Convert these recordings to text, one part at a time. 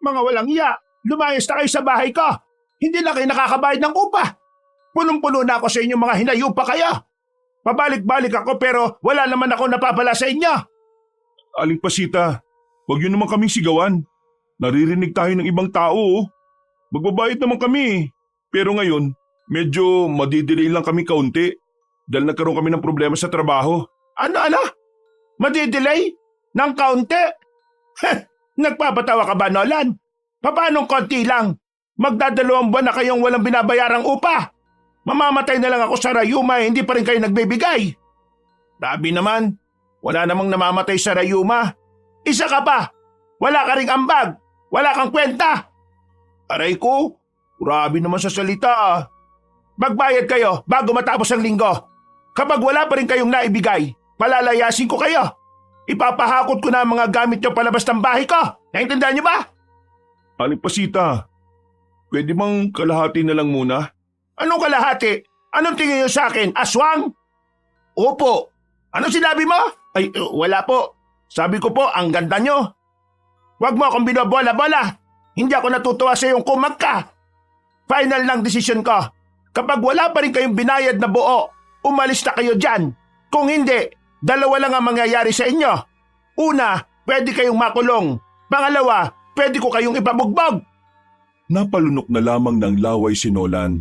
Mga walang iya, lumayas na kayo sa bahay ko. Hindi na kayo nakakabayad ng upa. Punong-puno na ako sa inyong mga hinayupa kayo. Pabalik-balik ako pero wala naman ako napapala sa inyo. Aling Pasita, huwag yun naman kaming sigawan. Naririnig tayo ng ibang tao. Oh. Magbabayad naman kami. Pero ngayon, medyo madidelay lang kami kaunti dahil nagkaroon kami ng problema sa trabaho. Ano? Madidelay? Nang kaunti? Nagpapatawa ka ba, Nolan? Paanong konti lang? Magdadalawang buwan na kayong walang binabayarang upa. Mamamatay na lang ako sa Rayuma, hindi pa rin kayo nagbibigay. Grabe naman, wala namang namamatay sa Rayuma. Isa ka pa, wala ka ring ambag, wala kang kwenta. Aray ko, grabe naman sa salita. Magbayad kayo bago matapos ang linggo. Kapag wala pa rin kayong naibigay, palalayasin ko kayo. Ipapahakot ko na ang mga gamit nyo palabas ng bahay ko. Naintindihan nyo ba? Aling Pasita, pwede bang kalahati na lang muna? Anong kalahati? Anong tingin nyo sa akin? Aswang? Opo. Anong sinabi mo? Ay, wala po. Sabi ko po, ang ganda nyo. Huwag mo akong binobola-bola. Hindi ako natutuwa sa iyong kumag ka. Final lang desisyon ko. Kapag wala pa rin kayong binayad na buo, umalis na kayo dyan. Kung hindi, dalawa lang ang mangyayari sa inyo. Una, pwede kayong makulong. Pangalawa, pwede ko kayong ipabugbog. Napalunok na lamang ng laway si Nolan.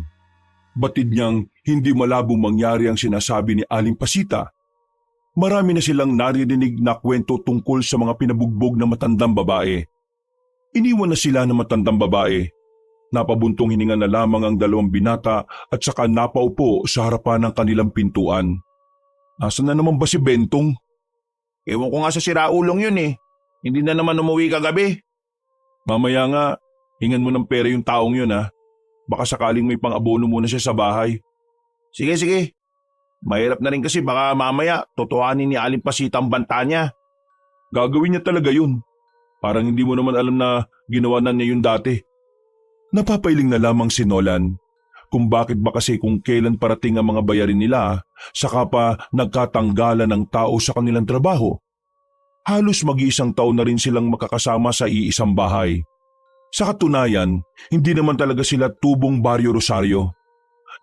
Batid niyang hindi malabong mangyari ang sinasabi ni Aling Pasita. Marami na silang naririnig na kwento tungkol sa mga pinabugbog na matandang babae. Iniwan na sila ng matandang babae. Napabuntong hininga na lamang ang dalawang binata at saka napaupo sa harapan ng kanilang pintuan. Nasaan na naman ba si Bentong? Ewan ko nga sa siraulong yun eh. Hindi na naman umuwi kagabi. Mamaya nga, hingan mo ng pera yung taong yun ha. Baka sakaling may pang-abono muna siya sa bahay. Sige. Mahirap na rin kasi baka mamaya totohanin ni Aling Pasita ang banta niya. Gagawin niya talaga yun. Parang hindi mo naman alam na ginawa na niya yun dati. Napapailing na lamang si Nolan kung bakit ba kasi kung kailan parating ang mga bayarin nila saka pa nagkatanggalan ng tao sa kanilang trabaho. Halos mag-iisang taon na rin silang makakasama sa iisang bahay. Sa katunayan, hindi naman talaga sila tubong Baryo Rosario.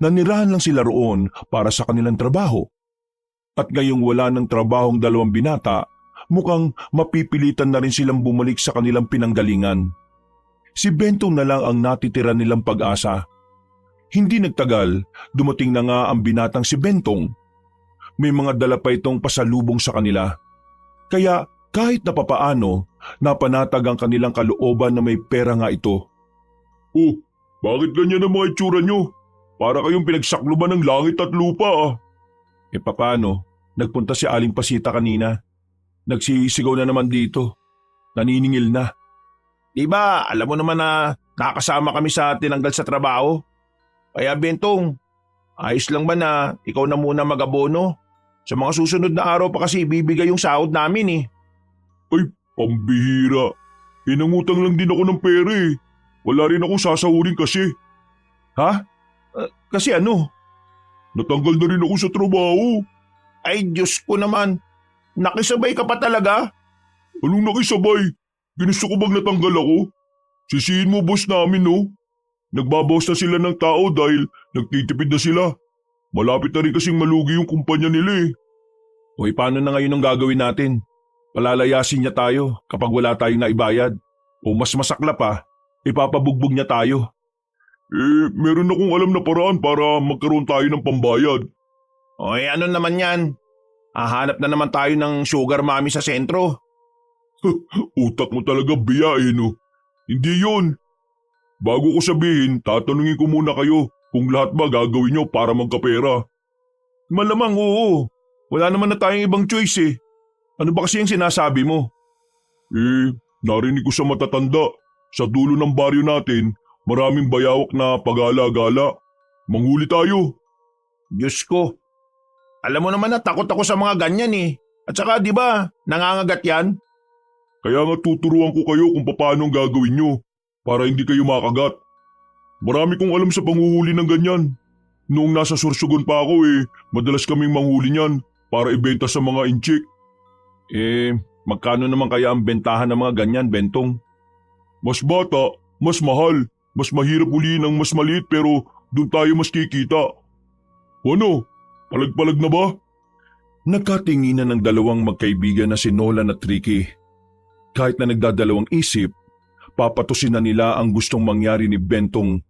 Nanirahan lang sila roon para sa kanilang trabaho. At ngayong wala ng trabahong dalawang binata, mukhang mapipilitan na rin silang bumalik sa kanilang pinanggalingan. Si Bentong na lang ang natitira nilang pag-asa. Hindi nagtagal, dumating na nga ang binatang si Bentong. May mga dala pa itong pasalubong sa kanila. Kaya kahit na papaano, napanatag ang kanilang kalooban na may pera nga ito. Oh, bakit ganyan ang mga itsura nyo? Para kayong pinagsakluban ng langit at lupa ah. E paano, nagpunta si Aling Pasita kanina. Nagsisigaw na naman dito. Naniningil na. Diba, alam mo naman na nakakasama kami sa tinanggal sa trabaho. Kaya Bentong, ayos lang ba na ikaw na muna mag-abono? Sa mga susunod na araw pa kasi ibibigay yung sahod namin eh. Ay, pambihira. Pinangutang lang din ako ng pera eh. Wala rin akong sasahurin kasi. Ha? Kasi ano? Natanggal na rin ako sa trabaho. Ay Diyos ko naman, nakisabay ka pa talaga? Anong nakisabay? Ginusto ko bang natanggal ako? Sisihin mo boss namin no? Nagbabawas na sila ng tao dahil nagtitipid na sila. Malapit na rin kasing malugi yung kumpanya nila eh. Hoy, paano na ngayon ang gagawin natin? Palalayasin niya tayo kapag wala tayong naibayad. O mas masakla pa, ipapabugbog niya tayo. Meron akong alam na paraan para magkaroon tayo ng pambayad. Hoy, ano naman yan? Hahanap na naman tayo ng sugar mommy sa sentro. Utak mo talaga biyain no. Hindi yun. Bago ko sabihin, tatanungin ko muna kayo kung lahat ba gagawin nyo para magkapera. Malamang oo. Wala naman na tayong ibang choice eh. Ano ba kasi yung sinasabi mo? Narinig ko sa matatanda. Sa dulo ng baryo natin, maraming bayawak na pagala-gala. Manghuli tayo. Diyos ko. Alam mo naman na takot ako sa mga ganyan eh. At saka di ba, nangangagat yan? Kaya nga tuturuan ko kayo kung paano ang gagawin nyo para hindi kayo makagat. Marami kong alam sa panghuhuli ng ganyan. Noong nasa Sorsogon pa ako madalas kaming manghuli niyan para ibenta sa mga inchik. Magkano naman kaya ang bentahan ng mga ganyan, Bentong? Mas bata, mas mahal, mas mahirap ulihin ang mas maliit pero doon tayo mas kikita. Ano? Palag-palag na ba? Nagkatinginan ng dalawang magkaibigan na si Nolan at Ricky. Kahit na nagdadalawang isip, papatusin na nila ang gustong mangyari ni Bentong.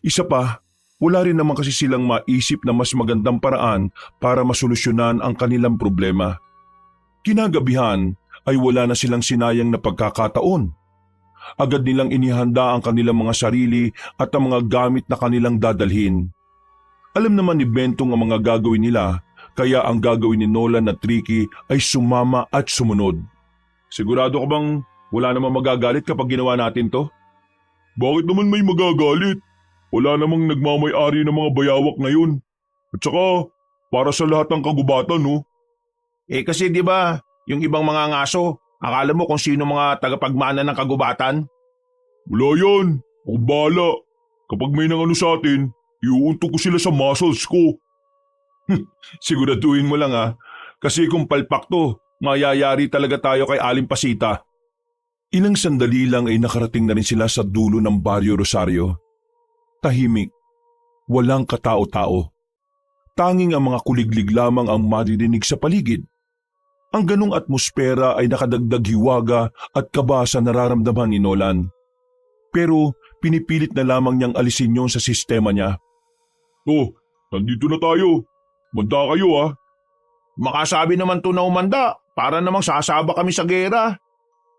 Isa pa, wala rin naman kasi silang maisip na mas magandang paraan para masolusyonan ang kanilang problema. Kinagabihan ay wala na silang sinayang na pagkakataon. Agad nilang inihanda ang kanilang mga sarili at ang mga gamit na kanilang dadalhin. Alam naman ni Bentong ang mga gagawin nila, kaya ang gagawin ni Nolan at Ricky ay sumama at sumunod. Sigurado ka bang wala namang magagalit kapag ginawa natin to? Bakit naman may magagalit? Wala namang nagmamay-ari ng mga bayawak na yun. At saka, para sa lahat ng kagubatan, no? Kasi di ba, yung ibang mga ngaso, akala mo kung sino mga tagapagmana ng kagubatan? Wala yan. Ako bahala. Kapag may nangano sa atin, iuuntog ko sila sa muscles ko. Siguraduhin mo lang kasi kung palpak to, mayayari talaga tayo kay Aling Pasita. Ilang sandali lang ay nakarating na rin sila sa dulo ng Baryo Rosario. Tahimik, walang katao-tao. Tanging ang mga kuliglig lamang ang maririnig sa paligid. Ang ganong atmosfera ay nakadagdag hiwaga at kaba sa nararamdaman ni Nolan. Pero pinipilit na lamang niyang alisin yon sa sistema niya. Nandito na tayo. Manda kayo Makasabi naman to na umanda, para namang sasaba kami sa gera.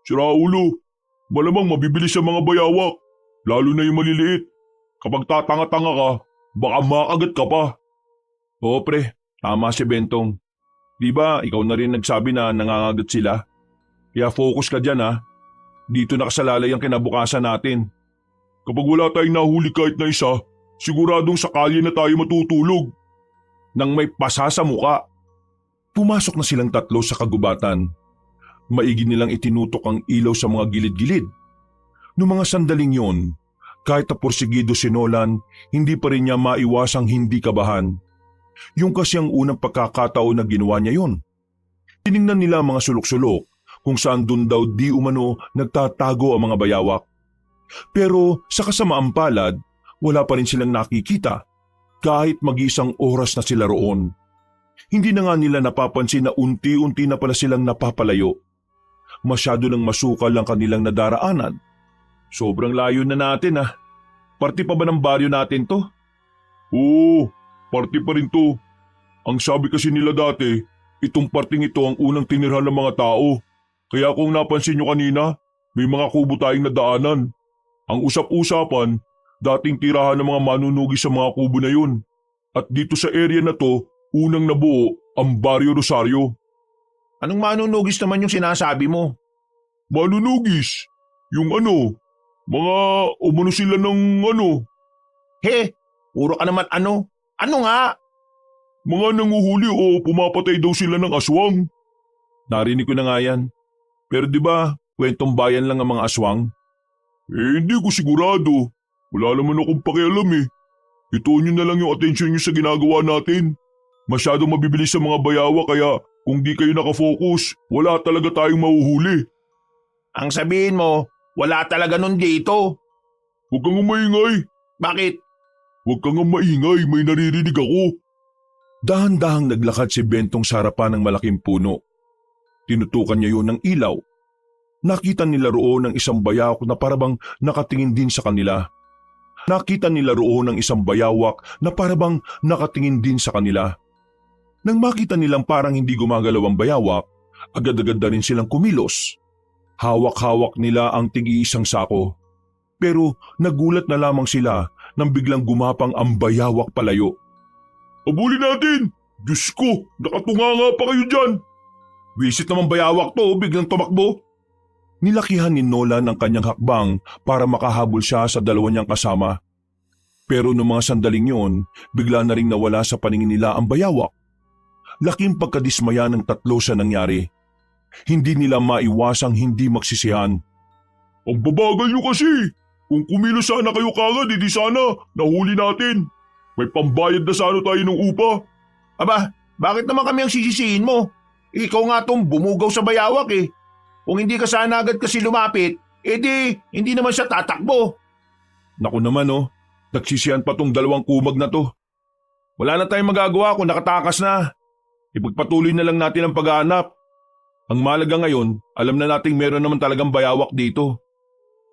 Sira ulo, malamang mabibilis sa mga bayawak, lalo na yung maliliit. Kapag tatanga-tanga ka, baka makagat ka pa. Oo pre, tama si Bentong. Di ba ikaw na rin nagsabi na nangangagat sila? Kaya focus ka dyan Dito nakasalalay ang kinabukasan natin. Kapag wala tayong nahuli kahit na isa, siguradong sa kalye na tayo matutulog. Nang may pasa sa muka. Pumasok na silang tatlo sa kagubatan. Maigi nilang itinutok ang ilaw sa mga gilid-gilid. Noong mga sandaling yon, kahit na porsigido si Nolan, hindi pa rin niya maiwasang hindi kabahan. Yung kasi ang unang pagkakataon na ginawa niya yon. Tiningnan nila ang mga sulok-sulok kung saan dun daw di umano nagtatago ang mga bayawak. Pero sa kasamaang palad, wala pa rin silang nakikita kahit mag-isang oras na sila roon. Hindi na nga nila napapansin na unti-unti na pala silang napapalayo. Masyado nang masukal ang kanilang nadaraanan. Sobrang layo na natin Parte pa ba ng baryo natin to? Oo, parte pa rin to. Ang sabi kasi nila dati, itong parting ito ang unang tinirhan ng mga tao. Kaya kung napansin nyo kanina, may mga kubo tayong nadaanan. Ang usap-usapan, dating tirahan ng mga manunugi sa mga kubo na yun. At dito sa area na to, unang nabuo ang Baryo Rosario. Anong manunugis naman yung sinasabi mo? Manunugis? Yung mga umano sila ng Puro ka naman ano? Ano nga? Mga nanguhuli o pumapatay daw sila ng aswang. Narinig ko na nga yan. Pero di ba, kwentong bayan lang ang mga aswang? Hindi ko sigurado. Wala naman akong pakialam Ituon nyo na lang yung atensyon nyo sa ginagawa natin. Masyadong mabibilis sa mga bayawa kaya kung di kayo nakafocus, wala talaga tayong mahuhuli. Ang sabihin mo, wala talaga nun dito. Huwag kang maingay. Bakit? Huwag kang maingay, may naririnig ako. Dahan-dahang naglakad si Bentong sa harapan ng malaking puno. Tinutukan niya yun ng ilaw. Nakita nila roon ng isang bayawak na parabang nakatingin din sa kanila. Nakita nila roon ng isang bayawak na parabang nakatingin din sa kanila. Nang makita nilang parang hindi gumagalaw ang bayawak, agad-agad na rin silang kumilos. Hawak-hawak nila ang tig-iisang sako. Pero nagulat na lamang sila nang biglang gumapang ang bayawak palayo. Abulin natin! Diyos ko, nakatunganga pa kayo dyan! Wisit naman bayawak to, biglang tumakbo. Nilakihan ni Nolan ang kanyang hakbang para makahabol siya sa dalawa niyang kasama. Pero noong mga sandaling yon, bigla na ring nawala sa paningin nila ang bayawak. Laking pagkadismaya ng tatlo sa nangyari. Hindi nila maiwasang hindi magsisihan. Ang babagal niyo kasi! Kung kumilos sana kayo kagad, hindi sana nahuli natin. May pambayad na sana tayo ng upa. Aba, bakit naman kami ang sisisihin mo? Ikaw nga tong bumugaw sa bayawak Kung hindi ka sana agad kasi lumapit, Eh di, hindi naman siya tatakbo. Naku naman oh, nagsisiyan pa tong dalawang kumag na to. Wala na tayong magagawa kung nakatakas na. Ipagpatuloy na lang natin ang paghahanap. Ang mahalaga ngayon, alam na nating meron naman talagang bayawak dito.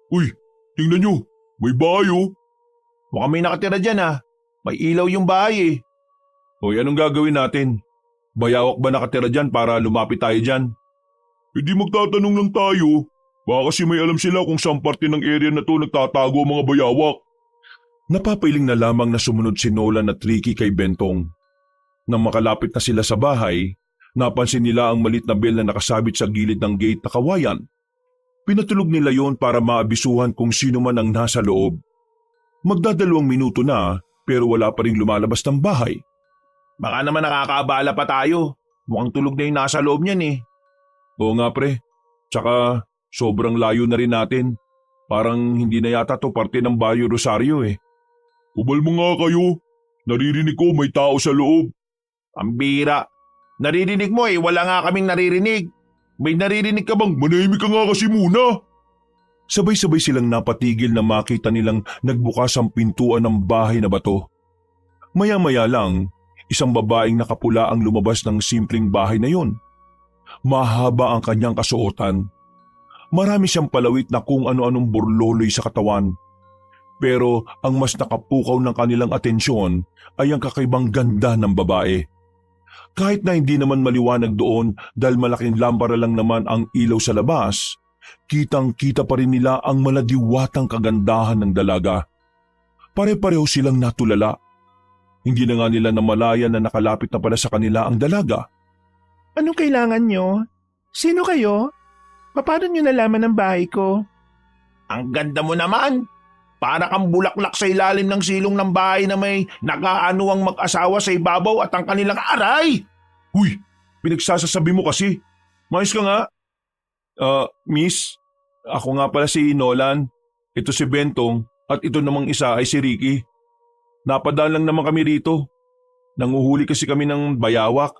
Uy, tingnan nyo, may bahay oh. Mukhang may nakatira dyan ah. May ilaw yung bahay eh. Hoy, anong gagawin natin? Bayawak ba nakatira dyan para lumapit tayo dyan? Hindi magtatanong lang tayo. Baka kasi may alam sila kung saan parte ng area na to nagtatago ang mga bayawak. Napapailing na lamang na sumunod si Nolan at Ricky kay Bentong. Nang makalapit na sila sa bahay, napansin nila ang malit na bell na nakasabit sa gilid ng gate na kawayan. Pinatulog nila yon para maabisuhan kung sino man ang nasa loob. Magdadalawang minuto na pero wala pa rin lumalabas ng bahay. Baka naman nakakaabala pa tayo. Mukhang tulog na yung nasa loob niyan eh. Oo nga pre, tsaka sobrang layo na rin natin. Parang hindi na yata to parte ng Bayo Rosario eh. Kubal mo nga kayo, naririnig ko may tao sa loob. Ang bira. Naririnig mo eh, wala nga kaming naririnig. May naririnig ka bang? Manahimik ka nga kasi muna. Sabay-sabay silang napatigil na makita nilang nagbukas ang pintuan ng bahay na bato. Maya-maya lang, isang babaeng nakapula ang lumabas ng simpleng bahay na yon. Mahaba ang kanyang kasuotan. Marami siyang palawit na kung ano-anong burloloy sa katawan. Pero ang mas nakapukaw ng kanilang atensyon ay ang kakaibang ganda ng babae. Kahit na hindi naman maliwanag doon dahil malaking lampara lang naman ang ilaw sa labas, kitang-kita pa rin nila ang maladiwatang kagandahan ng dalaga. Pare-pareho silang natulala. Hindi na nga nila namalayan na nakalapit na pala sa kanila ang dalaga. Anong kailangan nyo? Sino kayo? Paano nyo nalaman ang bahay ko? Ang ganda mo naman. Para kang bulaklak sa ilalim ng silong ng bahay na may nag-aanuang mag-asawa sa ibabaw at ang kanilang aray. Huy, pinagsasasabi mo kasi. Mayos ka nga. Miss, ako nga pala si Nolan. Ito si Bentong at ito namang isa ay si Ricky. Napadaan lang naman kami rito. Nanguhuli kasi kami ng bayawak.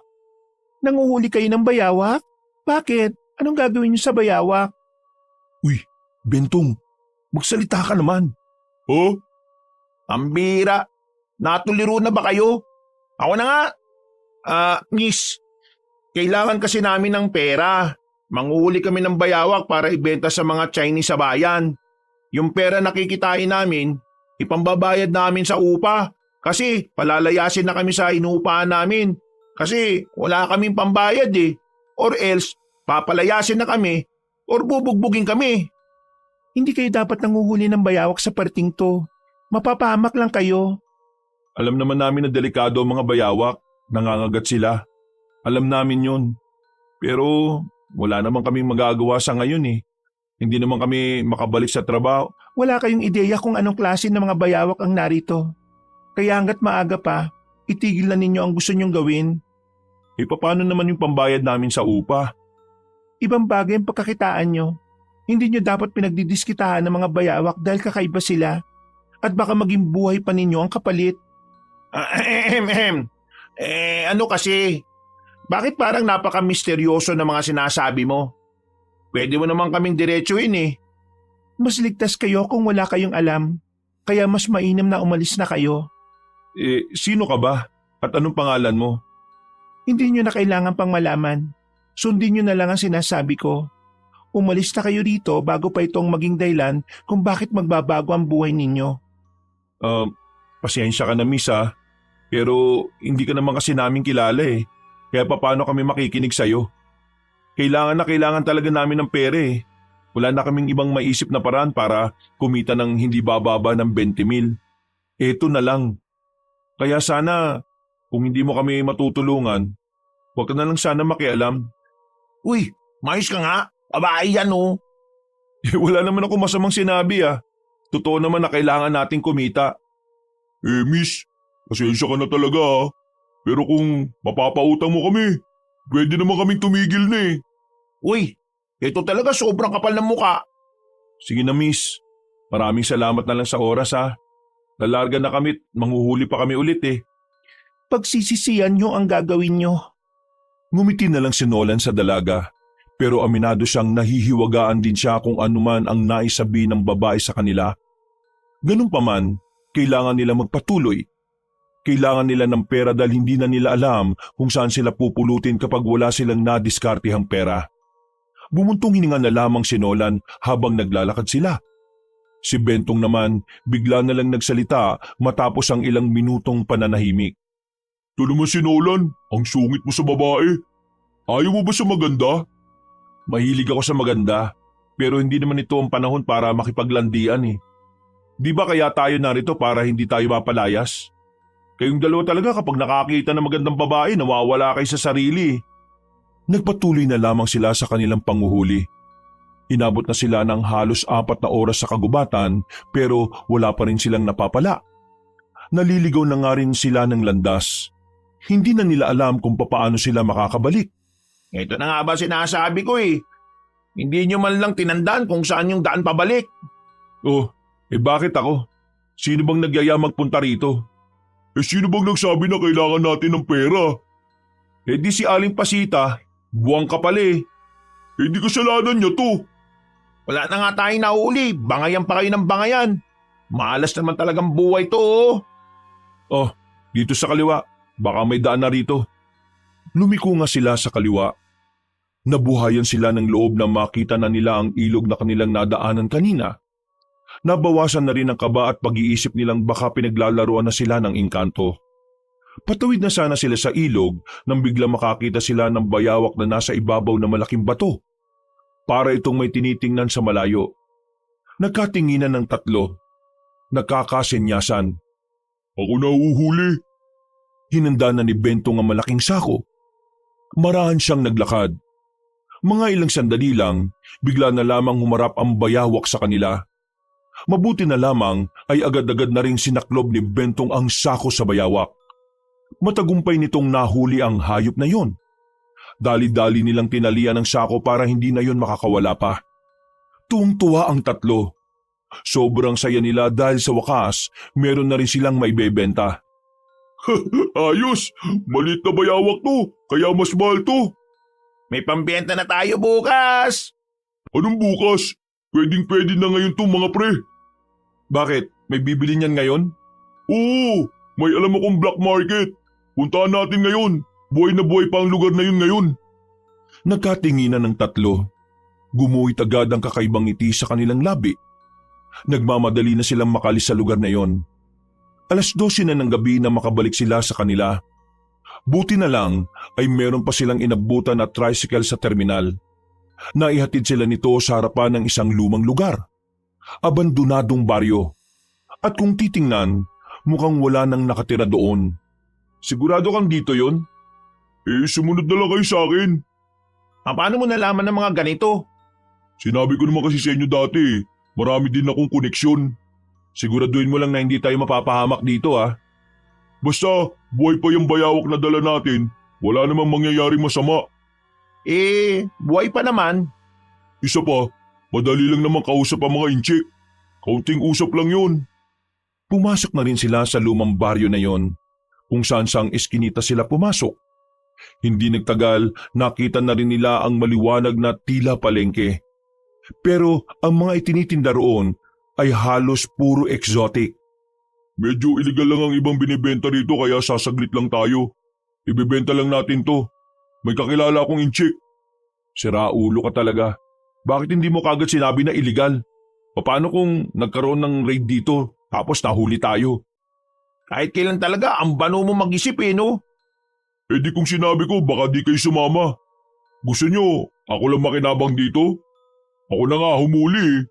Nanguhuli kayo ng bayawak? Bakit? Anong gagawin nyo sa bayawak? Uy, Bentong, magsalita ka naman. Oh? Ang bira. Natuliro na ba kayo? Ako na nga. Miss, kailangan kasi namin ng pera. Manguhuli kami ng bayawak para ibenta sa mga Chinese sa bayan. Yung pera nakikitain namin, ipambabayad namin sa upa. Kasi palalayasin na kami sa inuupahan namin. Kasi wala kaming pambayad eh. Or else, papalayasin na kami or bubugbugin kami. Hindi kayo dapat nanguhuli ng bayawak sa parting to. Mapapahamak lang kayo. Alam naman namin na delikado ang mga bayawak. Nangangagat sila. Alam namin yun. Pero wala naman kaming magagawa sa ngayon eh. Hindi naman kami makabalik sa trabaho. Wala kayong ideya kung anong klase ng mga bayawak ang narito. Kaya hanggat maaga pa, itigil na ninyo ang gusto nyong gawin. E paano naman yung pambayad namin sa upa? Ibang bagay ang pagkakitaan nyo. Hindi nyo dapat pinagdidiskitahan ng mga bayawak dahil kakaiba sila. At baka maging buhay pa ninyo ang kapalit. Ano kasi? Bakit parang napaka-misteryoso na mga sinasabi mo? Pwede mo naman kaming diretsuhin eh. Mas ligtas kayo kung wala kayong alam. Kaya mas mainam na umalis na kayo. Sino ka ba? At anong pangalan mo? Hindi nyo na kailangan pang malaman. Sundin nyo na lang ang sinasabi ko. Umalis na kayo rito bago pa itong maging dahilan kung bakit magbabago ang buhay ninyo. Pasensya ka na miss ha. Pero hindi ka naman kasi namin kilala eh. Kaya paano kami makikinig sa'yo? Kailangan talaga namin ng pera eh. Wala na kaming ibang maisip na paraan para kumita ng hindi bababa ng 20,000. Eto na lang. Kaya sana kung hindi mo kami matutulungan, huwag ka na lang sana makialam. Uy, mayos ka nga. Babae yan oh. Wala naman ako masamang sinabi ah. Totoo naman na kailangan nating kumita. Miss, pasensya ka na talaga ah. Pero kung mapapautang mo kami, pwede naman kaming tumigil na eh. Uy, ito talaga sobrang kapal ng muka. Sige na miss, maraming salamat na lang sa oras ha. Lalarga na kami, manghuhuli pa kami ulit eh. Pagsisisihan nyo ang gagawin nyo. Ngumiti na lang si Nolan sa dalaga. Pero aminado siyang nahihiwagaan din siya kung anuman ang naisabi ng babae sa kanila. Ganun pa man, kailangan nila magpatuloy. Kailangan nila ng pera dahil hindi na nila alam kung saan sila pupulutin kapag wala silang nadiskartehang pera. Bumuntong hininga na lamang si Nolan habang naglalakad sila. Si Bentong naman bigla na lang nagsalita matapos ang ilang minutong pananahimik. Ito naman si Nolan, ang sungit mo sa babae. Ayaw mo ba sa maganda? Mahilig ako sa maganda, pero hindi naman ito ang panahon para makipaglandian eh. Di ba kaya tayo narito para hindi tayo mapalayas? Kayong dalawa talaga kapag nakakita ng magandang babae, nawawala kayo sa sarili. Nagpatuloy na lamang sila sa kanilang panguhuli. Inabot na sila ng halos 4 na oras sa kagubatan pero wala pa rin silang napapala. Naliligaw na nga rin sila ng landas. Hindi na nila alam kung papaano sila makakabalik. Ito na nga ba sinasabi ko eh. Hindi nyo man lang tinandaan kung saan yung daan pabalik. Oh, bakit ako? Sino bang nagyaya magpunta rito? Sino bang nagsabi na kailangan natin ng pera? Di si Aling Pasita, buwang ka pala eh. Di kasalanan niya to. Wala na nga tayong nahuli, bangayan pa kayo ng bangayan. Malas naman talagang buhay to oh. Oh, dito sa kaliwa, baka may daan na rito. Lumiko nga sila sa kaliwa. Nabuhayan sila ng loob na makita na nila ang ilog na kanilang nadaanan kanina. Nabawasan na rin ang kaba at pag-iisip nilang baka pinaglalaruan na sila ng engkanto. Patawid na sana sila sa ilog nang bigla makakita sila ng bayawak na nasa ibabaw na malaking bato. Para itong may tinitingnan sa malayo. Nagkatinginan ng tatlo. Nagkakasenyasan. Ako na uhuli. Hinanda na ni Bentong ang malaking sako. Marahan siyang naglakad. Mga ilang sandali lang, bigla na lamang humarap ang bayawak sa kanila. Mabuti na lamang ay agad-agad na ring sinaklob ni Bentong ang sako sa bayawak. Matagumpay nitong nahuli ang hayop na yon. Dali-dali nilang tinalian ang sako para hindi na yon makakawala pa. Tuwang-tuwa ang tatlo. Sobrang saya nila dahil sa wakas, meron na rin silang maibebenta. Ayos! Maliit na bayawak to, kaya mas mahal to. May pambenta na tayo bukas. Anong bukas? Pwedeng-pwede na ngayon to mga pre. Bakit? May bibili niyan ngayon? Oo, may alam akong black market. Puntahan natin ngayon. Buhay na buhay pa ang lugar na yun ngayon. Nagkatinginan ng tatlo. Gumuhit agad ang kakaibang ngiti sa kanilang labi. Nagmamadali na silang makalis sa lugar na yon. 12:00 na ng gabi na makabalik sila sa kanila. Buti na lang ay meron pa silang inabutan na tricycle sa terminal. Naihatid sila nito sa harapan ng isang lumang lugar. Abandonadong baryo. At kung titingnan, mukhang wala nang nakatira doon. Sigurado kang dito yon? Sumunod na lang kayo sa akin. Paano mo nalaman ng mga ganito? Sinabi ko naman kasi sa inyo dati, marami din akong koneksyon. Siguraduhin mo lang na hindi tayo mapapahamak dito ah. Basta, buhay pa yung bayawak na dala natin, wala namang mangyayaring masama. Buhay pa naman. Isa pa, madali lang naman kausap ang mga inchik. Kaunting usap lang yun. Pumasok na rin sila sa lumang baryo na yon, kung saan sang eskinita sila pumasok. Hindi nagtagal, nakita na rin nila ang maliwanag na tila palengke. Pero ang mga itinitinda roon ay halos puro exotic. Medyo illegal lang ang ibang binibenta rito kaya sasaglit lang tayo. Ibibenta lang natin to. May kakilala akong inchik. Sira ulo ka talaga. Bakit hindi mo kagad sinabi na illegal? Paano kung nagkaroon ng raid dito tapos nahuli tayo? Kahit kailan talaga, ang bano mo mag-isip no? Di kung sinabi ko baka di kayo sumama. Gusto nyo, ako lang makinabang dito? Ako na nga humuli.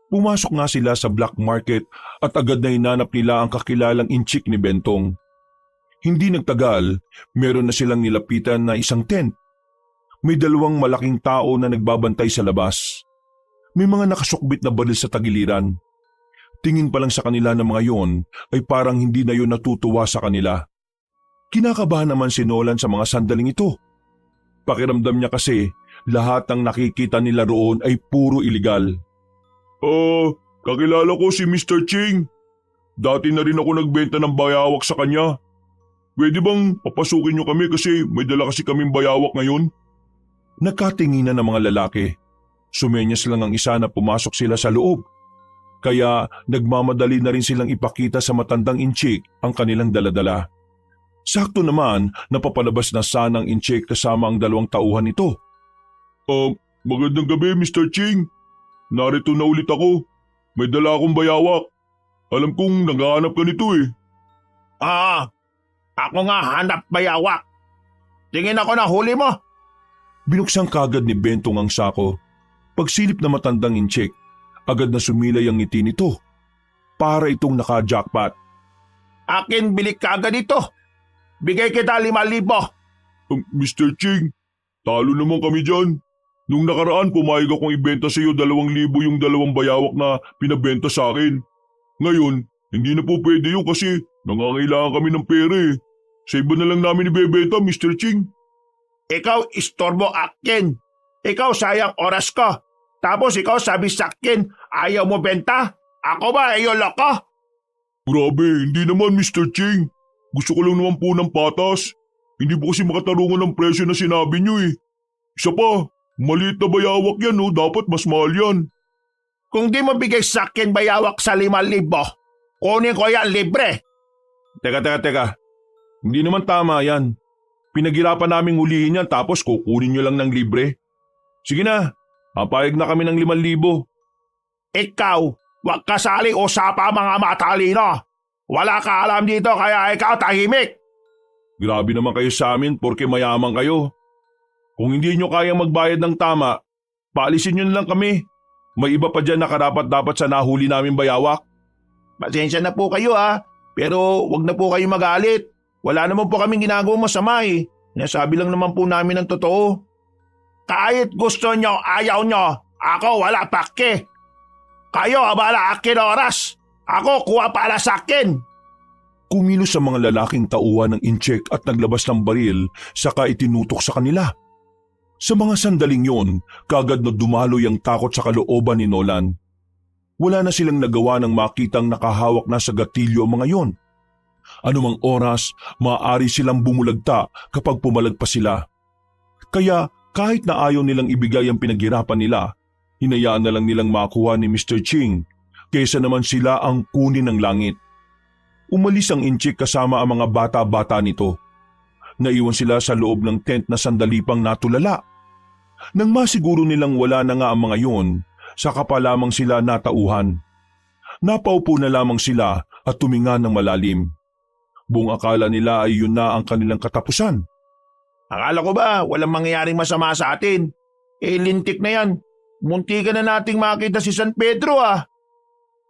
Pumasok nga sila sa black market at agad na hinanap nila ang kakilalang inchik ni Bentong. Hindi nagtagal, meron na silang nilapitan na isang tent. May 2 malaking tao na nagbabantay sa labas. May mga nakasukbit na baril sa tagiliran. Tingin pa lang sa kanila ng mga yon ay parang hindi na yon natutuwa sa kanila. Kinakabahan naman si Nolan sa mga sandaling ito. Pakiramdam niya kasi lahat ng nakikita nila roon ay puro iligal. Kakilala ko si Mr. Ching. Dati na rin ako nagbenta ng bayawak sa kanya. Pwede bang papasukin niyo kami kasi may dala kasi kaming bayawak ngayon? Nagkatinginan ng mga lalaki. Sumenyas lang ang isa na pumasok sila sa loob. Kaya nagmamadali na rin silang ipakita sa matandang inchik ang kanilang daladala. Sakto naman napapalabas na sana ang inchik kasama ang 2 tauhan nito. Magandang gabi, Mr. Ching. Narito na ulit ako. May dala akong bayawak. Alam kong naghahanap ka nito eh. Ako nga hanap bayawak. Tingin ako na huli mo. Binuksan kagad ni Bentong ang sako. Pagsilip na matandang inchik, agad na sumilay ang ngiti nito. Para itong naka-jackpot. Akin bilik ka agad ito. Bigay kita 5,000. Mr. Ching, talo naman kami dyan. Nung nakaraan pumayag akong ibenta sa iyo 2,000 yung 2 bayawak na pinabenta sa akin. Ngayon, hindi na po pwede yun kasi nangangailangan kami ng pera eh. Sa iba na lang namin ibebenta, Mr. Ching. Ikaw istorbo akin. Ikaw sayang oras ko. Tapos ikaw sabi sa akin, ayaw mo benta? Ako ba ayaw loko? Grabe, hindi naman Mr. Ching. Gusto ko lang naman po ng patas. Hindi po kasi makatarungan ng presyo na sinabi niyo eh. Isa pa, maliit na bayawak yan oh, dapat mas mahal yan. Kung di mo bigay sa akin bayawak sa 5,000, kunin ko yan libre. Teka. Hindi naman tama yan. Pinaghirapan naming hulihin yan tapos kukunin nyo lang ng libre. Sige na, papayag na kami ng 5,000. Ikaw, wag kasali usapa mga matalino. Wala ka alam dito kaya ikaw tahimik. Grabe naman kayo sa amin porke mayaman kayo. Kung hindi nyo kayang magbayad ng tama, paalisin nyo na lang kami. May iba pa dyan na karapat-dapat sa nahuli namin bayawak. Pasensya na po kayo pero wag na po kayo magalit. Wala naman po kaming ginagawang masama eh. Nasabi lang naman po namin ang totoo. Kahit gusto nyo, ayaw nyo, ako wala pake. Kayo abala akin oras. Ako kuha para sa akin. Kumilos sa mga lalaking tauhan ng inchek at naglabas ng baril saka itinutok sa kanila. Sa mga sandaling yon, kagad na dumaloy ang takot sa kalooban ni Nolan. Wala na silang nagawa ng makitang nakahawak na sa gatilyo ang mga yon. Anumang oras, maaari silang bumulagta kapag pumalagpas sila. Kaya kahit na ayaw nilang ibigay ang pinaghirapan nila, hinayaan na lang nilang makuha ni Mr. Ching kaysa naman sila ang kunin ng langit. Umalis ang inchik kasama ang mga bata-bata nito. Naiwan sila sa loob ng tent na sandali pang natulala. Nang masiguro nilang wala na nga ang mga yon, saka pa lamang sila natauhan. Napaupo na lamang sila at tuminga ng malalim. Buong akala nila ay yun na ang kanilang katapusan. Akala ko ba walang mangyayaring masama sa atin? Lintik na yan. Munti ka na nating makita si San Pedro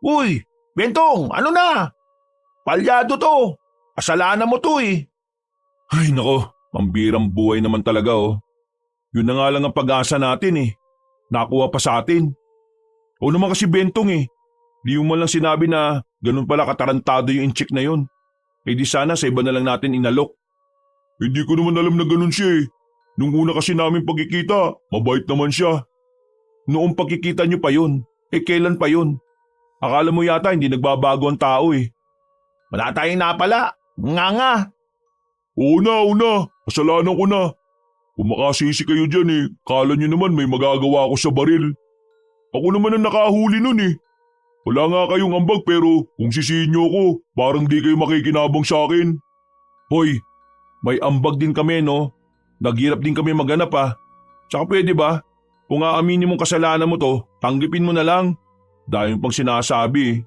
Uy, Bentong, ano na? Palyado to. Kasalanan mo to eh. Ay nako, pambirang buhay naman talaga oh. Yun na nga lang ang pag-asa natin eh. Nakuha pa sa atin. O naman kasi Bentong eh. Di mo man lang sinabi na ganun pala katarantado yung inchik na yun. Eh di sana sa iba na lang natin inalok. Hindi ko naman alam na ganun siya eh. Nung una kasi namin pagkikita, mabait naman siya. Noong pagkikita niyo pa yun, kailan pa yun? Akala mo yata hindi nagbabago ang tao eh. Wala tayong napala. Nga. Oo na. Kasalanan ko na. Kung makasisi kayo dyan eh, kala nyo naman may magagawa ako sa baril. Ako naman ang nakahuli nun eh. Wala nga kayong ambag pero kung sisihin nyo ako, parang di kayo makikinabang sa akin. Hoy, may ambag din kami no. Naghirap din kami maghanap Tsaka pwede ba? Kung aaminin mong kasalanan mo to, tanggipin mo na lang. Dahil pang sinasabi.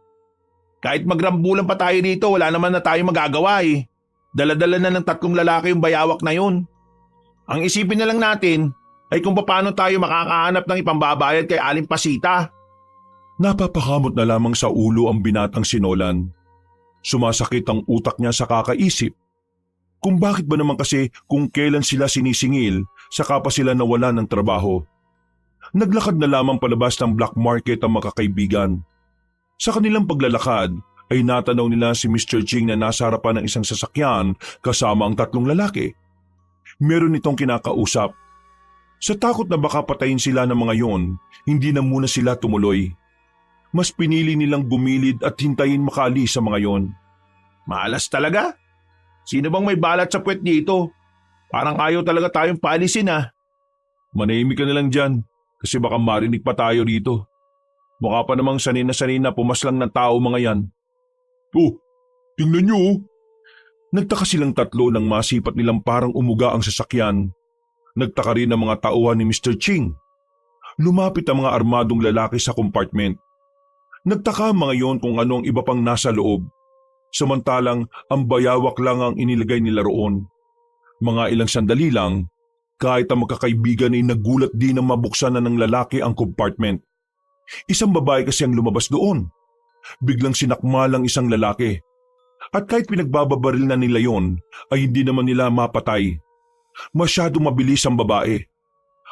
Kahit magrambulan pa tayo dito, wala naman na tayo magagawa eh. Dala-dala na ng 3 lalaki yung bayawak na yun. Ang isipin na lang natin ay kung paano tayo makakahanap ng ipambabayad kay Aling Pasita. Napapakamot na lamang sa ulo ang binatang si Nolan. Sumasakit ang utak niya sa kakaisip. Kung bakit ba naman kasi kung kailan sila sinisingil, saka pa sila nawala ng trabaho. Naglakad na lamang palabas ng black market ang makakaibigan. Sa kanilang paglalakad ay natanaw nila si Mr. Ching na nasa harapan ng isang sasakyan kasama ang 3 lalaki. Meron itong kinakausap. Sa takot na baka patayin sila ng mga yon, hindi na muna sila tumuloy. Mas pinili nilang gumilid at hintayin makaalis sa mga yon. Malas talaga. Sino bang may balat sa puwet dito? Parang ayaw talaga tayong paalisin Manahimik ka na lang dyan kasi baka marinig pa tayo rito. Mukha pa namang sanay na pumaslang ng tao mga yan. Oh, tingnan nyo oh. Nagtaka silang tatlo nang masipat nilang parang umuga ang sasakyan. Nagtaka rin ang mga tauhan ni Mr. Ching. Lumapit ang mga armadong lalaki sa compartment. Nagtaka ang mga yon kung ano ang iba pang nasa loob. Samantalang ang bayawak lang ang inilagay nila roon. Mga ilang sandali lang, kahit ang magkakaibigan ay nagulat din na mabuksan na ng lalaki ang compartment. Isang babae kasi ang lumabas doon. Biglang sinakma lang isang lalaki. At kahit pinagbababaril na nila yon, ay hindi naman nila mapatay. Masyado mabilis ang babae.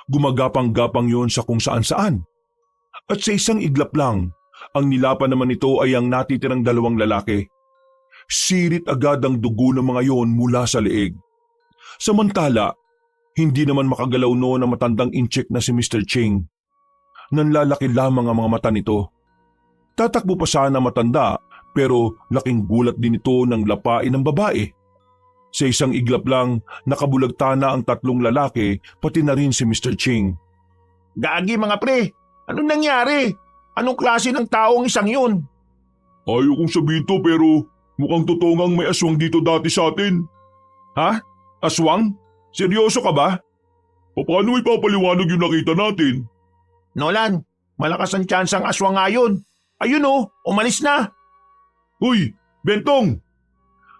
Gumagapang-gapang yon sa kung saan-saan. At sa isang iglap lang, ang nilapan naman ito ay ang natitirang dalawang lalaki. Sirit agad ang dugo ng mga yon mula sa leeg. Samantala, hindi naman makagalaw noon ang matandang incheck na si Mr. Ching. Nanlalaki lamang ang mga mata nito. Tatakbo pa sana matanda pero laking gulat din ito ng lapain ng babae. Sa isang iglap lang, nakabulagta na ang tatlong lalaki pati na rin si Mr. Ching. Gagi mga pre, anong nangyari? Anong klase ng taong isang yun? Ayaw kong sabihin to pero mukhang totoo ngang may aswang dito dati sa atin. Ha? Aswang? Seryoso ka ba? Paano ipapaliwanag yung nakita natin? Nolan, malakas ang tsansang aswang nga yun. Ayun oh, umalis na. Uy, Bentong!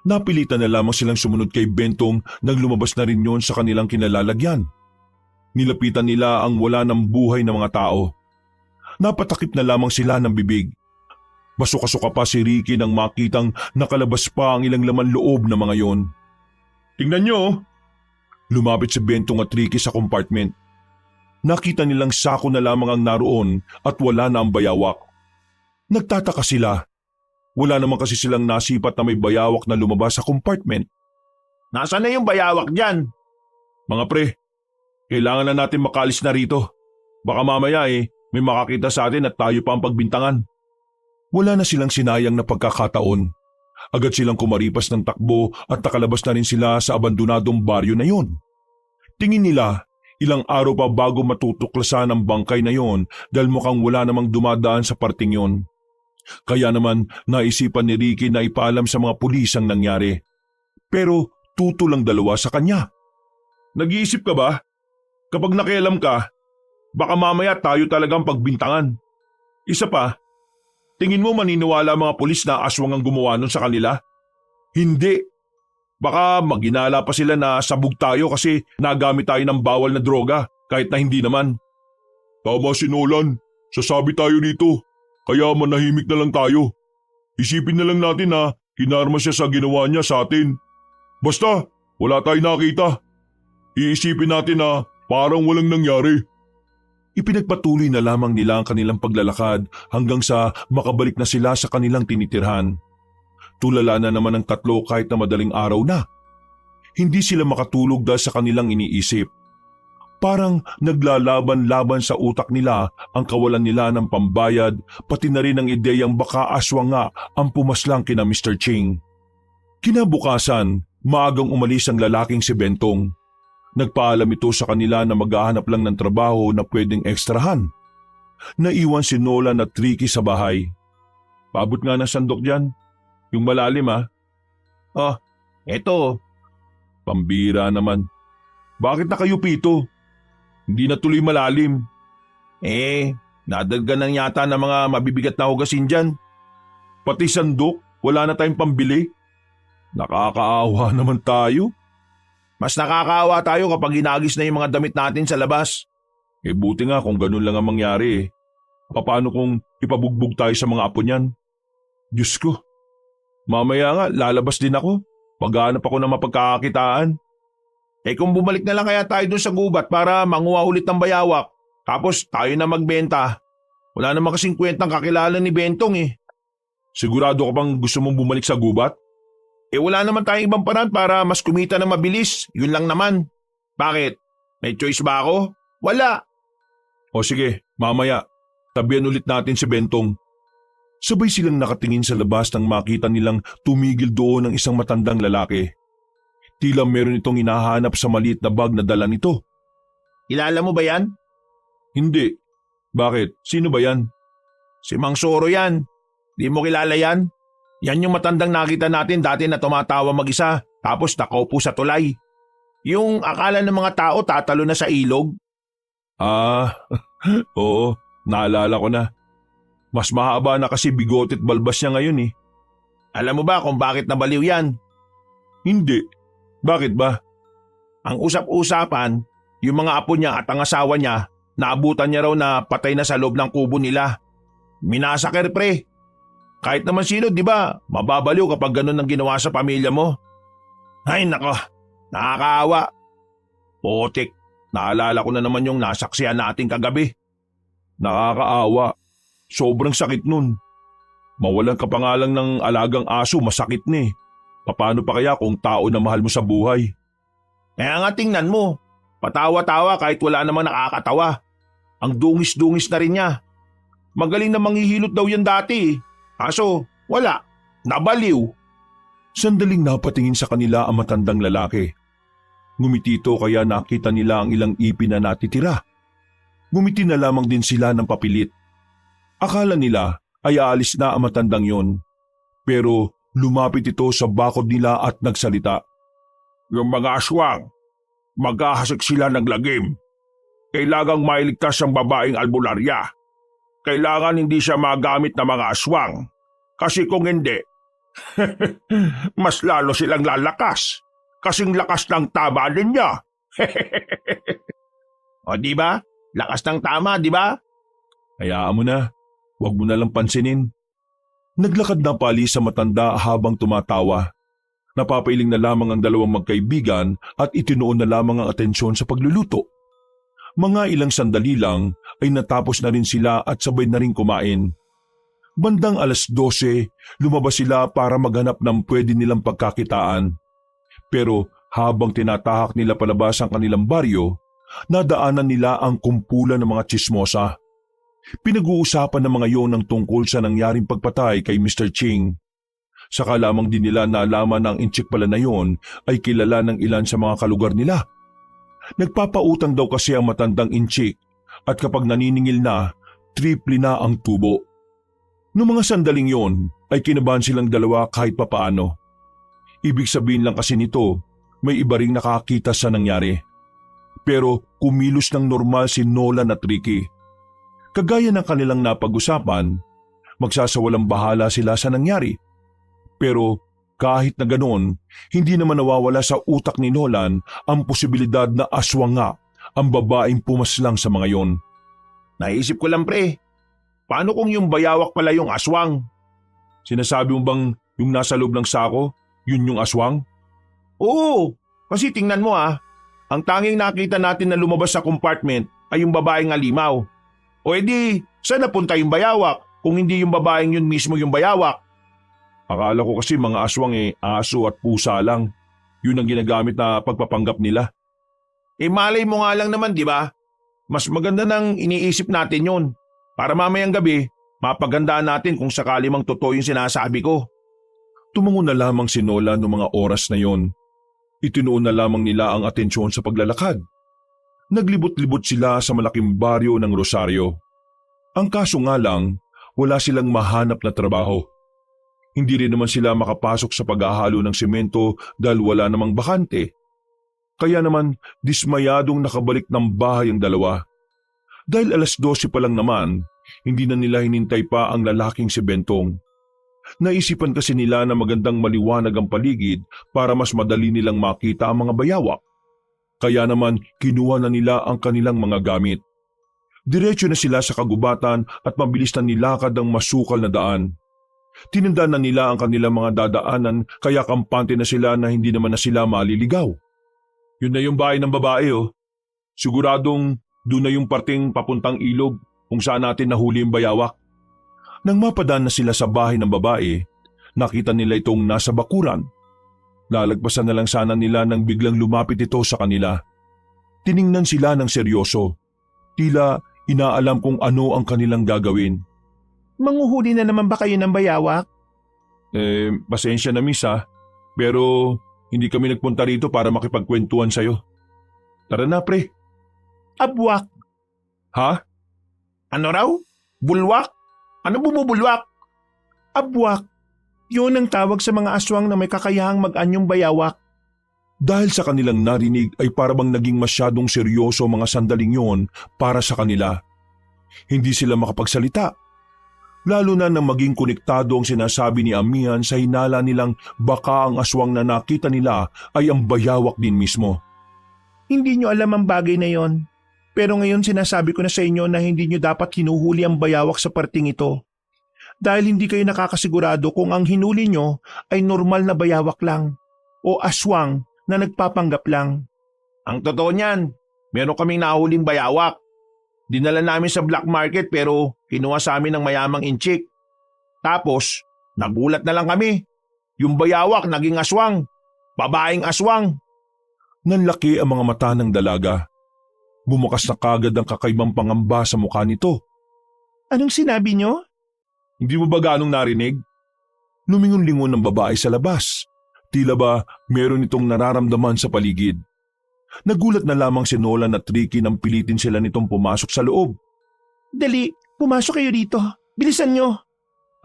Napilitan na lamang silang sumunod kay Bentong nang lumabas na rin yon sa kanilang kinalalagyan. Nilapitan nila ang wala ng buhay na mga tao. Napatakip na lamang sila ng bibig. Masuka-suka pa si Ricky nang makitang nakalabas pa ang ilang laman loob na mga yon. Tingnan nyo! Lumapit si Bentong at Ricky sa compartment. Nakita nilang sako na lamang ang naroon at wala na ang bayawak. Nagtataka sila. Wala naman kasi silang nasipat na may bayawak na lumabas sa compartment. Nasaan na yung bayawak dyan? Mga pre, kailangan na natin makalis na rito. Baka mamaya may makakita sa atin at tayo pa ang pagbintangan. Wala na silang sinayang na pagkakataon. Agad silang kumaripas ng takbo at nakalabas na rin sila sa abandonadong baryo na yon. Tingin nila, ilang araw pa bago matutuklasan ang bangkay na yon dahil mukhang wala namang dumadaan sa parting yon. Kaya naman naisipan ni Ricky na ipaalam sa mga pulis ang nangyari. Pero tuto lang dalawa sa kanya. Nag-iisip ka ba? Kapag nakialam ka, baka mamaya tayo talagang pagbintangan. Isa pa, tingin mo maniniwala ang mga pulis na aswang ang gumawa nun sa kanila? Hindi. Baka maginala pa sila na sabog tayo kasi nagamit tayo ng bawal na droga kahit na hindi naman. Tama si Nolan. Sasabi tayo dito. Kaya manahimik na lang tayo. Isipin na lang natin na hinarma siya sa ginawa niya sa atin. Basta, wala tayong nakita. Iisipin natin na parang walang nangyari. Ipinagpatuloy na lamang nila ang kanilang paglalakad hanggang sa makabalik na sila sa kanilang tinitirhan. Tulala na naman ang tatlo kahit na madaling araw na. Hindi sila makatulog dahil sa kanilang iniisip. Parang naglalaban-laban sa utak nila ang kawalan nila ng pambayad pati na rin ang ideyang baka aswang nga ang pumaslang kina Mr. Ching. Kinabukasan, maagang umalis ang lalaking si Bentong. Nagpaalam ito sa kanila na maghahanap lang ng trabaho na pwedeng ekstrahan. Naiwan si Nolan at Ricky sa bahay. Paabot nga ng sandok dyan. Yung malalim Oh, eto. Pambira naman. Bakit nakayupi ito? Hindi na tuloy malalim. Nadagdagan lang yata ng mga mabibigat na hugasin dyan. Pati sandok, wala na tayong pambili. Nakakaawa naman tayo. Mas nakakaawa tayo kapag inagis na yung mga damit natin sa labas. Buti nga kung ganun lang ang mangyari. Paano kung ipabugbog tayo sa mga apo niyan? Diyos ko. Mamaya nga, lalabas din ako. Maghanap ako ng mapagkakakitaan. Kung bumalik na lang kaya tayo dun sa gubat para manguha ulit ng bayawak, tapos tayo na magbenta. Wala naman kasing kwentang kakilala ni Bentong Sigurado ka bang gusto mong bumalik sa gubat? Wala naman tayong ibang paraan para mas kumita na mabilis. Yun lang naman. Bakit? May choice ba ako? Wala. O sige, mamaya. Tabihan ulit natin si Bentong. Sabay silang nakatingin sa labas nang makita nilang tumigil doon ang isang matandang lalaki. Tila meron itong hinahanap sa maliit na bag na dala nito. Kilala mo ba yan? Hindi. Bakit? Sino ba yan? Si Mang Soro yan. Di mo kilala yan? Yan yung matandang nakita natin dati na tumatawa mag-isa tapos nakaupo sa tulay. Yung akala ng mga tao tatalo na sa ilog. Ah, oo. Naalala ko na. Mas mahaba na kasi bigote at balbas niya ngayon eh. Alam mo ba kung bakit nabaliw yan? Hindi. Bakit ba? Ang usap-usapan, yung mga apo niya at ang asawa niya, naabutan niya raw na patay na sa loob ng kubo nila. Minasaker pre. Kahit naman sino, di ba, mababaliw kapag ganun ang ginawa sa pamilya mo. Ay nako, nakakaawa. Potik, naalala ko na naman yung nasaksihan natin kagabi. Nakakaawa. Sobrang sakit nun. Mawalan ka pa nga lang ng alagang aso, masakit na eh. Paano pa kaya kung tao na mahal mo sa buhay? Kaya nga tingnan mo, patawa-tawa kahit wala namang nakakatawa. Ang dungis-dungis na rin niya. Magaling na manghihilot daw yan dati. Kaso, wala. Nabaliw. Sandaling napatingin sa kanila ang matandang lalaki. Ngumiti ito kaya nakita nila ang ilang ipin na natitira. Ngumiti na lamang din sila ng papilit. Akala nila ay aalis na ang matandang yon. Pero lumapit ito sa bakod nila at nagsalita. Yung mga aswang, maghahasik sila ng lagim. Kailangang mailigtas ang babaeng albularya. Kailangan hindi siya magamit ng mga aswang. Kasi kung hindi, mas lalo silang lalakas. Kasing lakas ng tama ninyo. O di ba? Lakas ng tama, di ba? Hayaan mo na. Huwag mo na lang pansinin. Naglakad na pali sa matanda habang tumatawa. Napapailing na lamang ang dalawang magkaibigan at itinuon na lamang ang atensyon sa pagluluto. Mga ilang sandali lang ay natapos na rin sila at sabay na rin kumain. Bandang 12:00, lumabas sila para maghanap ng pwede nilang pagkakitaan. Pero habang tinatahak nila palabas ang kanilang baryo, nadaanan nila ang kumpulan ng mga tsismosa. Pinag-uusapan ng mga yon ang tungkol sa nangyaring pagpatay kay Mr. Ching. Saka lamang din nila nalaman na ang inchik pala na yon ay kilala ng ilan sa mga kalugar nila. Nagpapautang daw kasi ang matandang inchik at kapag naniningil na, triple na ang tubo. Noong mga sandaling yon ay kinabahan silang dalawa kahit papaano. Ibig sabihin lang kasi nito, may iba ring nakakita sa nangyari. Pero kumilos ng normal si Nolan at Ricky. Kagaya ng kanilang napag-usapan, magsasawalang bahala sila sa nangyari. Pero kahit na ganoon, hindi naman nawawala sa utak ni Nolan ang posibilidad na aswang nga ang babaeng pumaslang sa mga yon. Naisip ko lang pre, paano kung yung bayawak pala yung aswang? Sinasabi mo bang yung nasa loob ng sako, yun yung aswang? Oo, kasi tingnan mo ang tanging nakita natin na lumabas sa compartment ay yung babaeng alimaw. O edi, saan napunta yung bayawak kung hindi yung babaeng yun mismo yung bayawak? Akala ko kasi mga aswang aso at pusa lang. Yun ang ginagamit na pagpapanggap nila. Malay mo nga lang naman, di ba? Mas maganda nang iniisip natin yun. Para mamayang gabi, mapagandaan natin kung sakali mang totoo yung sinasabi ko. Tumango na lamang si Nola noong mga oras na yon. Itinuon na lamang nila ang atensyon sa paglalakad. Naglibot-libot sila sa malaking baryo ng Rosario. Ang kaso nga lang, wala silang mahanap na trabaho. Hindi rin naman sila makapasok sa paghahalo ng semento dahil wala namang bakante. Kaya naman dismayadong nakabalik ng bahay ang dalawa. Dahil 12:00 pa lang naman, hindi na nila hinintay pa ang lalaking si Bentong. Naisipan kasi nila na magandang maliwanag ang paligid para mas madali nilang makita ang mga bayawak. Kaya naman kinuha na nila ang kanilang mga gamit. Diretso na sila sa kagubatan at mabilis na nilakad ang masukal na daan. Tinandaan na nila ang kanilang mga dadaanan kaya kampante na sila na hindi naman na sila maliligaw. Yun na yung bahay ng babae Siguradong doon na yung parting papuntang ilog kung saan natin nahuli yung bayawak. Nang mapadaan na sila sa bahay ng babae, nakita nila itong nasa bakuran. Lalagpasan na lang sana nila nang biglang lumapit ito sa kanila. Tiningnan sila ng seryoso. Tila inaalam kung ano ang kanilang gagawin. Manguhuli na naman ba kayo ng bayawak? Pasensya na miss pero hindi kami nagpunta rito para makipagkwentuhan sa'yo. Tara na pre. Abwak. Ha? Ano raw? Bulwak? Ano bumubulwak? Abwak. Yun ang tawag sa mga aswang na may kakayahang mag-anyong bayawak. Dahil sa kanilang narinig ay parabang naging masyadong seryoso ang mga sandaling yon para sa kanila. Hindi sila makapagsalita. Lalo na nang maging konektado ang sinasabi ni Amihan sa hinala nilang baka ang aswang na nakita nila ay ang bayawak din mismo. Hindi nyo alam ang bagay na yon. Pero ngayon sinasabi ko na sa inyo na hindi nyo dapat hinuhuli ang bayawak sa parting ito. Dahil hindi kayo nakakasigurado kung ang hinuli nyo ay normal na bayawak lang o aswang na nagpapanggap lang. Ang totoo niyan, meron kaming nahuling bayawak. Dinala namin sa black market pero kinuha sa amin ng mayamang inchik. Tapos, nagulat na lang kami. Yung bayawak naging aswang. Babaeng aswang. Nanlaki ang mga mata ng dalaga. Bumukas na kagad ang kakaibang pangamba sa mukha nito. Anong sinabi nyo? Hindi mo ba ganong narinig? Lumingon-lingon ng babae sa labas. Tila ba meron itong nararamdaman sa paligid. Nagulat na lamang si Nolan at Ricky nang pilitin sila nitong pumasok sa loob. Dali, pumasok kayo dito. Bilisan nyo.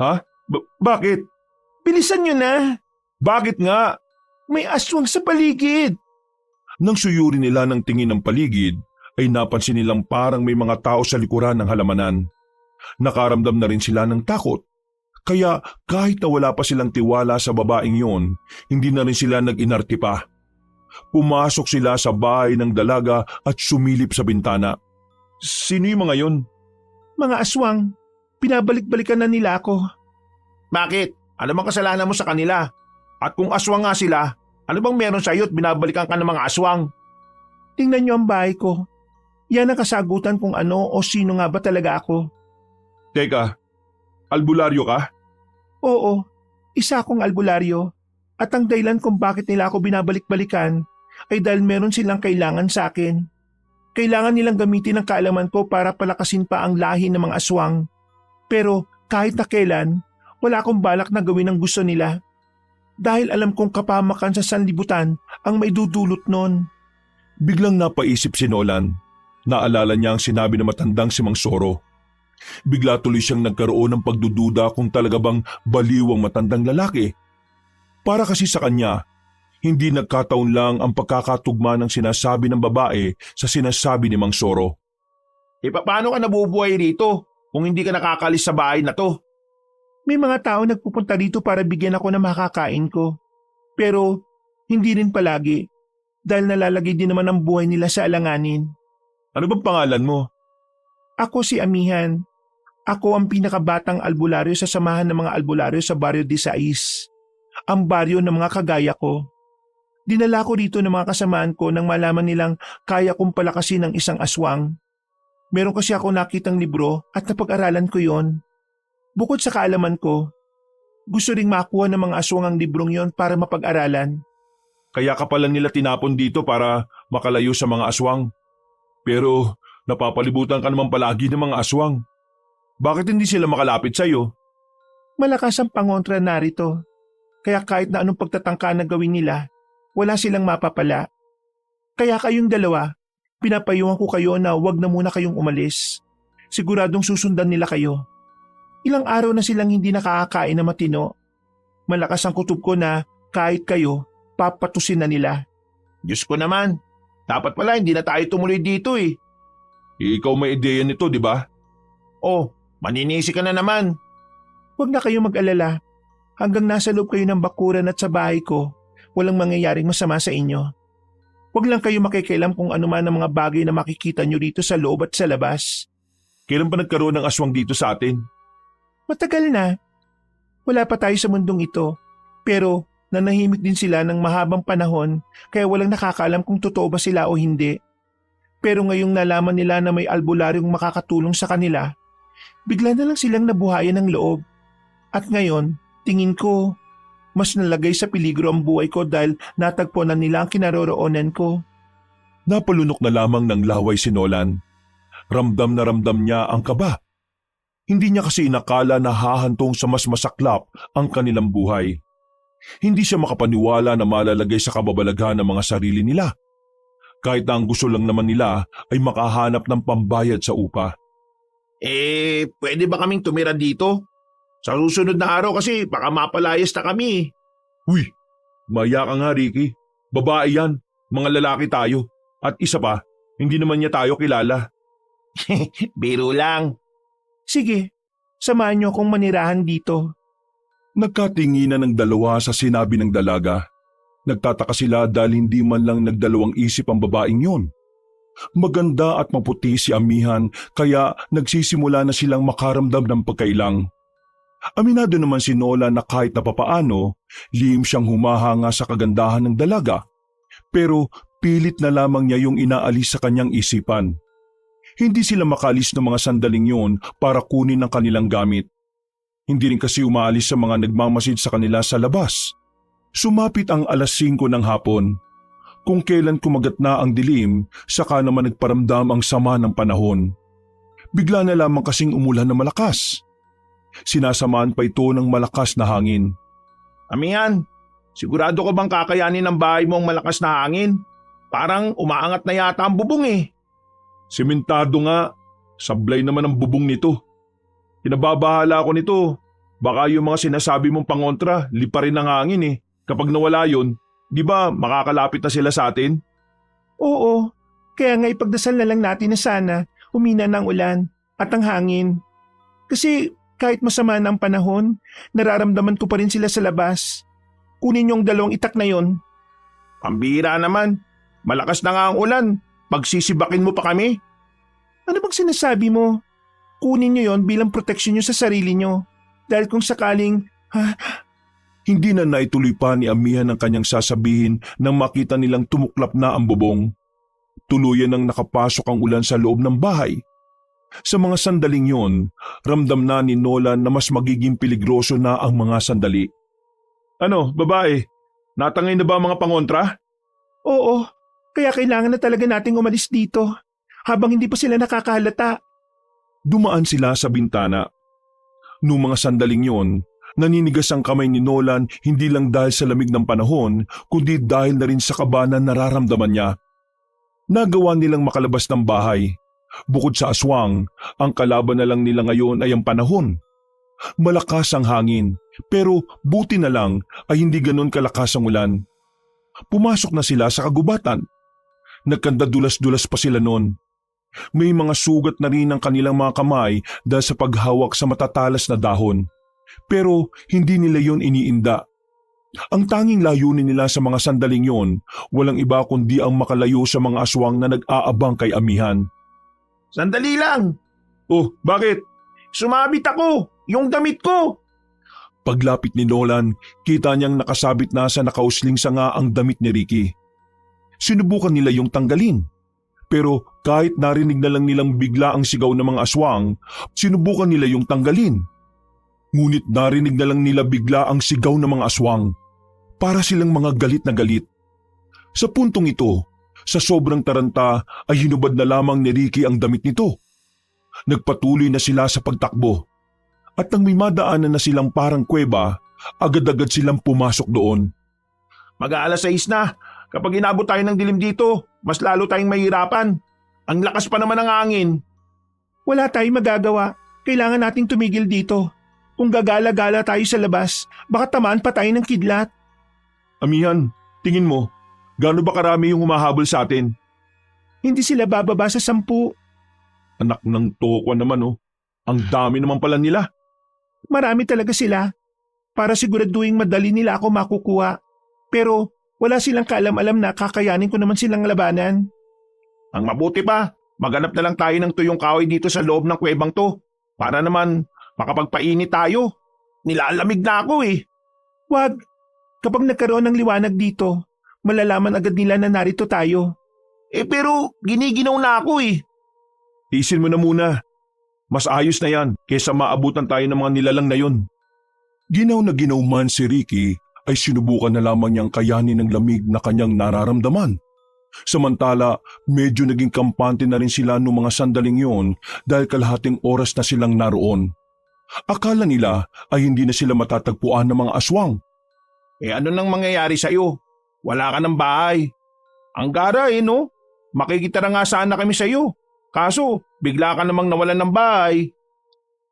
Ha? Bakit? Bilisan nyo na. Bakit nga? May aswang sa paligid. Nang suyuri nila ng tingin ng paligid, ay napansin nilang parang may mga tao sa likuran ng halamanan. Nakaramdam na rin sila ng takot. Kaya kahit na wala pa silang tiwala sa babaeng yon, hindi na rin sila nag-inarte pa. Pumasok sila sa bahay ng dalaga at sumilip sa bintana. Sino yung mga yon? Mga aswang. Pinabalik-balikan na nila ako. Bakit? Ano bang kasalanan mo sa kanila? At kung aswang nga sila, ano bang meron sa iyo at binabalikan ka ng mga aswang? Tingnan nyo ang bahay ko. Yan ang kasagutan kung ano o sino nga ba talaga ako. Teka, albularyo ka? Oo, isa akong albularyo. At ang dahilan kung bakit nila ako binabalik-balikan ay dahil meron silang kailangan sa akin. Kailangan nilang gamitin ang kaalaman ko para palakasin pa ang lahi ng mga aswang. Pero kahit na kailan, wala akong balak na gawin ang gusto nila. Dahil alam kong kapamakan sa sanlibutan ang may dudulot nun. Biglang napaisip si Nolan. Naalala niya ang sinabi ng matandang si Mang Soro. Bigla tuloy siyang nagkaroon ng pagdududa kung talaga bang baliw ang matandang lalaki. Para kasi sa kanya, hindi nagkataon lang ang pagkakatugma ng sinasabi ng babae sa sinasabi ni Mang Soro. Paano ka nabubuhay rito kung hindi ka nakakalis sa bahay na to? May mga tao nagpupunta dito para bigyan ako ng makakain ko. Pero hindi rin palagi dahil nalalagay din naman ang buhay nila sa alanganin. Ano bang pangalan mo? Ako si Amihan. Ako ang pinakabatang albularyo sa samahan ng mga albularyo sa Barrio de Sais. Ang baryo ng mga kagaya ko. Dinala ko dito ng mga kasamaan ko nang malaman nilang kaya kong palakasin ng isang aswang. Meron kasi ako nakitang libro at napag-aralan ko yon. Bukod sa kaalaman ko, gusto ring makuha ng mga aswang ang librong yon para mapag-aralan. Kaya ka pala nila tinapon dito para makalayo sa mga aswang. Pero napapalibutan ka naman palagi ng mga aswang. Bakit hindi sila makalapit sa iyo? Malakas ang pangontra narito. Kaya kahit na anong pagtatangka na gawin nila, wala silang mapapala. Kaya kayong dalawa, pinapayuhan ko kayo na wag na muna kayong umalis. Siguradong susundan nila kayo. Ilang araw na silang hindi nakakakain na matino. Malakas ang kutob ko na kahit kayo, papatusin na nila. Diyos ko naman, dapat pala hindi na tayo tumuloy dito eh. Ikaw may ideya nito, di ba? Oh, maninisi ka na naman. Huwag na kayong mag-alala. Hanggang nasa loob kayo ng bakuran at sa bahay ko, walang mangyayaring masama sa inyo. Huwag lang kayo makikialam kung ano man ang mga bagay na makikita nyo dito sa loob at sa labas. Kailan pa nagkaroon ng aswang dito sa atin? Matagal na. Wala pa tayo sa mundong ito. Pero nanahimik din sila ng mahabang panahon kaya walang nakakaalam kung totoo ba sila o hindi. Pero ngayong nalaman nila na may albularyong makakatulong sa kanila, bigla na lang silang nabuhayan ng loob. At ngayon, tingin ko, mas nalagay sa peligro ang buhay ko dahil natagpo na nila ang kinaroroonan ko. Napalunok na lamang ng laway si Nolan. Ramdam na ramdam niya ang kaba. Hindi niya kasi inakala na hahantong sa mas masaklap ang kanilang buhay. Hindi siya makapaniwala na malalagay sa kababalaghan ng mga sarili nila. kahit na ang gusto lang naman nila ay makahanap ng pambayad sa upa. Pwede ba kaming tumira dito? Sa susunod na araw kasi baka mapalayas na kami. Uy, maya ka nga Ricky. Babae yan, mga lalaki tayo. At isa pa, hindi naman niya tayo kilala. Biro lang. Sige, samahan niyo akong manirahan dito. Nagkatinginan ng dalawa sa sinabi ng dalaga. Nagtataka sila dahil hindi man lang nagdalawang isip ang babaeng yon. Maganda at maputi si Amihan kaya nagsisimula na silang makaramdam ng pagkailang. Aminado naman si Nolan na kahit na papaano, lihim siyang humahanga sa kagandahan ng dalaga. Pero pilit na lamang niya yung inaalis sa kanyang isipan. Hindi sila makalis ng mga sandaling yon para kunin ang kanilang gamit. Hindi rin kasi umaalis sa mga nagmamasid sa kanila sa labas. Sumapit ang 5:00 ng hapon. Kung kailan kumagat na ang dilim, saka naman nagparamdam ang sama ng panahon. Bigla na lamang kasing umulan na malakas. Sinasamaan pa ito ng malakas na hangin. Amihan, sigurado ka bang kakayanin ng bahay mo ang malakas na hangin? Parang umaangat na yata ang bubong eh. Sementado nga, sablay naman ang bubong nito. Kinababahala ako nito. Baka yung mga sinasabi mong pangontra, lipa rin ng hangin eh. Kapag nawala yun, di ba makakalapit na sila sa atin? Oo, kaya nga ipagdasal na lang natin na sana humina ng ulan at ang hangin. Kasi kahit masama na ang panahon, nararamdaman ko pa rin sila sa labas. Kunin yung 2 itak na yon. Pambira naman. Malakas na nga ang ulan. Pagsisibakin mo pa kami. Ano bang sinasabi mo? Kunin nyo yon bilang proteksyon nyo sa sarili nyo. Dahil kung sakaling, Hindi na naituloy pa ni Amihan ang kanyang sasabihin nang makita nilang tumuklap na ang bubong. Tuluyan nang nakapasok ang ulan sa loob ng bahay. Sa mga sandaling yon, ramdam na ni Nolan na mas magiging peligroso na ang mga sandali. Ano, babae? Natangay na ba ang mga pangontra? oo, kaya kailangan na talaga nating umalis dito habang hindi pa sila nakakahalata. Dumaan sila sa bintana. Noong mga sandaling yon, naninigas ang kamay ni Nolan hindi lang dahil sa lamig ng panahon, kundi dahil na rin sa kaba na nararamdaman niya. Nagawa nilang makalabas ng bahay. Bukod sa aswang, ang kalaban na lang nila ngayon ay ang panahon. Malakas ang hangin, pero buti na lang ay hindi ganon kalakas ang ulan. Pumasok na sila sa kagubatan. Nagkandadulas-dulas pa sila noon. May mga sugat na rin ang kanilang mga kamay dahil sa paghawak sa matatalas na dahon. Pero hindi nila yon iniinda. Ang tanging layunin nila sa mga sandaling yon, walang iba kundi ang makalayo sa mga aswang na nag-aabang kay Amihan. Sandali lang. Oh, bakit? Sumabit ako. Yung damit ko. Paglapit ni Nolan, kita niyang nakasabit na sa nakausling sanga ang damit ni Ricky. Sinubukan nila yung tanggalin. Pero kahit narinig na lang nilang bigla ang sigaw ng mga aswang, sinubukan nila yung tanggalin. Ngunit narinig na lang nila bigla ang sigaw ng mga aswang. Para silang mga galit na galit. Sa puntong ito, sa sobrang taranta ay hinubad na lamang ni Ricky ang damit nito. Nagpatuloy na sila sa pagtakbo. At nang may madaanan na silang parang kuweba, agad-agad silang pumasok doon. Mag-aalas 6 na. Kapag inabot tayo ng dilim dito, mas lalo tayong mahirapan. Ang lakas pa naman ng hangin. Wala tayong magagawa. Kailangan nating tumigil dito. Kung gagala-gala tayo sa labas, baka tamaan pa tayo ng kidlat. Amihan, tingin mo, gaano ba karami yung humahabol sa atin? Hindi sila bababa sa 10. Anak ng tokwa naman oh. Ang dami naman pala nila. Marami talaga sila. Para siguraduhin madali nila ako makukuha. Pero wala silang kaalam-alam na kakayanin ko naman silang labanan. Ang mabuti pa, maghanap na lang tayo ng tuyong kahoy dito sa loob ng kuwebang to. Para naman makapagpainit tayo. Nilalamig na ako eh. Wag. Kapag nagkaroon ng liwanag dito, malalaman agad nila na narito tayo. Pero giniginaw na ako eh. Tiisin mo na muna. Mas ayos na yan kaysa maabutan tayo ng mga nilalang na yon. Ginaw na ginaw man si Ricky ay sinubukan na lamang niyang kayanin ng lamig na kanyang nararamdaman. Samantala, medyo naging kampante na rin sila noong mga sandaling yon dahil kalahating oras na silang naroon. Akala nila ay hindi na sila matatagpuan ng mga aswang. Ano nang mangyayari sa'yo? Wala ka ng bahay. Ang gara no? Makikita na nga sana kami sa iyo. Kaso, bigla ka namang nawalan ng bahay.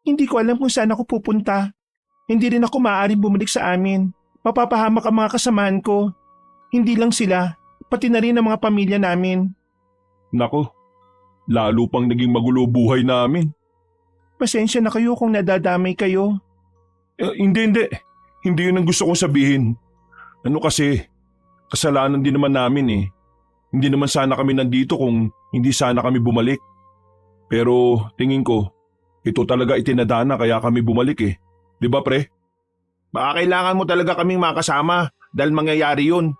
Hindi ko alam kung saan ako pupunta. Hindi rin ako maaaring bumalik sa amin. Mapapahamak ang mga kasamahan ko. Hindi lang sila, pati na rin ang mga pamilya namin. Nako, lalo pang naging magulo buhay namin. Pasensya na kayo kung nadadamay kayo. Hindi. Hindi yun ang gusto kong sabihin. Ano kasi, kasalanan din naman namin eh. Hindi naman sana kami nandito kung hindi sana kami bumalik. Pero tingin ko, ito talaga itinadana kaya kami bumalik eh. Di ba pre? Baka kailangan mo talaga kaming makasama dahil mangyayari yun.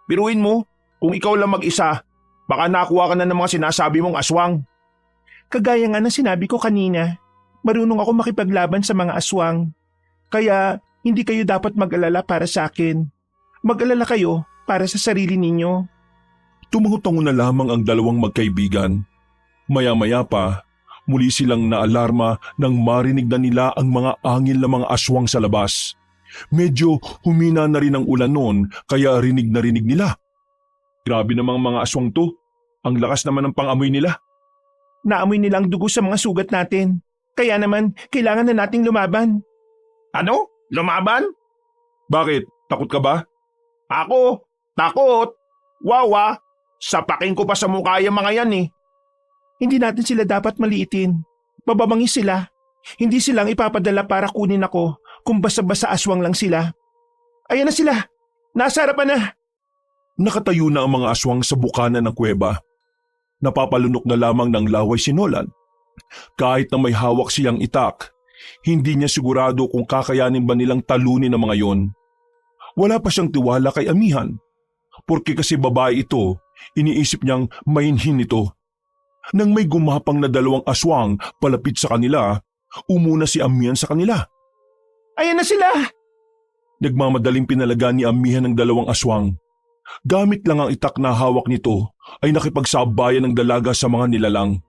Biruin mo, kung ikaw lang mag-isa, baka nakuha ka na ng mga sinasabi mong aswang. Kagaya nga ng sinabi ko kanina, marunong ako makipaglaban sa mga aswang. Kaya hindi kayo dapat mag-alala para sa akin. Mag-alala kayo para sa sarili ninyo. Tumango na lamang ang dalawang magkaibigan. Maya-maya pa, muli silang naalarma nang marinig na nila ang mga angil ng mga aswang sa labas. Medyo humina na rin ang ulan noon kaya rinig na rinig nila. Grabe namang mga aswang to. Ang lakas naman ng pangamoy nila. Naamoy nila ang dugo sa mga sugat natin. Kaya naman, kailangan na nating lumaban. Ano? Lumaban? Bakit? Takot ka ba? Ako? Takot? Wawa? Sapakin ko pa sa mukha yung mga yan eh. Hindi natin sila dapat maliitin. Bababangis sila. Hindi silang ipapadala para kunin ako kung basta-basta aswang lang sila. Ayan na sila. Nasa harapan na. Nakatayo na ang mga aswang sa bukana ng kuweba. Napapalunok na lamang ng laway si Nolan. Kahit na may hawak siyang itak, hindi niya sigurado kung kakayanin ba nilang talunin ang mga yon. Wala pa siyang tiwala kay Amihan. Porque kasi babae ito, iniisip niyang mainhin ito. Nang may gumapang na dalawang aswang palapit sa kanila, umuna si Amihan sa kanila. Ayan na sila. Nagmamadaling pinalaga ni Amihan ng dalawang aswang. Gamit lang ang itak na hawak nito ay nakipagsabayan ng dalaga sa mga nilalang.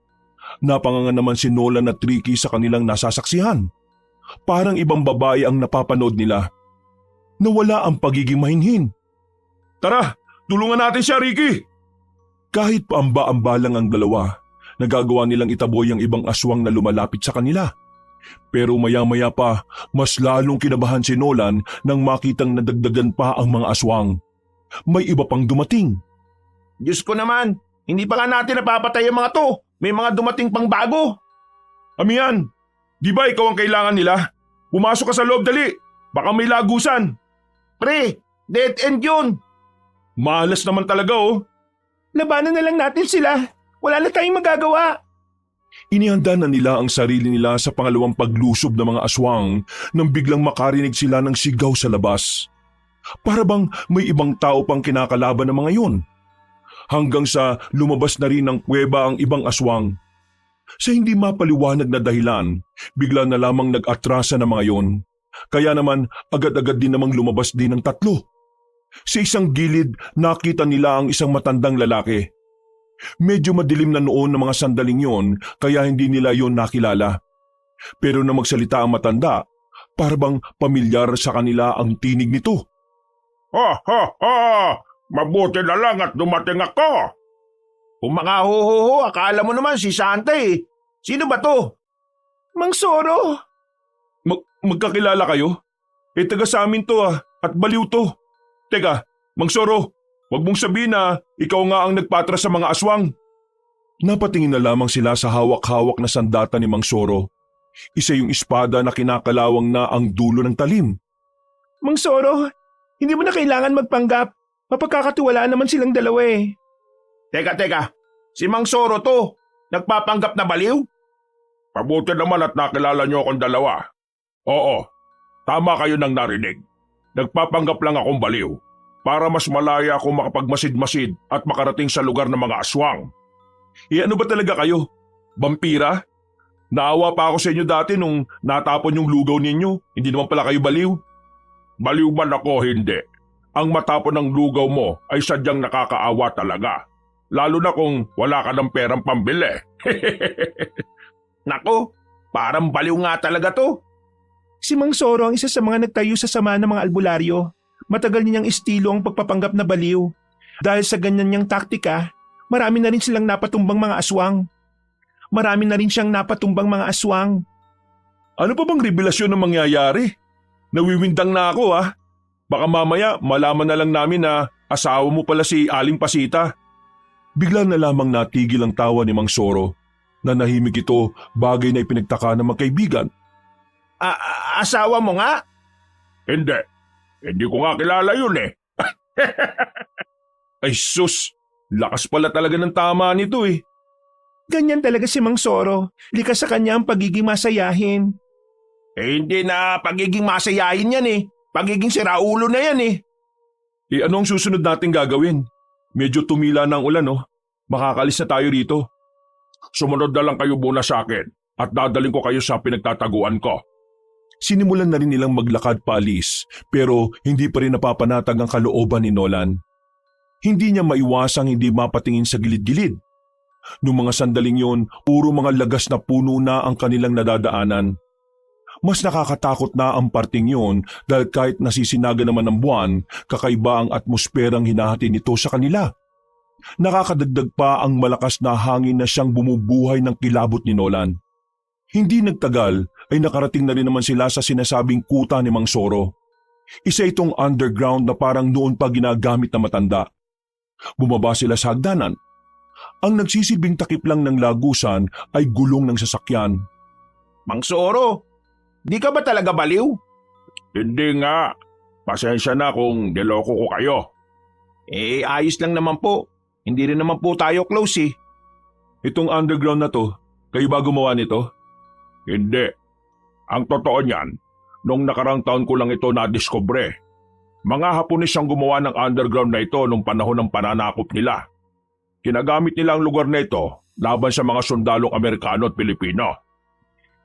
Napanganga naman si Nolan at Ricky sa kanilang nasasaksihan. Parang ibang babae ang napapanood nila. Nawala ang pagiging mahinhin. Tara, tulungan natin siya, Ricky! Kahit paamba-amba lang ang dalawa, nagagawa nilang itaboy ang ibang aswang na lumalapit sa kanila. Pero maya-maya pa, mas lalong kinabahan si Nolan nang makitang nadagdagan pa ang mga aswang. May iba pang dumating. Diyos ko naman, hindi pa nga natin napapatay ang mga to. May mga dumating pang bago. Amihan, di ba ikaw ang kailangan nila? Pumasok ka sa loob, dali! Baka may lagusan. Pre, dead end yun. Malas naman talaga oh. Labanan na lang natin sila. Wala na tayong magagawa. Inihanda na nila ang sarili nila sa pangalawang paglusob ng mga aswang nang biglang makarinig sila ng sigaw sa labas. Para bang may ibang tao pang kinakalaban ng mga yun. Hanggang sa lumabas na rin ng kuweba ang ibang aswang. Sa hindi mapaliwanag na dahilan, bigla na lamang nag-atrasa ng mga yon. Kaya naman agad-agad din namang lumabas din ang tatlo. Sa isang gilid nakita nila ang isang matandang lalaki. Medyo madilim na noon ng mga sandaling yon kaya hindi nila yon nakilala. Pero na magsalita ang matanda, para bang pamilyar sa kanila ang tinig nito. Ha ha ha! Mabuti na lang at dumating ako. Kung mga ho, akala mo naman si Santa eh. Sino ba to? Mang Soro! Magkakilala kayo? Taga sa amin to at baliw to. Teka, Mang Soro, wag mong sabihin na ikaw nga ang nagpatras sa mga aswang. Napatingin na lamang sila sa hawak-hawak na sandata ni Mang Soro. Isa yung espada na kinakalawang na ang dulo ng talim. Mang Soro, hindi mo na kailangan magpanggap. Mapagkakatiwalaan naman silang dalawa eh. Teka, si Mang Soro to, nagpapanggap na baliw? Pabuti naman at nakilala niyo akong dalawa. Oo, tama kayo nang narinig. Nagpapanggap lang akong baliw para mas malaya akong makapagmasid-masid at makarating sa lugar ng mga aswang. Ano ba talaga kayo? Vampira? Naawa pa ako sa inyo dati nung natapon yung lugaw ninyo. Hindi naman pala kayo baliw. Baliw man ako, hindi. Ang matapon ng lugaw mo ay sadyang nakakaawa talaga. Lalo na kung wala ka ng perang pambili. Nako, parang baliw nga talaga to. Si Mang Soro ang isa sa mga nagtayo sa samahan ng mga albularyo. Matagal niyang estilo ang pagpapanggap na baliw. Dahil sa ganyan niyang taktika, Marami na rin silang napatumbang mga aswang. Marami na rin siyang napatumbang mga aswang. Ano pa bang revelasyon na mangyayari? Nawiwindang na ako ah. Baka mamaya malaman na lang namin na asawa mo pala si Aling Pasita. Bigla na lamang natigil ang tawa ni Mang Soro. Nanahimik ito, bagay na ipinagtaka ng magkaibigan. Asawa mo nga? Hindi. Hindi ko nga kilala yun eh. Ay sus, lakas pala talaga ng tama nito eh. Ganyan talaga si Mang Soro. Likas sa kanya ang pagiging masayahin. Hindi na pagiging masayahin yan eh. Pagiging siraulo na yan eh. Ano ang susunod nating gagawin? Medyo tumila na ang ulan oh. Makakalis na tayo rito. Sumunod na lang kayo muna sa akin at dadaling ko kayo sa pinagtataguan ko. Sinimulan na rin nilang maglakad paalis pero hindi pa rin napapanatag ang kalooban ni Nolan. Hindi niya maiwasang hindi mapatingin sa gilid-gilid. Noong mga sandaling yon, puro mga lagas na puno na ang kanilang nadadaanan. Mas nakakatakot na ang parting yon dahil kahit nasisinaga naman ng buwan, kakaiba ang atmosperang hinahati nito sa kanila. Nakakadagdag pa ang malakas na hangin na siyang bumubuhay ng kilabot ni Nolan. Hindi nagtagal ay nakarating na rin naman sila sa sinasabing kuta ni Mang Soro. Isa itong underground na parang noon pa ginagamit na matanda. Bumaba sila sa hagdanan. Ang nagsisilbing takip lang ng lagusan ay gulong ng sasakyan. Mang Soro, di ka ba talaga baliw? Hindi nga. Pasensya na kung niloko ko kayo. Ayos lang naman po. Hindi rin naman po tayo close eh. Itong underground na to, kayo ba gumawa nito? Hindi. Ang totoo niyan, noong nakarang taon ko lang ito nadiskubre. Mga Hapones ang gumawa ng underground na ito nung panahon ng pananakop nila. Ginagamit nila ang lugar na ito laban sa mga sundalong Amerikano at Pilipino.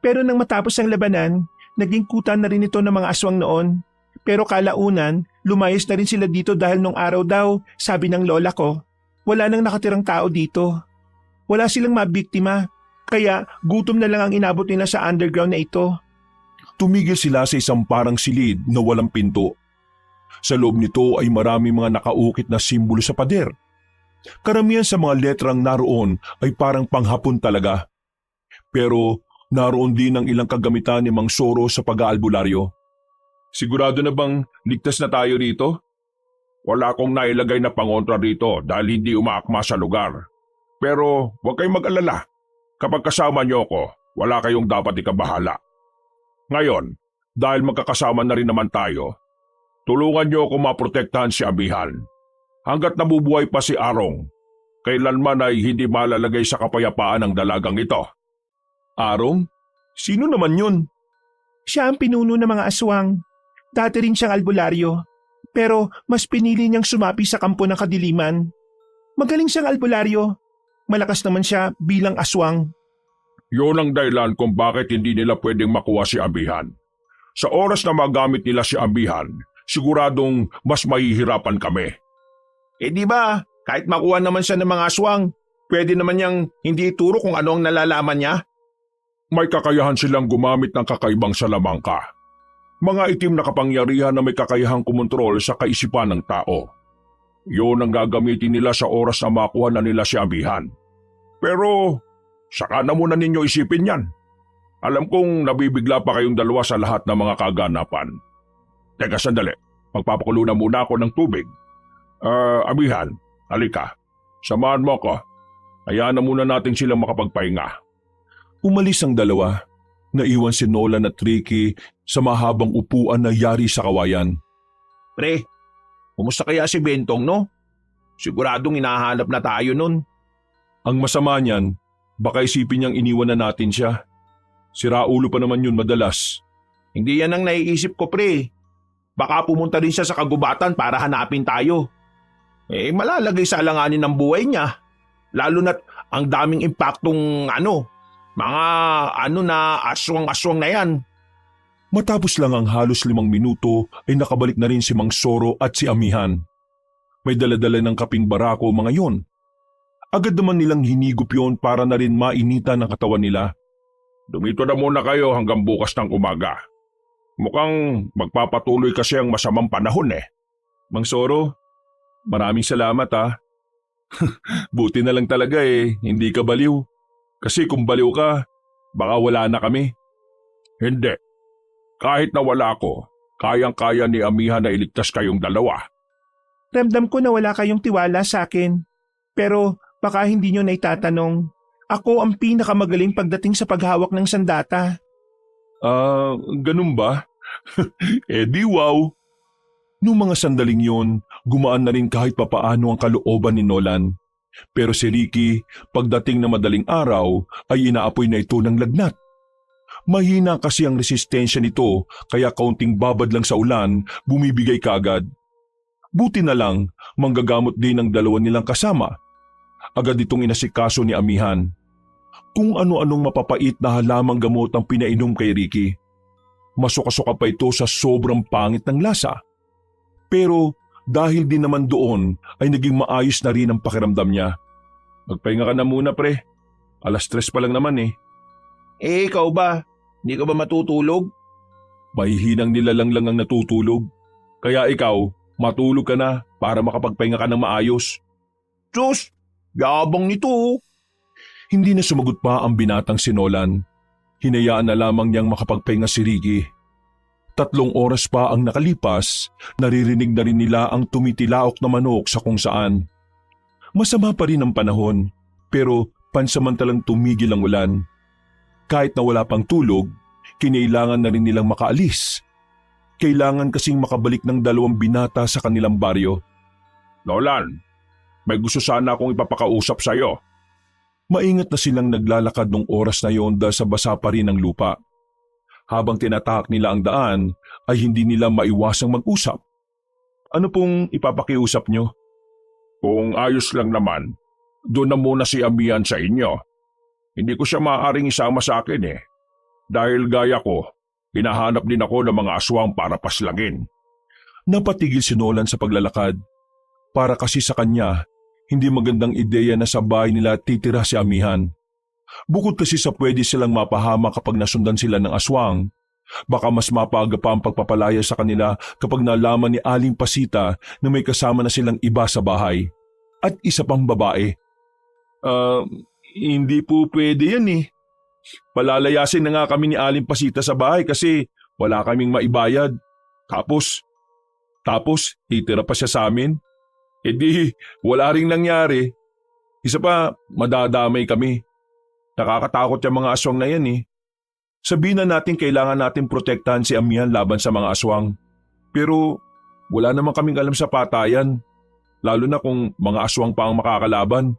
Pero nang matapos ang labanan, naging kuta na rin ito ng mga aswang noon. Pero kalaunan, lumayas na rin sila dito dahil nung araw daw, sabi ng lola ko, wala nang nakatirang tao dito. Wala silang mabiktima, kaya gutom na lang ang inabot nila sa underground na ito. Tumigil sila sa isang parang silid na walang pinto. Sa loob nito ay marami mga nakaukit na simbolo sa pader. Karamihan sa mga letrang naroon ay parang panghapon talaga. Pero naroon din ang ilang kagamitan ni Mang Soro sa pag-aalbularyo. Sigurado na bang ligtas na tayo rito? Wala akong nailagay na pangontra rito dahil hindi umaakma sa lugar. Pero huwag kayong mag-alala. Kapag kasama niyo ako, wala kayong dapat ikabahala. Ngayon, dahil magkakasama na rin naman tayo, tulungan niyo ako maprotektahan si Amihan. Hanggat nabubuhay pa si Arong, kailanman ay hindi malalagay sa kapayapaan ang dalagang ito. Arong? Sino naman yun? Siya ang pinuno ng mga aswang. Dati rin siyang albularyo. Pero mas pinili niyang sumapi sa kampo ng kadiliman. Magaling siyang albularyo. Malakas naman siya bilang aswang. Yun ang dahilan kung bakit hindi nila pwedeng makuha si Amihan. Sa oras na magamit nila si Amihan, siguradong mas mahihirapan kami. Di ba, kahit makuha naman siya ng mga aswang, pwede naman niyang hindi ituro kung ano ang nalalaman niya? May kakayahan silang gumamit ng kakaibang salamangka. Mga itim na kapangyarihan na may kakayahang kumontrol sa kaisipan ng tao. Yun ang gagamitin nila sa oras na makuha na nila si Amihan. Pero saka na muna ninyo isipin yan. Alam kong nabibigla pa kayong dalawa sa lahat ng mga kaganapan. Teka sandali, magpapakulo na muna ako ng tubig. Amihan, halika. Samahan mo ako. Hayaan na muna natin silang makapagpahinga. Umalis ang dalawa. Naiwan si Nolan at Ricky sa mahabang upuan na yari sa kawayan. Pre, kumusta kaya si Bentong no? Siguradong hinahanap na tayo nun. Ang masama niyan, baka isipin niyang iniwan na natin siya. Siraulo pa naman yun madalas. Hindi yan ang naiisip ko pre. Baka pumunta rin siya sa kagubatan para hanapin tayo. Malalagay sa alanganin ng buhay niya. Lalo na't ang daming impaktong mga na aswang-aswang na yan. Matapos lang ang halos 5 minuto ay nakabalik na rin si Mang Soro at si Amihan. May daladala ng kaping barako mga yon. Agad naman nilang hinigop yon para na rin mainitan ang katawan nila. Dumito na muna kayo hanggang bukas ng umaga. Mukhang magpapatuloy kasi ang masamang panahon eh. Mang Soro, maraming salamat ha. Buti na lang talaga hindi ka baliw. Kasi kung baliw ka, baka wala na kami. Hindi. Kahit nawala ako, kayang-kaya ni Amihan na iligtas kayong dalawa. Ramdam ko na wala kayong tiwala sa akin. Pero baka hindi nyo naitatanong. Ako ang pinakamagaling pagdating sa paghawak ng sandata. Ganun ba? Di wow. Noong mga sandaling yon, gumaan na rin kahit papaano ang kalooban ni Nolan. Pero si Ricky, pagdating na madaling araw, ay inaapoy na ito ng lagnat. Mahina kasi ang resistensya nito kaya kaunting babad lang sa ulan, bumibigay kaagad. Buti na lang, manggagamot din ang dalawa nilang kasama. Agad itong inasikaso ni Amihan. Kung ano-anong mapapait na halamang gamot ang pinainom kay Ricky. Masuka-suka pa ito sa sobrang pangit ng lasa. Pero dahil din naman doon ay naging maayos na rin ang pakiramdam niya. Magpahinga ka na muna pre. 3:00 pa lang naman Ikaw ba? Hindi ka ba matutulog? Mahihinang nilalang lang ang natutulog. Kaya ikaw, matulog ka na para makapagpahinga ka ng maayos. Diyos, yabang nito. Hindi na sumagot pa ang binatang si Nolan. Hinayaan na lamang niyang makapagpahinga si Ricky. 3 oras pa ang nakalipas, naririnig na rin nila ang tumitilaok na manok sa kung saan. Masama pa rin ang panahon, pero pansamantalang tumigil ang ulan. Kahit na wala pang tulog, kinailangan na rin nilang makaalis. Kailangan kasing makabalik ng 2 binata sa kanilang baryo. Nolan, may gusto sana akong ipapakausap sa iyo. Maingat na silang naglalakad nung oras na yon dahil sa basa pa rin ang lupa. Habang tinatahak nila ang daan, ay hindi nila maiwasang mag-usap. Ano pong ipapakiusap nyo? Kung ayos lang naman, doon na muna si Amihan sa inyo. Hindi ko siya maaaring isama sa akin Dahil gaya ko, hinahanap din ako ng mga aswang para paslagin. Napatigil si Nolan sa paglalakad. Para kasi sa kanya, hindi magandang ideya na sa bahay nila titira si Amihan. Bukod kasi sa pwede silang mapahama kapag nasundan sila ng aswang, baka mas mapaga pa ang pagpapalaya sa kanila kapag nalaman ni Aling Pasita na may kasama na silang iba sa bahay. At isa pang babae. Hindi po pwede yan Palalayasin na nga kami ni Aling Pasita sa bahay kasi wala kaming maibayad. Tapos titira pa siya sa amin. Wala ring nangyari. Isa pa, madadamay kami. Nakakatakot yung mga aswang na yan Sabihin na natin kailangan natin protektahan si Amihan laban sa mga aswang. Pero wala naman kaming alam sa patayan. Lalo na kung mga aswang pa ang makakalaban.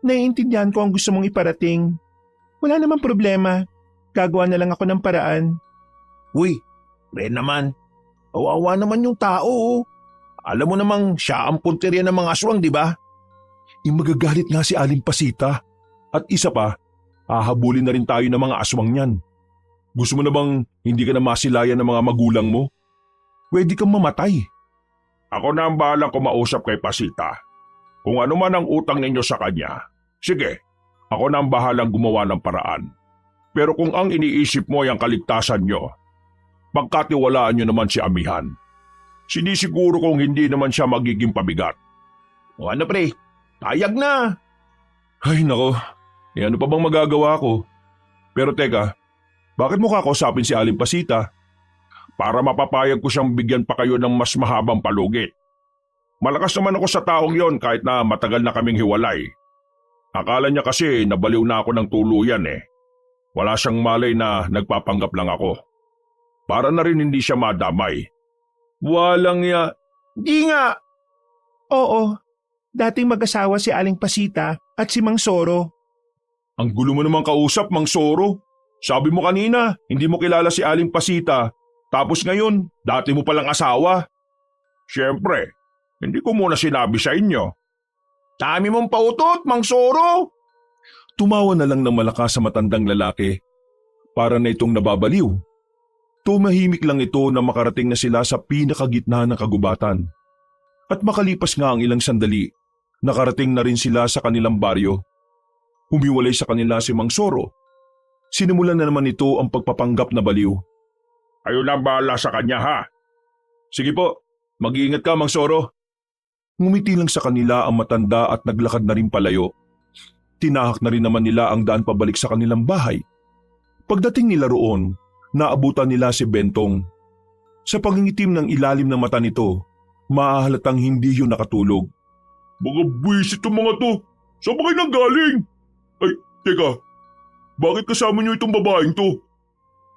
Naiintindihan ko ang gusto mong iparating. Wala namang problema. Gagawa na lang ako ng paraan. Uy, pre naman. Kawawa naman yung tao. Alam mo namang siya ang punteriya ng mga aswang, di ba? Magagalit nga si Aling Pasita. At isa pa, hahabulin na rin tayo ng mga aswang niyan. Gusto mo na bang hindi ka na masilayan ng mga magulang mo? Pwede kang mamatay. Ako na ang bahalang kumausap kay Pasita. Kung ano man ang utang ninyo sa kanya, sige, ako na ang bahalang gumawa ng paraan. Pero kung ang iniisip mo ay ang kaligtasan nyo, pagkatiwalaan nyo naman si Amihan. Sinisiguro kong hindi naman siya magiging pabigat. O ano pre, tayag na. Ay nako, ano pa bang magagawa ko? Pero teka, bakit mo kakausapin si Aling Pasita? Para mapapayag ko siyang bigyan pa kayo ng mas mahabang palugit. Malakas naman ako sa taong yon kahit na matagal na kaming hiwalay. Akala niya kasi nabaliw na ako ng tuluyan Wala siyang malay na nagpapanggap lang ako. Para na rin hindi siya madamay. Walang Di nga. Oo, dating mag-asawa si Aling Pasita at si Mang Soro. Ang gulo mo naman kausap, Mang Soro. Sabi mo kanina, hindi mo kilala si Aling Pasita. Tapos ngayon, dati mo palang asawa. Siyempre, hindi ko muna sinabi sa inyo. Dami mong pautot, Mang Soro. Tumawa na lang ng malakas sa matandang lalaki. Para na itong nababaliw. Tumahimik lang ito na makarating na sila sa pinakagitna ng kagubatan. At makalipas nga ang ilang sandali, nakarating na rin sila sa kanilang baryo. Humiwalay sa kanila si Mang Soro. Sinimulan na naman ito ang pagpapanggap na baliw. Kayo na bahala sa kanya ha. Sige po, mag-iingat ka Mang Soro. Ngumiti lang sa kanila ang matanda at naglakad na rin palayo. Tinahak na rin naman nila ang daan pabalik sa kanilang bahay. Pagdating nila roon, naabutan nila si Bentong. Sa pangingitim ng ilalim ng mata nito, maahalatang hindi yun nakatulog. Mga buwisit itong mga to. Saan ba kayo nanggaling? Ay, teka. Bakit kasama niyo itong babaeng to?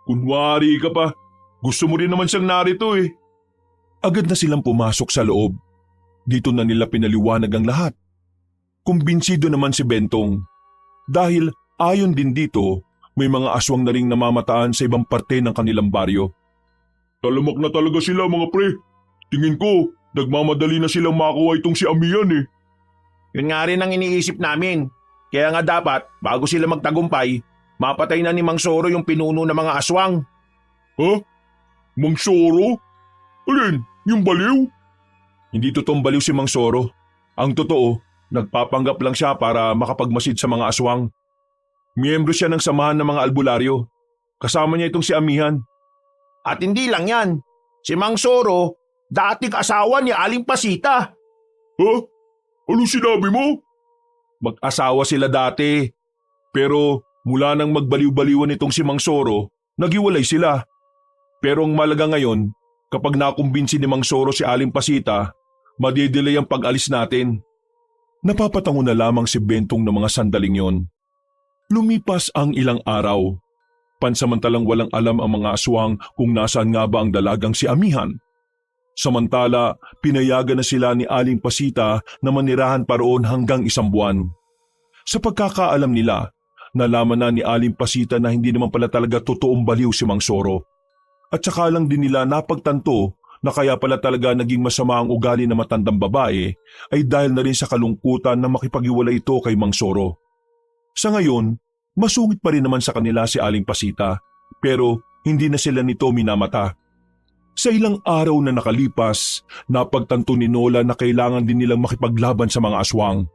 Kunwari ka pa, gusto mo rin naman siyang narito eh. Agad na silang pumasok sa loob. Dito na nila pinaliwanag ang lahat. Kumbinsido naman si Bentong. Dahil ayon din dito, may mga aswang na ring namamataan sa ibang parte ng kanilang baryo. Talamak na talaga sila mga pre. Tingin ko, nagmamadali na silang makuha itong si Amihan eh. Yun nga rin ang iniisip namin. Kaya nga dapat, bago sila magtagumpay, mapatay na ni Mang Soro yung pinuno ng mga aswang. Ha? Mang Soro? Alin? Yung baliw? Hindi totoong baliw si Mang Soro. Ang totoo, nagpapanggap lang siya para makapagmasid sa mga aswang. Miyembro siya ng samahan ng mga albularyo. Kasama niya itong si Amihan. At hindi lang yan. Si Mang Soro, dating asawa ni Aling Pasita. Ha? Anong sinabi mo? Mag-asawa sila dati. Pero mula nang magbaliw-baliwan itong si Mang Soro, naghiwalay sila. Pero ang malaga ngayon, kapag nakumbinsi ni Mang Soro si Aling Pasita, madidelay ang pag-alis natin. Napapatango na lamang si Bentong ng mga sandaling yon. Lumipas ang ilang araw. Pansamantalang walang alam ang mga aswang kung nasaan nga ba ang dalagang si Amihan. Samantala, pinayagan na sila ni Aling Pasita na manirahan pa roon hanggang 1 buwan. Sa pagkakaalam nila, nalaman na ni Aling Pasita na hindi naman pala talaga totoong baliw si Mang Soro. At saka lang din nila napagtanto na kaya pala talaga naging masama ang ugali ng matandang babae ay dahil na rin sa kalungkutan na makipag-iwalay ito kay Mang Soro. Sa ngayon, masungit pa rin naman sa kanila si Aling Pasita pero hindi na sila nito minamata. Sa ilang araw na nakalipas, napagtanto ni Nola na kailangan din nilang makipaglaban sa mga aswang.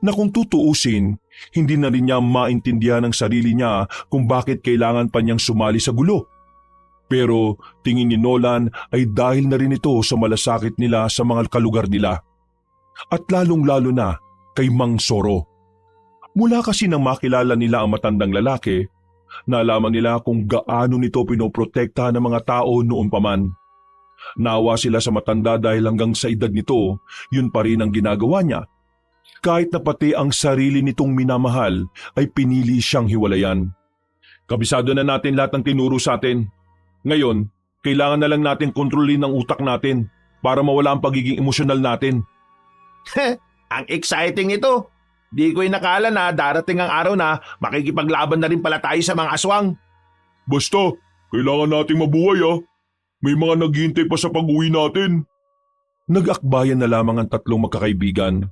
Na kung tutuusin, hindi na rin niya maintindihan ng sarili niya kung bakit kailangan pa niyang sumali sa gulo. Pero tingin ni Nolan ay dahil na rin ito sa malasakit nila sa mga kalugar nila. At lalong-lalo na kay Mang Soro. Mula kasi nang makilala nila ang matandang lalaki, nalaman nila kung gaano nito pinoprotektahan ng mga tao noon pa man. Naawa sila sa matanda dahil hanggang sa edad nito, yun pa rin ang ginagawa niya. Kahit na pati ang sarili nitong minamahal ay pinili siyang hiwalayan. Kabisado na natin lahat ng tinuro sa atin. Ngayon, kailangan na lang natin kontrolin ang utak natin para mawala ang pagiging emosyonal natin. Ang exciting ito. Di ko inakala na darating ang araw na makikipaglaban na rin pala tayo sa mga aswang. Basta, kailangan nating mabuhay ah. May mga naghihintay pa sa pag-uwi natin. Nag-akbayan na lamang ang 3 magkakaibigan.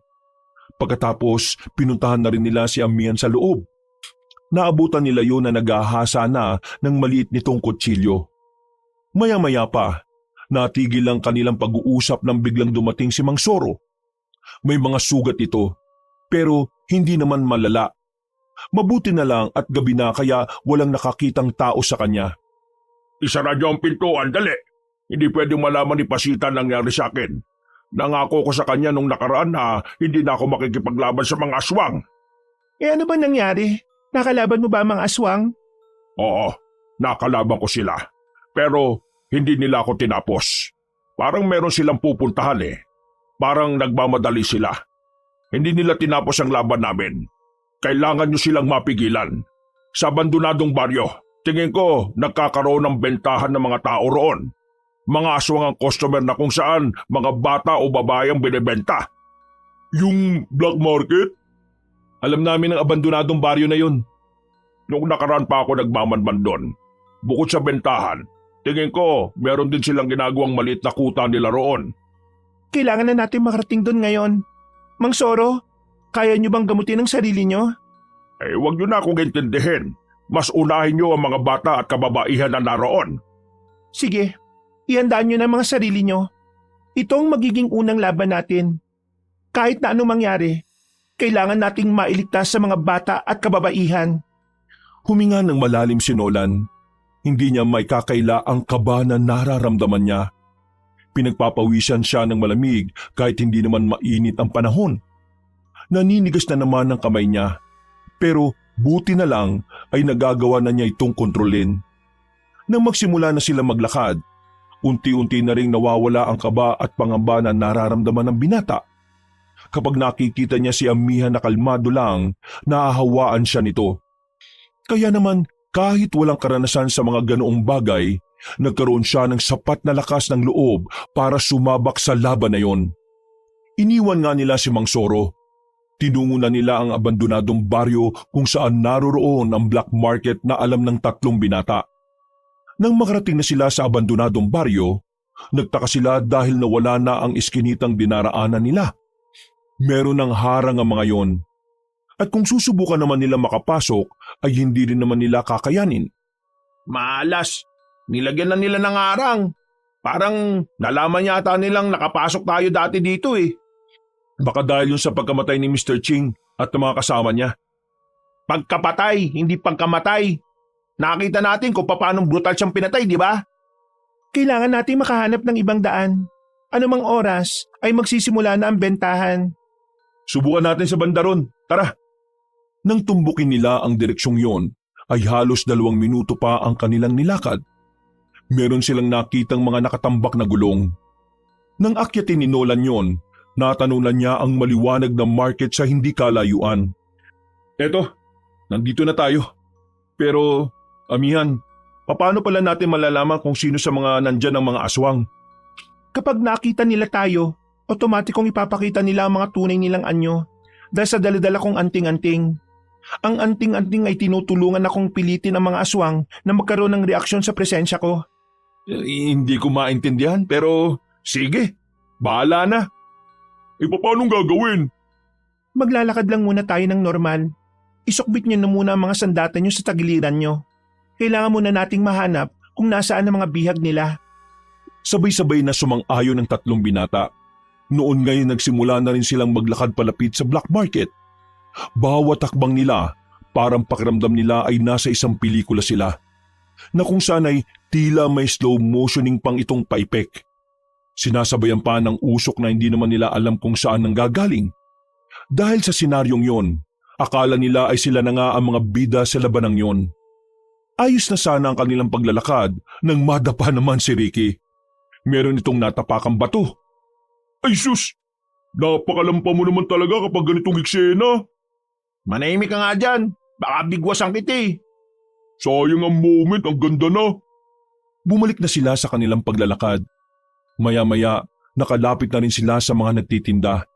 Pagkatapos, pinuntahan na rin nila si Amihan sa loob. Naabutan nila yun na naghahasa na ng maliit nitong kutsilyo. Maya-maya pa, natigil ang kanilang pag-uusap nang biglang dumating si Mang Soro. May mga sugat ito, pero hindi naman malala. Mabuti na lang at gabi na kaya walang nakakitang tao sa kanya. Isara niyo ang pintuan, dali. Hindi pwedeng malaman ni Pasita ang nangyari sa akin. Nangako ko sa kanya nung nakaraan na hindi na ako makikipaglaban sa mga aswang. Ano ba nangyari? Nakalaban mo ba ang mga aswang? Oo, nakalaban ko sila. Pero hindi nila ako tinapos. Parang meron silang pupuntahan eh. Parang nagmamadali sila. Hindi nila tinapos ang laban namin. Kailangan nyo silang mapigilan. Sa abandonadong baryo, tingin ko nagkakaroon ng bentahan ng mga tao roon. Mga aswang ang customer na kung saan mga bata o babae ang binibenta. Yung black market? Alam namin ang abandonadong baryo na yun. Nung nakaraan pa ako nagmamanman doon. Bukod sa bentahan, tingin ko meron din silang ginagawang maliit na kuta nila roon. Kailangan na natin makarating doon ngayon. Mang Soro, kaya niyo bang gamutin ang sarili niyo? Huwag nyo na akong intindihin. Mas unahin nyo ang mga bata at kababaihan na naroon. Sige, ihandaan niyo na ang mga sarili niyo. Ito ang magiging unang laban natin. Kahit na anong mangyari, kailangan nating mailigtas sa mga bata at kababaihan. Huminga ng malalim si Nolan. Hindi niya may kakaila ang kaba na nararamdaman niya. Pinagpapawisan siya ng malamig kahit hindi naman mainit ang panahon. Naninigas na naman ang kamay niya, pero buti na lang ay nagagawa na niya itong kontrolin. Nang magsimula na sila maglakad, unti-unti na ring nawawala ang kaba at pangamba na nararamdaman ng binata. Kapag nakikita niya si Amihan na kalmado lang, naahawaan siya nito. Kaya naman kahit walang karanasan sa mga ganoong bagay, nagkaroon siya ng sapat na lakas ng loob para sumabak sa laban na yon. Iniwan nga nila si Mang Soro. Tinungo na nila ang abandonadong baryo kung saan naroroon ang black market na alam ng 3 binata. Nang makarating na sila sa abandonadong baryo, nagtaka sila dahil nawala na ang iskinitang dinaraanan nila. Meron ng harang ang mga yon. At kung susubukan naman nila makapasok, ay hindi rin naman nila kakayanin. Malas, nilagyan na nila ng harang. Parang nalaman yata nilang nakapasok tayo dati dito eh. Baka dahil yun sa pagkamatay ni Mr. Ching at ng mga kasama niya. Pagkapatay, hindi pagkamatay. Nakita natin kung paano brutal siyang pinatay, di ba? Kailangan natin makahanap ng ibang daan. Anumang oras ay magsisimula na ang bentahan. Subukan natin sa banda ron. Tara! Nang tumbukin nila ang direksyong yon, ay halos 2 minuto pa ang kanilang nilakad. Meron silang nakitang mga nakatambak na gulong. Nang akyatin ni Nolan yon, natanunan niya ang maliwanag na market sa hindi kalayuan. Eto, nandito na tayo. Pero, Amihan, paano pala natin malalaman kung sino sa mga nandyan ang mga aswang? Kapag nakita nila tayo, otomatikong ipapakita nila ang mga tunay nilang anyo dahil sa daladala kong anting-anting. Ang anting-anting ay tinutulungan akong pilitin ang mga aswang na magkaroon ng reaksyon sa presensya ko. Hindi ko maintindihan pero sige, bahala na. Paano gagawin? Maglalakad lang muna tayo ng normal. Isukbit niyo na muna ang mga sandata niyo sa tagiliran niyo. Kailangan muna nating mahanap kung nasaan ang mga bihag nila. Sabay-sabay na sumang-ayon ng 3 binata. Noon ngayon nagsimula na rin silang maglakad palapit sa black market. Bawat takbang nila, parang pakiramdam nila ay nasa isang pelikula sila, na kung saan ay tila may slow motioning pang itong paipek. Sinasabayan pa ng usok na hindi naman nila alam kung saan nanggagaling. Dahil sa senaryong yon, akala nila ay sila na nga ang mga bida sa labanang yon. Ayos na sana ang kanilang paglalakad nang madapa naman si Ricky. Meron itong natapakang bato. Ay sus! Napakalampa mo naman talaga kapag ganitong eksena. Manahimik ka nga dyan. Baka bigwasan kita eh. Sayang ang moment, ang ganda na. Bumalik na sila sa kanilang paglalakad. Maya-maya, nakalapit na rin sila sa mga nagtitinda.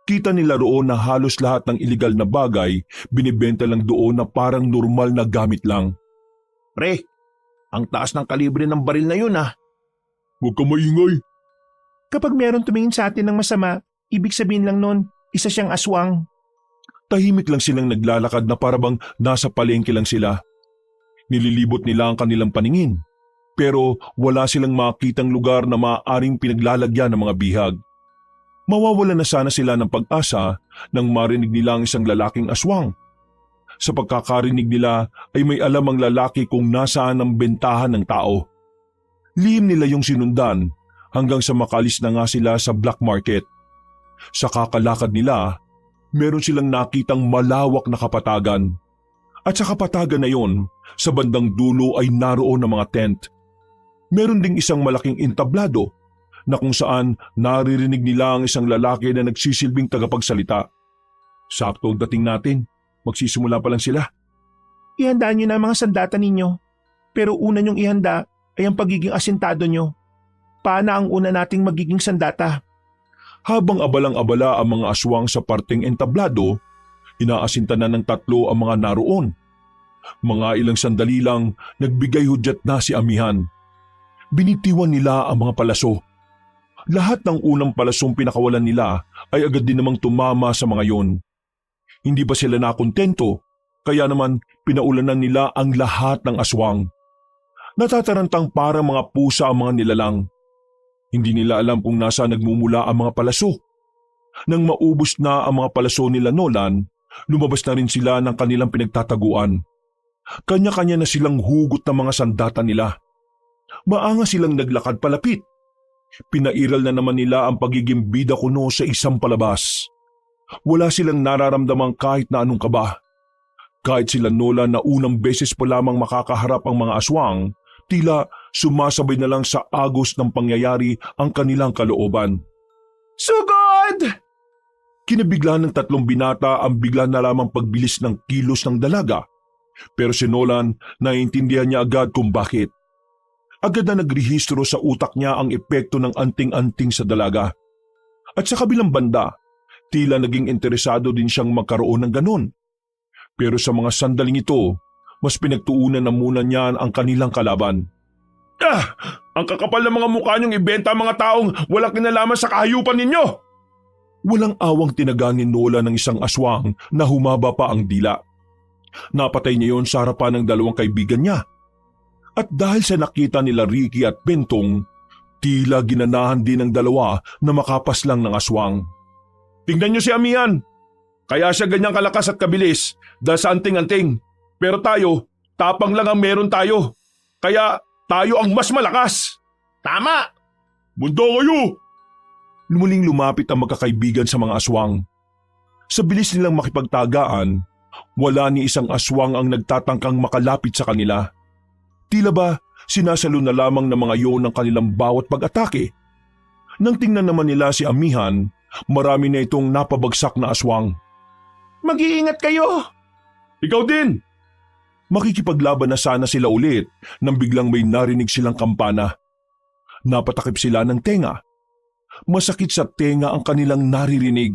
Kita nila roon na halos lahat ng iligal na bagay binibenta lang doon na parang normal na gamit lang. Pre, ang taas ng kalibre ng baril na yun ah. Huwag ka maingay. Kapag meron tumingin sa atin ng masama, ibig sabihin lang nun, isa siyang aswang. Tahimik lang silang naglalakad na parabang nasa palengke lang sila. Nililibot nila ang kanilang paningin, pero wala silang makitang lugar na maaaring pinaglalagyan ng mga bihag. Mawawala na sana sila ng pag-asa nang marinig nila ang isang lalaking aswang. Sa pagkakarinig nila ay may alam ang lalaki kung nasaan ang bentahan ng tao. Lihim nila yung sinundan hanggang sa makalis na nga sila sa black market. Sa kakalakad nila, meron silang nakitang malawak na kapatagan. At sa kapatagan na yon, sa bandang dulo ay naroon ang mga tent. Meron ding isang malaking entablado na kung saan naririnig nila ang isang lalaki na nagsisilbing tagapagsalita. Sakto ang dating natin, magsisimula pa lang sila. Ihandaan niyo na ang mga sandata ninyo. Pero una niyong ihanda ay ang pagiging asintado niyo. Paano ang una nating magiging sandata? Habang abalang-abala ang mga aswang sa parteng entablado, inaasinta na ng 3 ang mga naroon. Mga ilang sandali lang, nagbigay hudyat na si Amihan. Binitiwan nila ang mga palaso. Lahat ng unang palasong pinakawalan nila ay agad din namang tumama sa mga yon. Hindi ba sila nakontento, kaya naman pinaulanan nila ang lahat ng aswang. Natatarantang parang mga pusa ang mga nilalang. Hindi nila alam kung nasa nagmumula ang mga palaso. Nang maubos na ang mga palaso nila Nolan, lumabas na rin sila ng kanilang pinagtataguan. Kanya-kanya na silang hugot ng mga sandata nila. Maanga silang naglakad palapit. Pinairal na naman nila ang pagiging bida kuno sa isang palabas. Wala silang nararamdamang kahit na anong kaba. Kahit sila Nolan na unang beses pa lamang makakaharap ang mga aswang, tila sumasabay na lang sa agos ng pangyayari ang kanilang kalooban. Sugod! Kinabigla ng tatlong binata ang bigla na lamang pagbilis ng kilos ng dalaga. Pero si Nolan, naiintindihan niya agad kung bakit. Agad na nagrehistro sa utak niya ang epekto ng anting-anting sa dalaga. At sa kabilang banda, tila naging interesado din siyang magkaroon ng ganon. Pero sa mga sandaling ito, mas pinagtuunan na muna niyan ang kanilang kalaban. Ang kakapal ng mga mukha niyong ibenta ang mga taong walang kinalaman sa kahayupan ninyo! Walang awang tinaga ni Nolan ng isang aswang na humaba pa ang dila. Napatay niya yon sa harapan ng dalawang kaibigan niya. At dahil sa nakita nila Ricky at Bentong, tila ginanahan din ng dalawa na makapaslang ng aswang. Tingnan niyo si Amihan. Kaya siya ganyang kalakas at kabilis dahil sa anting-anting. Pero tayo, tapang lang ang meron tayo. Kaya tayo ang mas malakas. Tama! Bunda kayo! Muling lumapit ang magkakaibigan sa mga aswang. Sa bilis nilang makipagtagaan, wala ni isang aswang ang nagtatangkang makalapit sa kanila. Tila ba sinasalo na lamang ng mga yon ng kanilang bawat pag-atake? Nang tingnan naman nila si Amihan, marami na itong napabagsak na aswang. Mag-iingat kayo! Ikaw din! Makikipaglaban na sana sila ulit nang biglang may narinig silang kampana. Napatakip sila ng tenga. Masakit sa tenga ang kanilang naririnig.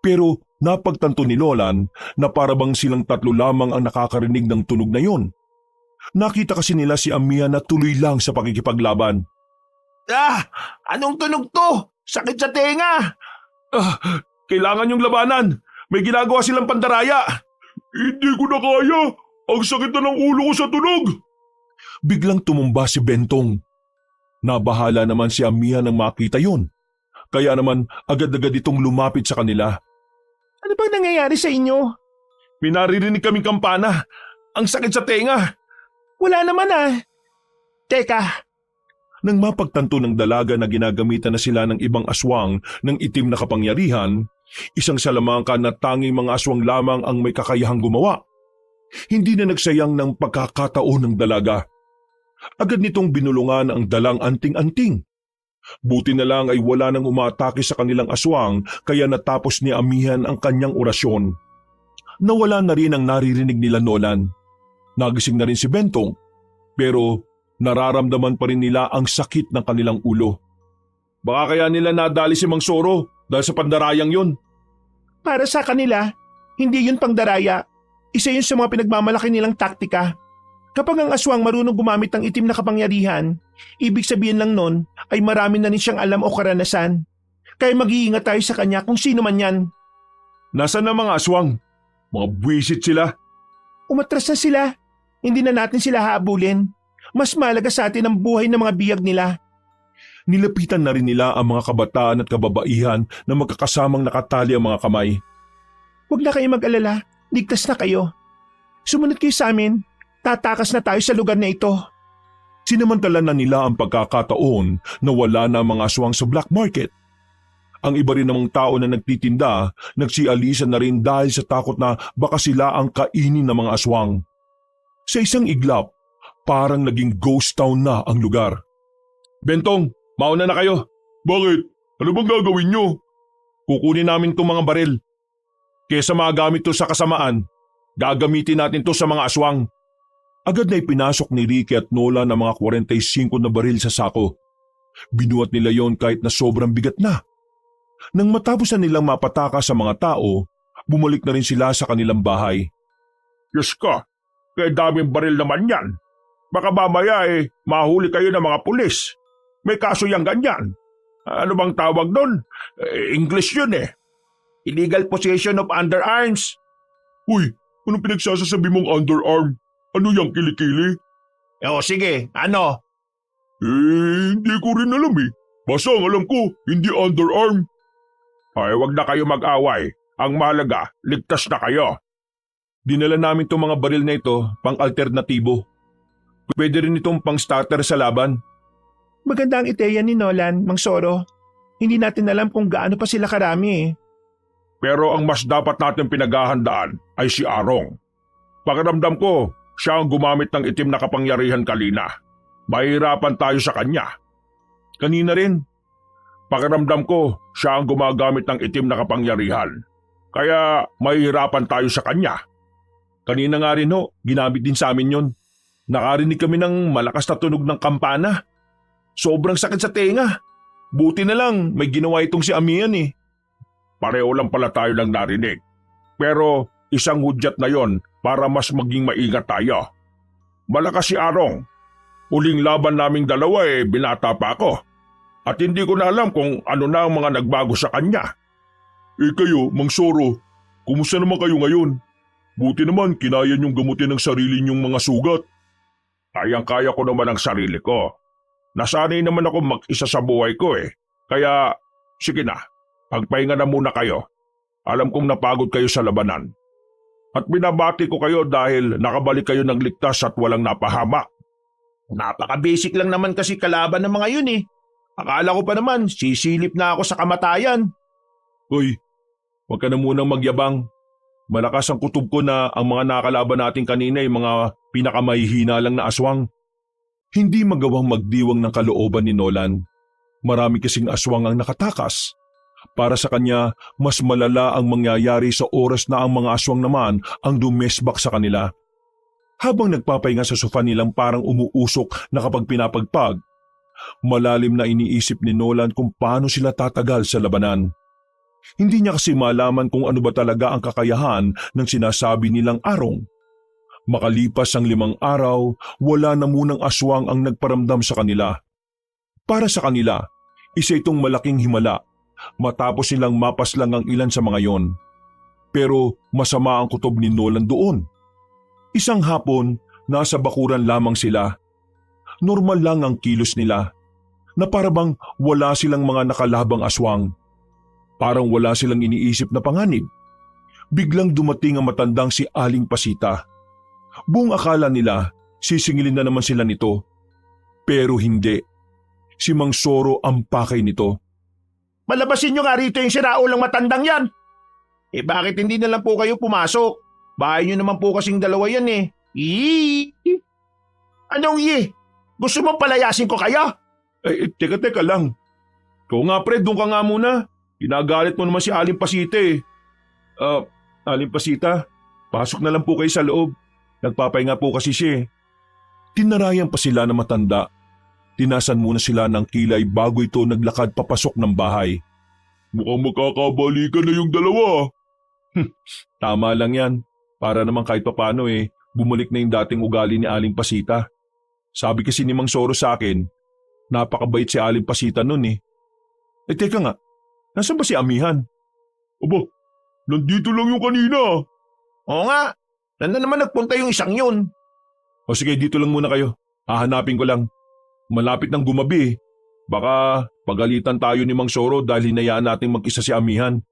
Pero napagtanto ni Lolan na parabang silang tatlo lamang ang nakakarinig ng tunog na yon. Nakita kasi nila si Amihan na tuloy lang sa pakikipaglaban. Anong tunog to? Sakit sa tenga! Kailangan yung labanan. May ginagawa silang pandaraya. Hindi ko na kaya! Ang sakit na ng ulo ko sa tunog! Biglang tumumba si Bentong. Nabahala naman si Amihan nang makita yon. Kaya naman agad-agad itong lumapit sa kanila. Ano bang nangyayari sa inyo? May naririnig kaming kampana. Ang sakit sa tenga. Wala naman Teka, Nang mapagtanto ng dalaga na ginagamitan na sila ng ibang aswang ng itim na kapangyarihan, isang salamangka na tanging mga aswang lamang ang may kakayahang gumawa. Hindi na nagsayang ng pagkakataon ng dalaga. Agad nitong binulungan ang dalang anting-anting. Buti na lang ay wala nang umatake sa kanilang aswang kaya natapos ni Amihan ang kanyang orasyon. Nawala na rin ang naririnig nila Nolan. Nagising na rin si Bentong, pero nararamdaman pa rin nila ang sakit ng kanilang ulo. Baka kaya nila nadali si Mang Soro dahil sa pandarayang yun. para sa kanila, hindi yun pangdaraya. Isa yun sa mga pinagmamalaki nilang taktika. Kapag ang aswang marunong gumamit ng itim na kapangyarihan, ibig sabihin lang nun ay marami na rin siyang alam o karanasan. Kaya mag-iingat tayo sa kanya kung sino man yan. Nasaan na mga aswang? Mga buwisit sila. Umatras na sila. Hindi na natin sila haabulin. Mas malaga sa atin ang buhay ng mga biyag nila. Nilapitan na rin nila ang mga kabataan at kababaihan na magkakasamang nakatali ang mga kamay. Huwag na kayo mag-alala. Ligtas na kayo. Sumunod kayo sa amin. Tatakas na tayo sa lugar na ito. Sinamantala na nila ang pagkakataon na wala na mga aswang sa black market. Ang iba rin namang tao na nagtitinda, nagsialisan na rin dahil sa takot na baka sila ang kainin ng mga aswang. Sa isang iglap, parang naging ghost town na ang lugar. Bentong, mauna na kayo. Bakit? Ano bang gagawin nyo? Kukunin namin itong mga baril. Kesa magamit to sa kasamaan, gagamitin natin to sa mga aswang. Agad na ipinasok ni Ricky at Nola ng mga 45 na baril sa sako. Binuhat nila yon kahit na sobrang bigat na. Nang matapos na nilang mapataka sa mga tao, bumalik na rin sila sa kanilang bahay. Diyos ka, kaya daming baril naman yan. Baka mamaya mahuli kayo ng mga pulis. May kaso yang ganyan. Ano bang tawag doon? English yun Illegal possession of underarms. Uy, anong pinagsasasabi mong underarm? Ano yung kilikili? Sige, ano? Hindi ko rin alam Basta ang alam ko, hindi underarm. Ay, wag na kayo mag-away. Ang mahalaga, ligtas na kayo. Dinala namin itong mga baril na ito pang alternatibo. Pwede rin itong pang starter sa laban. Maganda ang ideya ni Nolan, Mang Soro. Hindi natin alam kung gaano pa sila karami eh. Pero ang mas dapat natin pinaghahandaan ay si Arong. Pakiramdam ko, siya ang gumamit ng itim na kapangyarihan kanina. Mahirapan tayo sa kanya. Kanina rin. Pakiramdam ko, siya ang gumagamit ng itim na kapangyarihan. Kaya mahirapan tayo sa kanya. Kanina nga rin ho, ginamit din sa amin yon. Nakarinig kami ng malakas na tunog ng kampana. Sobrang sakit sa tenga. Buti na lang, may ginawa itong si Amihan eh. Pareho lang pala tayo ng narinig. Pero isang hudyat na yon para mas maging maingat tayo. Malakas si Arong. Uling laban naming dalawa binata pa ako. At hindi ko na alam kung ano na ang mga nagbago sa kanya. Kayo, Mang Soro, kumusta naman kayo ngayon? Buti naman kinaya niyong gamutin ang sarili niyong mga sugat. Kayang-kaya ko naman ang sarili ko. Nasanay naman ako mag-isa sa buhay ko Kaya, sige na, pagpahinga na muna kayo. Alam kong napagod kayo sa labanan. At binabati ko kayo dahil nakabalik kayo ng ligtas at walang napahamak. Napaka-basic lang naman kasi kalaban ng mga yun eh. Akala ko pa naman, sisilip na ako sa kamatayan. Hoy, huwag ka na munang magyabang. Malakas ang kutob ko na ang mga nakalaban natin kanina ay mga pinakamahihina lang na aswang. Hindi magawang magdiwang ng kalooban ni Nolan. Marami kasing aswang ang nakatakas. Para sa kanya, mas malala ang mangyayari sa oras na ang mga aswang naman ang dumesbak sa kanila. Habang nagpapahinga sa sofa nilang parang umuusok na kapag pinapagpag, malalim na iniisip ni Nolan kung paano sila tatagal sa labanan. Hindi niya kasi malaman kung ano ba talaga ang kakayahan ng sinasabi nilang Arong. Makalipas ang 5 araw, wala na munang aswang ang nagparamdam sa kanila. Para sa kanila, isa itong malaking himala matapos silang mapaslang ang ilan sa mga yon. Pero masama ang kutob ni Nolan doon. Isang hapon, nasa bakuran lamang sila. Normal lang ang kilos nila, na parabang wala silang mga nakalabang aswang. Parang wala silang iniisip na panganib. Biglang dumating ang matandang si Aling Pasita. Buong akala nila, sisingilin na naman sila nito. Pero hindi. Si Mang Soro ang pakay nito. Malabasin nyo nga rito yung siraulang matandang yan. Bakit hindi na lang po kayo pumasok? Bahay nyo naman po kasing dalawa yan Anong Gusto mo palayasin ko kaya? Teka lang. Ikaw nga pre, doon ka nga muna. Ginagalit mo naman si Aling Pasita Aling Pasita, pasok na lang po kayo sa loob. Nagpapahinga po kasi siya Tinarayan pa sila na matanda. Tinasan muna sila ng kilay bago ito naglakad papasok ng bahay. Mukhang magkakabalikan na yung dalawa. Tama lang yan. Para naman kahit papano bumalik na yung dating ugali ni Aling Pasita. Sabi kasi ni Mang Soro sa akin, napakabait si Aling Pasita nun teka nga, nasaan ba si Amihan? Aba, nandito lang yung kanina. Oo nga, nandun naman nagpunta yung isang yun. O sige, dito lang muna kayo. Hahanapin ko lang. Malapit ng gumabi Baka pagalitan tayo ni Mang Soro dahil hinayaan nating mag-isa si Amihan.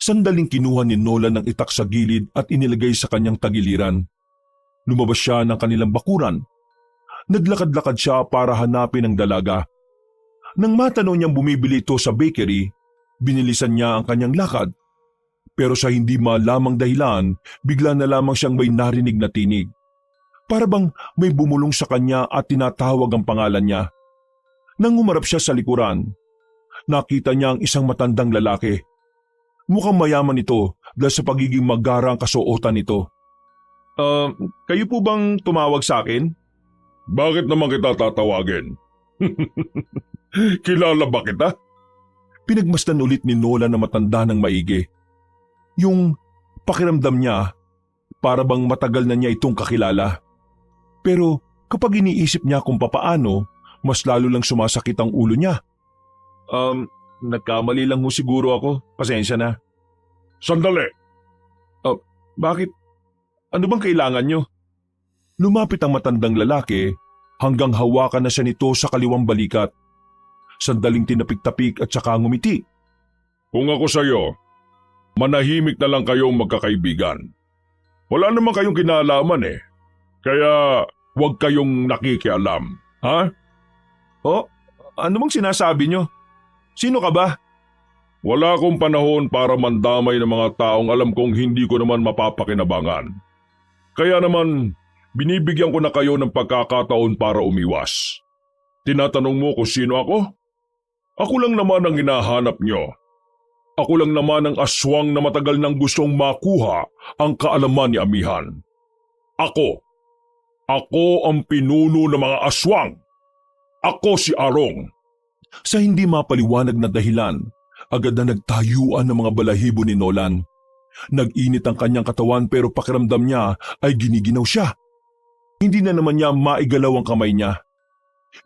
Sandaling kinuha ni Nolan ng itak sa gilid at inilagay sa kanyang tagiliran. Lumabas siya ng kanilang bakuran. Naglakad-lakad siya para hanapin ang dalaga. Nang matanaw niyang bumibili ito sa bakery, binilisan niya ang kanyang lakad. Pero sa hindi malamang dahilan, bigla na lamang siyang may narinig na tinig. Para bang may bumulong sa kanya at tinatawag ang pangalan niya. Nang umarap siya sa likuran, nakita niya ang isang matandang lalaki. Mukhang mayaman ito dahil sa pagiging magara ang kasuotan nito. Kayo po bang tumawag sa akin? Bakit naman kita tatawagin? Kilala ba kita? Pinagmasdan ulit ni Nolan na matanda ng maigi. Yung pakiramdam niya, para bang matagal na niya itong kakilala. Pero kapag iniisip niya kung papaano, mas lalo lang sumasakit ang ulo niya. Nagkamali lang ho siguro ako. Pasensya na. Sandali. Bakit? Ano bang kailangan niyo? Lumapit ang matandang lalaki hanggang hawakan na siya nito sa kaliwang balikat. Sandaling tinapik-tapik at saka ngumiti. Kung ako sa'yo, manahimik na lang kayong magkakaibigan. Wala naman kayong kinalaman Kaya huwag kayong nakikialam, ha? Ano bang sinasabi nyo? Sino ka ba? Wala akong panahon para mandamay ng mga taong alam kong hindi ko naman mapapakinabangan. Kaya naman, binibigyan ko na kayo ng pagkakataon para umiwas. Tinatanong mo kung sino ako? Ako lang naman ang hinahanap nyo. Ako lang naman ang aswang na matagal nang gustong makuha ang kaalaman ni Amihan. Ako ang pinuno ng mga aswang. Ako si Arong. Sa hindi mapaliwanag na dahilan, agad na nagtayuan ng mga balahibo ni Nolan. Nag-init ang kanyang katawan pero pakiramdam niya ay giniginaw siya. Hindi na naman niya maigalaw ang kamay niya.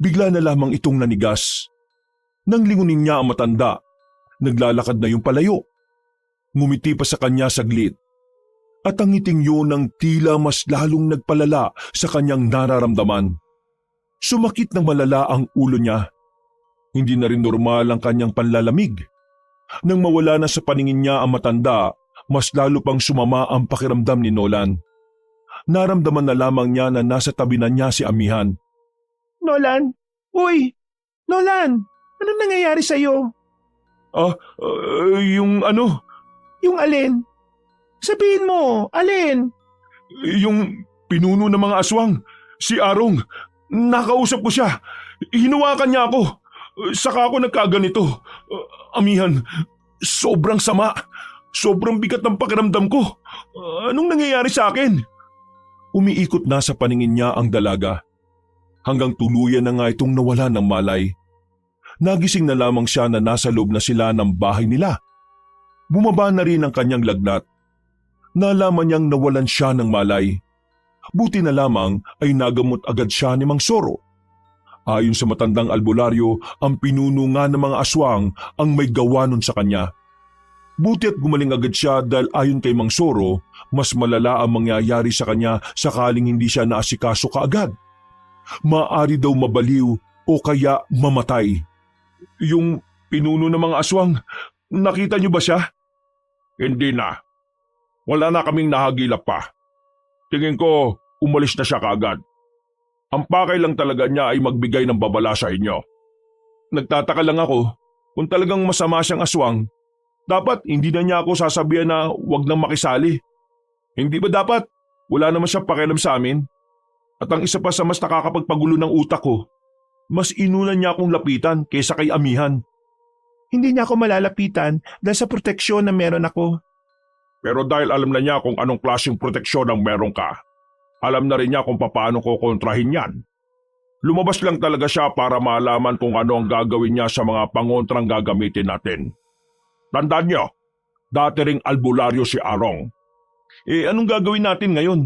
Bigla na lamang itong nanigas. Nang lingunin niya ang matanda, naglalakad na yung palayo. Ngumiti pa sa kanya saglit. At ang ngiting yun ang tila mas lalong nagpalala sa kanyang nararamdaman. Sumakit ng malala ang ulo niya. Hindi na rin normal ang kanyang panlalamig. Nang mawala na sa paningin niya ang matanda, mas lalo pang sumama ang pakiramdam ni Nolan. Naramdaman na lamang niya na nasa tabi na niya si Amihan. Nolan! Uy! Nolan! Anong nangyayari sa'yo? Yung ano? Yung alin? Sabihin mo, alin? Yung pinuno ng mga aswang. Si Arong. Nakausap ko siya. Hinawakan niya ako. Saka ako nagkaganito. Amihan, sobrang sama. Sobrang bigat ng pakiramdam ko. Anong nangyayari sa akin? Umiikot na sa paningin niya ang dalaga. Hanggang tuluyan na nga itong nawala ng malay. Nagising na lamang siya na nasa loob na sila ng bahay nila. Bumaba na rin ang kanyang lagnat. Nalaman niyang nawalan siya ng malay. Buti na lamang ay nagamot agad siya ni Mang Soro. Ayon sa matandang albularyo, ang pinuno nga ng mga aswang ang may gawa nun sa kanya. Buti at gumaling agad siya dahil ayon kay Mang Soro, mas malala ang mangyayari sa kanya sakaling hindi siya naasikaso kaagad. Maaari daw mabaliw o kaya mamatay. Yung pinuno ng mga aswang, nakita niyo ba siya? Hindi na. Wala na kaming nahagilap pa. Tingin ko, umalis na siya kaagad. Ang pakay lang talaga niya ay magbigay ng babala sa inyo. Nagtataka lang ako, kung talagang masama siyang aswang, dapat hindi na niya ako sasabihan na wag nang makisali. Hindi ba dapat wala naman siyang pakialam sa amin? At ang isa pa sa mas nakakapagpagulo ng utak ko, mas inulan niya akong lapitan kaysa kay Amihan. Hindi niya ako malalapitan dahil sa proteksyon na meron ako. Pero dahil alam na niya kung anong klaseng proteksyon ang meron ka, alam na rin niya kung paano ko kontrahin yan. Lumabas lang talaga siya para malaman kung ano ang gagawin niya sa mga pangontrang gagamitin natin. Tandaan niyo, dati ring albularyo si Arong. Anong gagawin natin ngayon?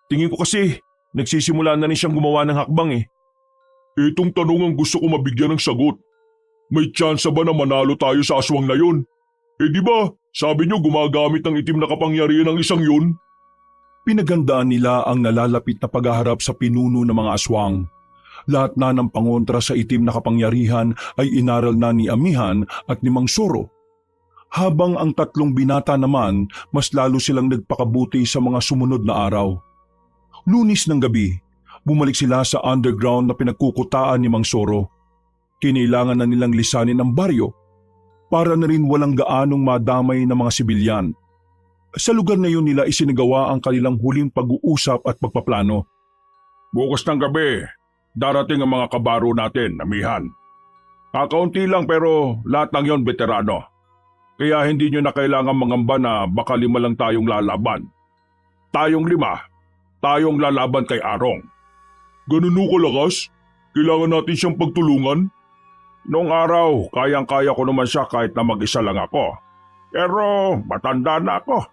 Tingin ko kasi nagsisimula na rin siyang gumawa ng hakbang . Itong tanong ang gusto ko mabigyan ng sagot. May tsansa ba na manalo tayo sa aswang na yun? Di ba, sabi niyo gumagamit ng itim na kapangyarihan ng isang yun? Pinaghandaan nila ang nalalapit na paghaharap sa pinuno ng mga aswang. Lahat na ng pangontra sa itim na kapangyarihan ay inaral na ni Amihan at ni Mang Soro. Habang ang tatlong binata naman, mas lalo silang nagpakabuti sa mga sumunod na araw. Lunes ng gabi, bumalik sila sa underground na pinagkukutaan ni Mang Soro. Kinailangan na nilang lisanin ang baryo para na rin walang gaanong madamay ng mga sibilyan. Sa lugar na yun nila isinagawa ang kanilang huling pag-uusap at pagpaplano. Bukas ng gabi, darating ang mga kabaro natin, Amihan. Kakaunti lang pero lahat ng yon veterano. Kaya hindi nyo na kailangan mangamba na baka 5 lang tayong lalaban. Tayong 5, tayong lalaban kay Arong. Ganun ko lakas? Kailangan natin siyang pagtulungan? Noong araw, kayang-kaya ko naman siya kahit na mag-isa lang ako. Pero matanda na ako.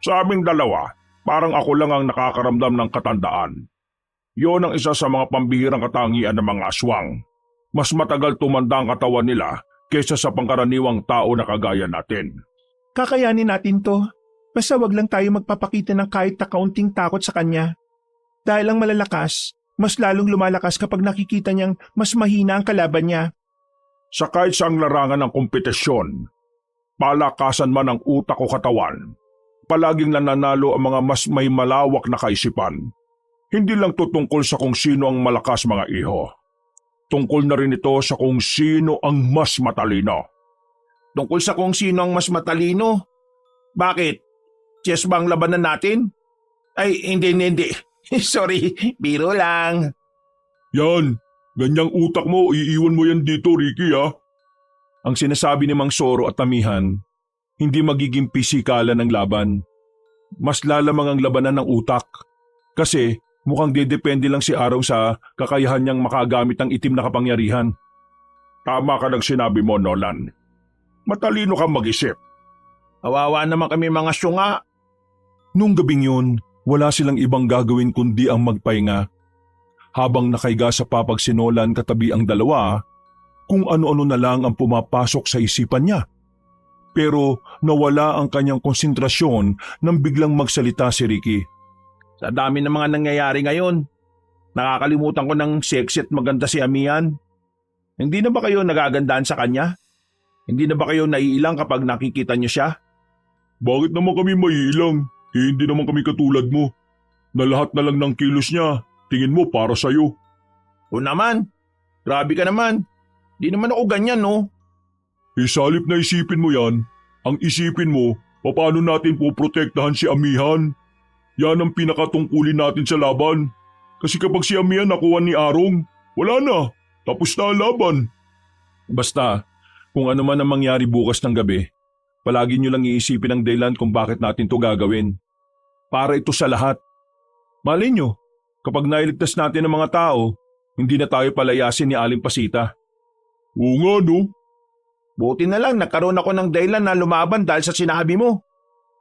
Sa aming dalawa, parang ako lang ang nakakaramdam ng katandaan. Yon ang isa sa mga pambihirang katangian ng mga aswang. Mas matagal tumanda ang katawan nila kaysa sa pangkaraniwang tao na kagaya natin. Kakayanin natin to. Basta wag lang tayo magpapakita ng kahit na kaunting takot sa kanya. Dahil ang malalakas, mas lalong lumalakas kapag nakikita niyang mas mahina ang kalaban niya. Sa kahit saang larangan ng kompetisyon, palakasan man ang utak o katawan, palaging nananalo ang mga mas may malawak na kaisipan. Hindi lang tutungkol sa kung sino ang malakas mga iho. Tungkol na rin ito sa kung sino ang mas matalino. Tungkol sa kung sino ang mas matalino? Bakit? Chess ba ang labanan natin? Ay, hindi. Sorry, biro lang. Yan, ganyang utak mo, iiwan mo yan dito, Ricky ha. Ang sinasabi ni Mang Soro at Amihan, hindi magiging pisikalan ang laban. Mas lalamang ang labanan ng utak. Kasi mukhang dedepende lang si Araw sa kakayahan niyang makagamit ng itim na kapangyarihan. Tama ka ng sinabi mo, Nolan. Matalino kang mag-isip. Kawawa naman kami mga syunga. Nung gabing yun, wala silang ibang gagawin kundi ang magpahinga. Habang nakaiga sa papagsinolan katabi ang dalawa, kung ano-ano na lang ang pumapasok sa isipan niya. Pero nawala ang kanyang konsentrasyon nang biglang magsalita si Ricky. Sa dami ng mga nangyayari ngayon, nakakalimutan ko ng sexy at maganda si Amihan. Hindi na ba kayo nagagandaan sa kanya? Hindi na ba kayo naiilang kapag nakikita niyo siya? Bakit naman kami maiilang? Hindi naman kami katulad mo. Na lahat na lang ng kilos niya, tingin mo para sa'yo. O naman, grabe ka naman. Di naman ako ganyan, no? Salip na isipin mo yan, ang isipin mo, paano natin poprotektahan si Amihan? Yan ang pinakatungkulin natin sa laban. Kasi kapag si Amihan nakuha ni Arong, wala na, tapos na ang laban. Basta, kung ano man ang mangyari bukas ng gabi, palagi nyo lang iisipin ang dahilan kung bakit natin to gagawin. Para ito sa lahat. Malay nyo, kapag nailigtas natin ang mga tao, hindi na tayo palayasin ni Aling Pasita. Oo nga no. Buti na lang nagkaroon ako ng dahilan na lumaban dahil sa sinabi mo.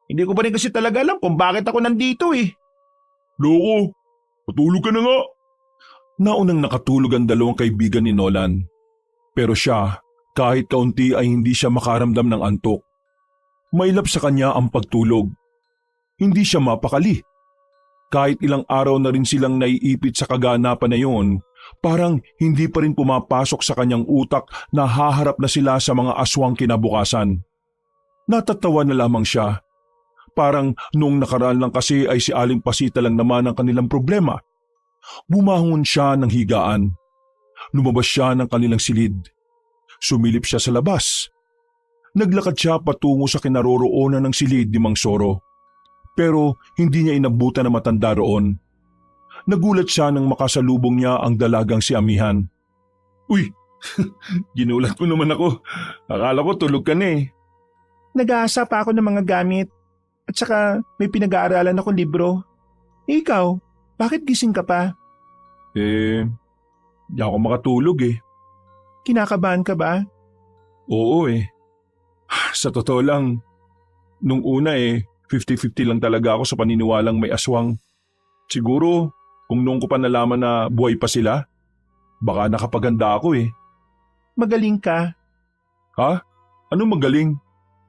Hindi ko pa rin kasi talaga alam kung bakit ako nandito eh. Loko, patulog ka na nga. Naunang nakatulog ang dalawang kaibigan ni Nolan. Pero siya, kahit kaunti ay hindi siya makaramdam ng antok. Mailap sa kanya ang pagtulog. Hindi siya mapakali. Kahit ilang araw na rin silang naiipit sa kaganapan na yon, parang hindi pa rin pumapasok sa kanyang utak na haharap na sila sa mga aswang kinabukasan. Natatawa na lamang siya. Parang noong nakaraan lang kasi ay si Aling Pasita lang naman ang kanilang problema. Bumangon siya ng higaan. Lumabas siya ng kanilang silid. Sumilip siya sa labas. Naglakad siya patungo sa kinaroroonan ng silid ni Mang Soro. Pero hindi niya inabutan na matanda roon. Nagulat siya nang makasalubong niya ang dalagang si Amihan. Uy, ginulat mo naman ako. Akala ko tulog ka na eh. Nag-aasa pa ako ng mga gamit at saka may pinag-aaralan akong libro. Ikaw, bakit gising ka pa? Di ako makatulog eh. Kinakabahan ka ba? Oo eh. Sa totoo lang, nung una 50-50 lang talaga ako sa paniniwalang may aswang. Siguro, kung noong ko pa nalaman na buhay pa sila, baka nakapaganda ako eh. Magaling ka. Ha? Anong magaling?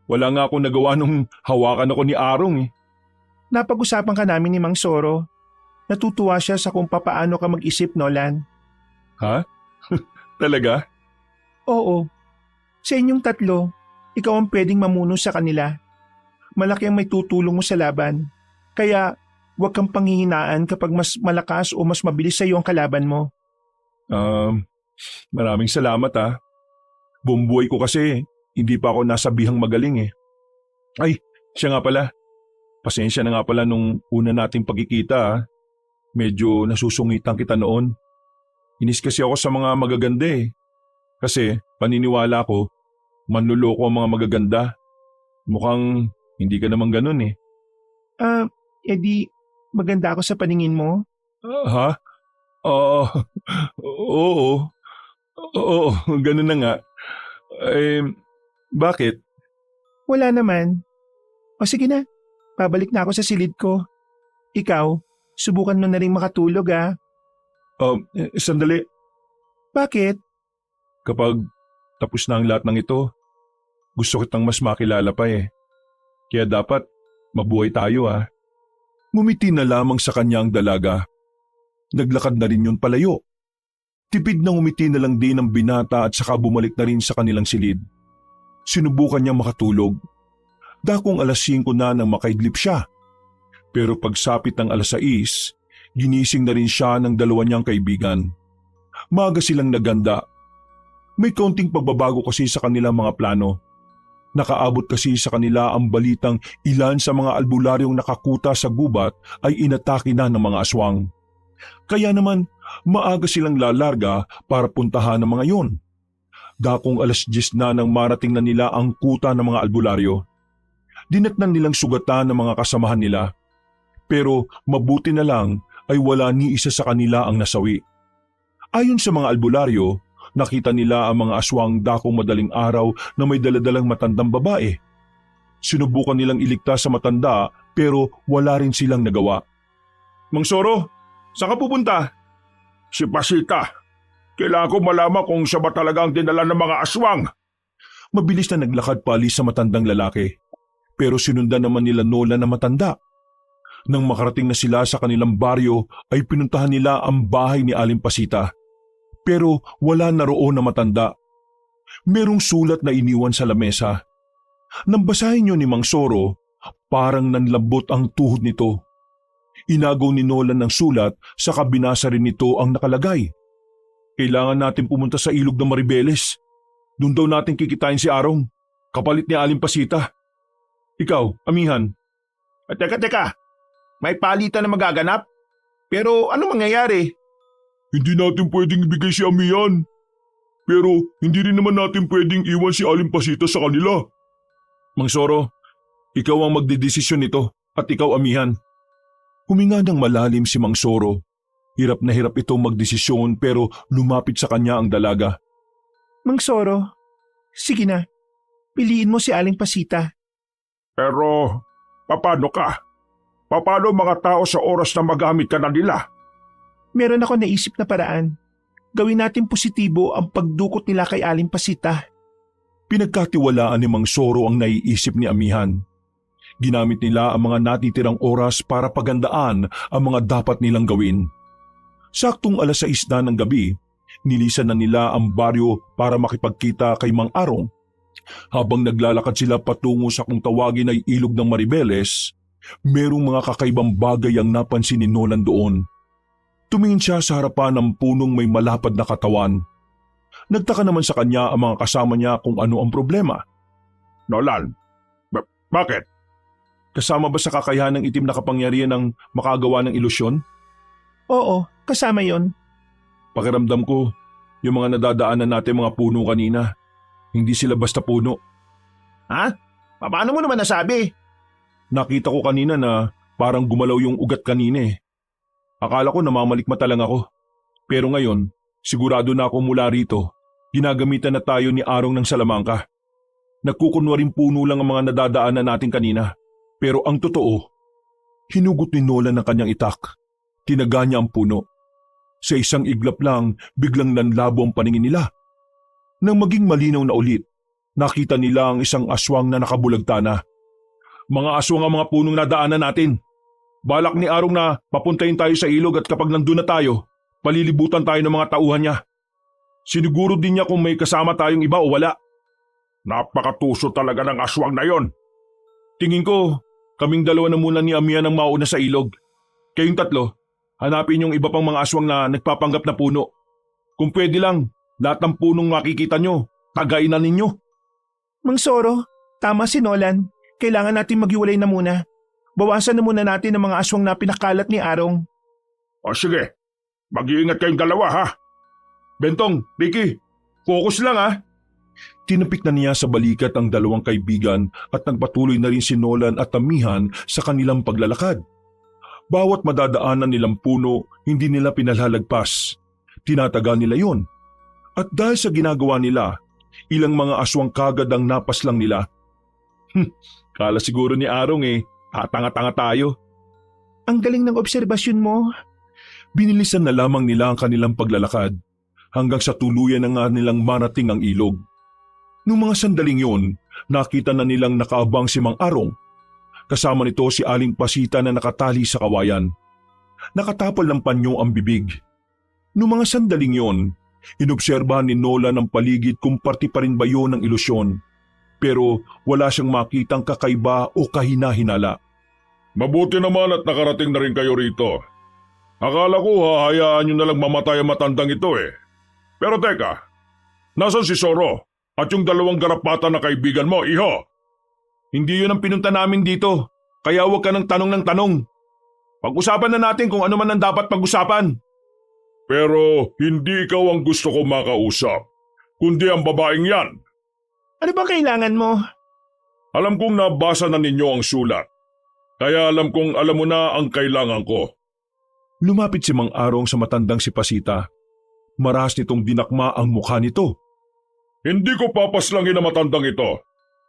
Wala nga akong nagawa nung hawakan ako ni Arong eh. Napag-usapan ka namin ni Mang Soro. Natutuwa siya sa kung papaano ka mag-isip, Nolan. Ha? Talaga? Oo. Sa inyong tatlo, ikaw ang pwedeng mamuno sa kanila. Malaki ang may tutulong mo sa laban. Kaya huwag kang panghihinaan kapag mas malakas o mas mabilis sa iyo ang kalaban mo. Maraming salamat ah. Bumbuhay ko kasi hindi pa ako nasabihang magaling eh. Ay, siya nga pala. Pasensya na nga pala nung una nating pagkikita ah. Medyo nasusungitan kita noon. Inis kasi ako sa mga magaganda eh. Kasi paniniwala ko, manluloko ang mga magaganda. Mukhang hindi ka naman ganun eh. Edi maganda ako sa paningin mo? Ha? Oo. Oo, ganun na nga. Bakit? Wala naman. O sige na, pabalik na ako sa silid ko. Ikaw, subukan mo na rin makatulog ah. Sandali. Bakit? Kapag tapos na ang lahat ng ito, gusto kitang mas makilala pa eh. Kaya dapat mabuhay tayo ah. Ngumiti na lamang sa kanya ang dalaga. Naglakad na rin yun palayo. Tipid na ngumiti na lang din ang binata at saka bumalik na rin sa kanilang silid. Sinubukan niya makatulog. Dakong 5:00 na nang makaidlip siya. Pero pagsapit ng 6:00, ginising na rin siya ng dalawa niyang kaibigan. Maaga silang naganda. May kaunting pagbabago kasi sa kanilang mga plano. Nakaabot kasi sa kanila ang balitang ilan sa mga albularyong nakakuta sa gubat ay inatake na ng mga aswang. Kaya naman, maaga silang lalarga para puntahan ng mga yon. Dakong 10:00 na nang marating na nila ang kuta ng mga albularyo. Dinatnan nilang sugatan ng mga kasamahan nila. Pero mabuti na lang ay wala ni isa sa kanila ang nasawi. Ayon sa mga albularyo, nakita nila ang mga aswang dakong madaling araw na may daladalang matandang babae. Sinubukan nilang iligtas sa matanda pero wala rin silang nagawa. Mang Soro, saan ka pupunta? Si Pasita. Kailangan ko malaman kung siya ba talaga ang dinala ng mga aswang. Mabilis na naglakad palis sa matandang lalaki. Pero sinundan naman nila Nolan na matanda. Nang makarating na sila sa kanilang baryo ay pinuntahan nila ang bahay ni Aling Pasita. Pero wala na roon na matanda. Merong sulat na iniwan sa lamesa. Nang basahin niyo ni Mang Soro, parang nanlambot ang tuhod nito. Inagaw ni Nolan ng sulat sa kabinasa rin nito ang nakalagay. Kailangan natin pumunta sa ilog ng Maribeles. Doon daw natin kikitain si Arong, kapalit ni Aling Pasita. Ikaw, amihan. Teka. May palitan na magaganap? Pero ano mangyayari? Hindi natin pwedeng ibigay si Amihan. Pero hindi rin naman natin pwedeng iwan si Aling Pasita sa kanila. Mang Soro, ikaw ang magdedesisyon nito at ikaw amihan. Huminga ng malalim si Mang Soro. Hirap na hirap itong magdesisyon pero lumapit sa kanya ang dalaga. Mang Soro, sige na. Piliin mo si Aling Pasita. Pero paano ka? Paano mga tao sa oras na magamit ka na nila? Meron ako naisip na paraan. Gawin natin positibo ang pagdukot nila kay Aling Pasita. Pinagkatiwalaan ni Mang Soro ang naiisip ni amihan. Ginamit nila ang mga natitirang oras para pagandaan ang mga dapat nilang gawin. Saktong 6:00 na ng gabi, nilisan na nila ang baryo para makipagkita kay Mang Arong. Habang naglalakad sila patungo sa kung tawagin ay ilog ng Maribeles, merong mga kakaibang bagay ang napansin ni Nolan doon. Tumingin siya sa harapan ng punong may malapad na katawan. Nagtaka naman sa kanya ang mga kasama niya kung ano ang problema. Nolan, bakit? Kasama ba sa kakayahan ng itim na kapangyarihan ng makagawa ng ilusyon? Oo, kasama yon. Pakiramdam ko, yung mga nadadaanan natin mga puno kanina, hindi sila basta puno. Ha? Paano mo naman nasabi? Nakita ko kanina na parang gumalaw yung ugat kanina eh. Akala ko namamalikmata lang ako. Pero ngayon, sigurado na ako mula rito, ginagamitan na tayo ni Arong ng salamangka. Nagkukunwaring puno lang ang mga nadadaanan natin kanina. Pero ang totoo, hinugot ni Nolan ang kanyang itak. Tinaga niya ang puno. Sa isang iglap lang, biglang nanlabo ang paningin nila. Nang maging malinaw na ulit, nakita nila ang isang aswang na nakabulagta na. Mga aswang ang mga punong nadaanan natin. Balak ni Arong na papuntahin tayo sa ilog at kapag nandun na tayo, palilibutan tayo ng mga tauhan niya. Siniguro din niya kung may kasama tayong iba o wala. Napakatuso talaga ng aswang na yon. Tingin ko, kaming dalawa na muna ni Amihan ang mauna sa ilog. Kayong tatlo, hanapin yung iba pang mga aswang na nagpapanggap na puno. Kung pwede lang, lahat ng punong makikita nyo, tagayin na ninyo. Mang Soro, tama si Nolan. Kailangan natin maghiwalay na muna. Bawasan na muna natin ang mga aswang na pinakalat ni Arong. O sige, mag-iingat kayong dalawa ha. Bentong, Ricky, focus lang ha. Tinapik na niya sa balikat ang dalawang kaibigan at nagpatuloy na rin si Nolan at Amihan sa kanilang paglalakad. Bawat madadaanan nilang puno, hindi nila pinalalagpas. Tinatagal nila yon. At dahil sa ginagawa nila, ilang mga aswang kagad ang napaslang nila. Kala siguro ni Arong tatanga-tanga tayo. Ang galing ng obserbasyon mo. Binilisan na lamang nila ang kanilang paglalakad hanggang sa tuluyan na nga nilang marating ang ilog. Noong mga sandaling yon, nakita na nilang nakaabang si Mang Arong. Kasama nito si Aling Pasita na nakatali sa kawayan. Nakatapal ng panyo ang bibig. Noong mga sandaling yon, inobserbahan ni Nolan ang paligid kung parti pa rin ba yun ng ilusyon. Pero wala siyang makitang kakaiba o kahina-hinala. Mabuti naman at nakarating na rin kayo rito. Akala ko hahayaan nyo na lang mamatay ang matandang ito eh. Pero teka, nasan si Soro at yung dalawang garapata na kaibigan mo, iho? Hindi yun ang pinunta namin dito, kaya huwag ka ng tanong. Pag-usapan na natin kung ano man ang dapat pag-usapan. Pero hindi ikaw ang gusto ko makausap, kundi ang babaeng yan. Ano ba kailangan mo? Alam kong nabasa na ninyo ang sulat, kaya alam kong alam mo na ang kailangan ko. Lumapit si Mang Arong sa matandang si Pasita. Marahas nitong dinakma ang mukha nito. Hindi ko papaslangin ang matandang ito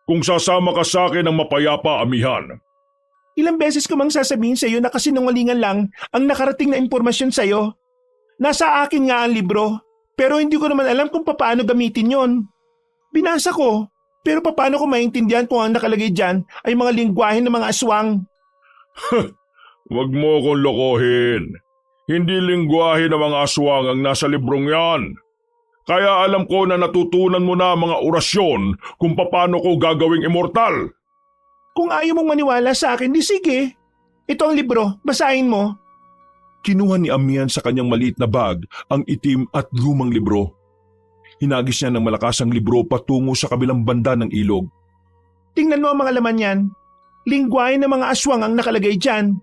kung sasama ka sa akin ng mapayapa, amihan. Ilang beses ko mang sasabihin sa iyo na kasinungalingan lang ang nakarating na impormasyon sa iyo. Nasa akin nga ang libro, pero hindi ko naman alam kung paano gamitin yon. Binasa ko, pero paano ko maintindihan kung ang nakalagay dyan ay mga lingwahe ng mga aswang? Huwag mo akong lokohin. Hindi lingwahe ng mga aswang ang nasa librong yan. Kaya alam ko na natutunan mo na mga orasyon kung paano ko gagawing immortal. Kung ayaw mong maniwala sa akin, di sige. Ito ang libro, basahin mo. Kinuha ni Amihan sa kanyang maliit na bag ang itim at lumang libro. Hinagis niya ng malakas ang libro patungo sa kabilang banda ng ilog. Tingnan mo ang mga laman yan. Lingwahe ng mga aswang ang nakalagay dyan.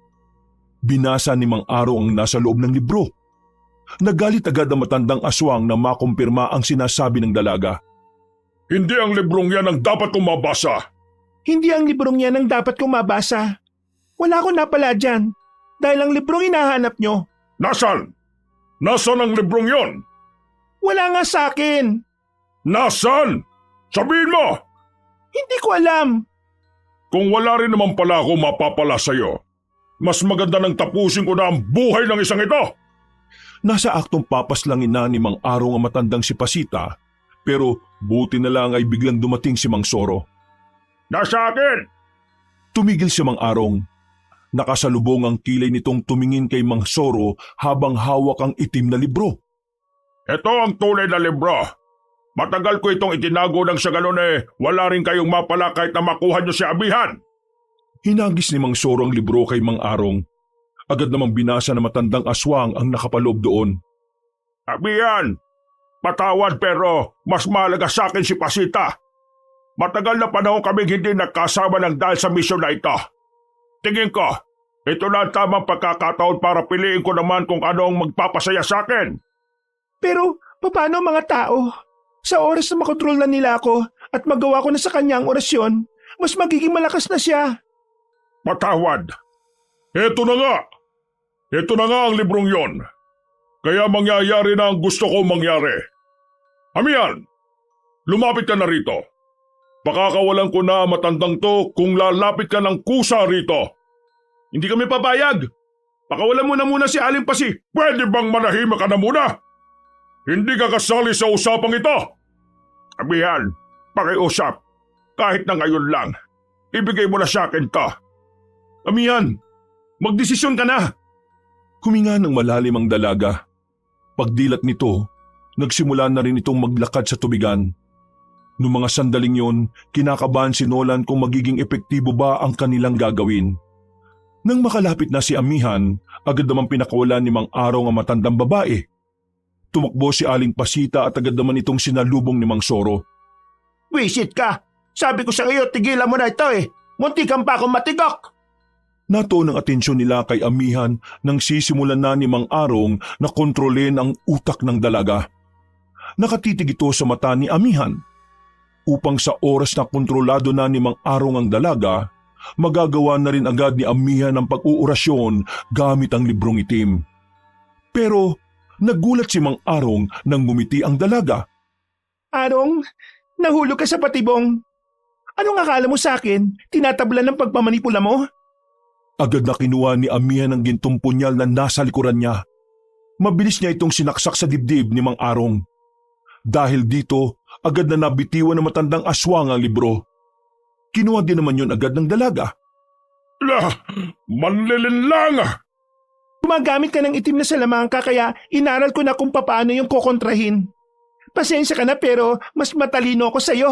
Binasa ni Mang Araw ang nasa loob ng libro. Nagalit agad ang matandang aswang na makumpirma ang sinasabi ng dalaga. Hindi ang librong yan ang dapat kong mabasa. Hindi ang librong yan ang dapat kong mabasa. Wala akong napala dyan. Dahil ang librong hinahanap nyo. Nasaan? Nasaan ang librong yon? Wala nga sa akin. Nasaan? Sabihin mo! Hindi ko alam. Kung wala rin naman pala ako mapapala sa'yo, mas maganda nang tapusin ko na ang buhay ng isang ito. Nasa aktong papaslangin na ni Mang Araw ang matandang si Pasita, pero buti na lang ay biglang dumating si Mang Soro. Nasa akin! Tumigil si Mang Arong. Nakasalubong ang kilay nitong tumingin kay Mang Soro habang hawak ang itim na libro. Ito ang tunay na libro. Matagal ko itong itinago nang sa ganun wala rin kayong mapala kahit na makuha niyo si Amihan. Hinagis ni Mang Soro ang libro kay Mang Arong. Agad namang binasa na matandang aswang ang nakapaloob doon. Amihan, patawad pero mas mahalaga sa akin si Pasita. Matagal na panahon kaming hindi nagkasama ng dahil sa misyon na ito. Tingin ko, ito na ang tamang pagkakataon para piliin ko naman kung ano ang magpapasaya sa akin. Pero paano ang mga tao? Sa oras na makontrol na nila ako at magawa ko na sa kanya ang orasyon, mas magiging malakas na siya. Patawad. Ito na nga. Ito na nga ang librong yon. Kaya mangyayari na ang gusto ko mangyari. Amihan, lumapit ka na rito. Pakakawalan ko na matandang to kung lalapit ka ng kusa rito. Hindi kami papayag. Pakawalan mo na muna si Aling Pasi. Pwede bang manahimik ka na muna? Hindi ka kasali sa usapang ito. Amihan, pakiusap. Kahit na ngayon lang. Ibigay mo na sa akin to. Amihan, magdesisyon ka na. Huminga ng malalim ang dalaga. Pagdilat nito, nagsimula na rin itong maglakad sa tubigan. Noong mga sandaling yon, kinakabahan si Nolan kung magiging epektibo ba ang kanilang gagawin. Nang makalapit na si Amihan, agad namang pinakawalan ni Mang Araw ang matandang babae. Tumakbo si Aling Pasita at agad naman itong sinalubong ni Mang Soro. Wisit ka. Sabi ko sa iyo, tigilan mo na ito Muntikan pa akong matigok. Natuon ang atensyon nila kay Amihan nang sisimulan na ni Mang Arong na kontrolin ang utak ng dalaga. Nakatitig ito sa mata ni Amihan. Upang sa oras na kontrolado na ni Mang Arong ang dalaga, magagawa na rin agad ni Amihan ang pag-uorasyon gamit ang librong itim. Pero nagulat si Mang Arong nang ngumiti ang dalaga. Arong, nahulog ka sa patibong. Anong akala mo sa akin? Tinatablan ng pagpamanipula mo? Agad na kinuha ni Amihan ang gintong punyal na nasa likuran niya. Mabilis niya itong sinaksak sa dibdib ni Mang Arong. Dahil dito, agad na nabitiwan ng matandang aswang ang libro. Kinuha din naman yun agad ng dalaga. Manlilin lang! Gumagamit ka ng itim na salamangka kaya inaral ko na kung paano yung kokontrahin. Pasensya ka na pero mas matalino ako sa'yo.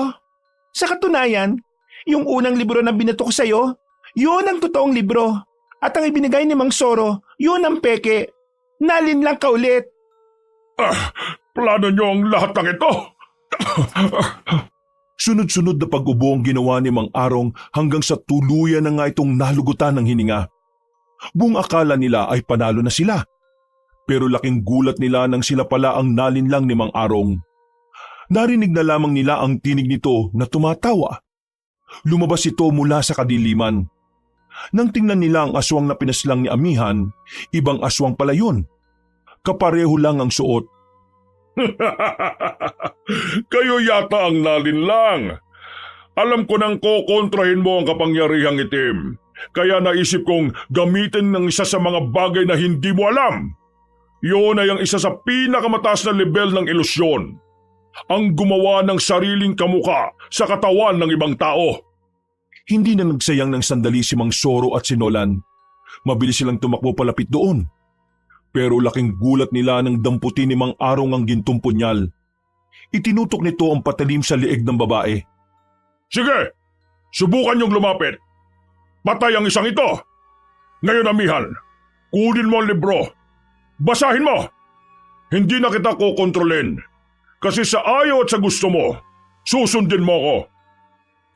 Sa katunayan, yung unang libro na binato ko sa'yo, yun ang totoong libro. At ang ibinigay ni Mang Soro, yun ang peke. Nalinlang ka ulit. Plano niyo ang lahat ng ito? Sunod-sunod na pag-ubo ang ginawa ni Mang Arong hanggang sa tuluyan na nga itong nalugutan ng hininga. Buong akala nila ay panalo na sila. Pero laking gulat nila nang sila pala ang nalinlang ni Mang Arong. Narinig na lamang nila ang tinig nito na tumatawa. Lumabas ito mula sa kadiliman. Nang tingnan nila ang aswang na pinaslang ni Amihan, ibang aswang pala yun. Kapareho lang ang suot. Kayo yata ang nalinlang. Alam ko nang kokontrahin mo ang kapangyarihang itim. Kaya naisip kong gamitin ng isa sa mga bagay na hindi mo alam. Yun ay ang isa sa pinakamataas na level ng ilusyon. Ang gumawa ng sariling kamuka sa katawan ng ibang tao. Hindi na nagsayang ng sandali si Mang Soro at si Nolan. Mabilis silang tumakbo palapit doon. Pero laking gulat nila nang damputin ni Mang Arong ang gintong punyal. Itinutok nito ang patalim sa lieg ng babae. Sige, subukan niyong lumapit. Patay ang isang ito. Ngayon, Amihan, kunin mo ang libro. Basahin mo. Hindi na kita kokontrolin. Kasi sa ayaw at sa gusto mo, susundin mo ako.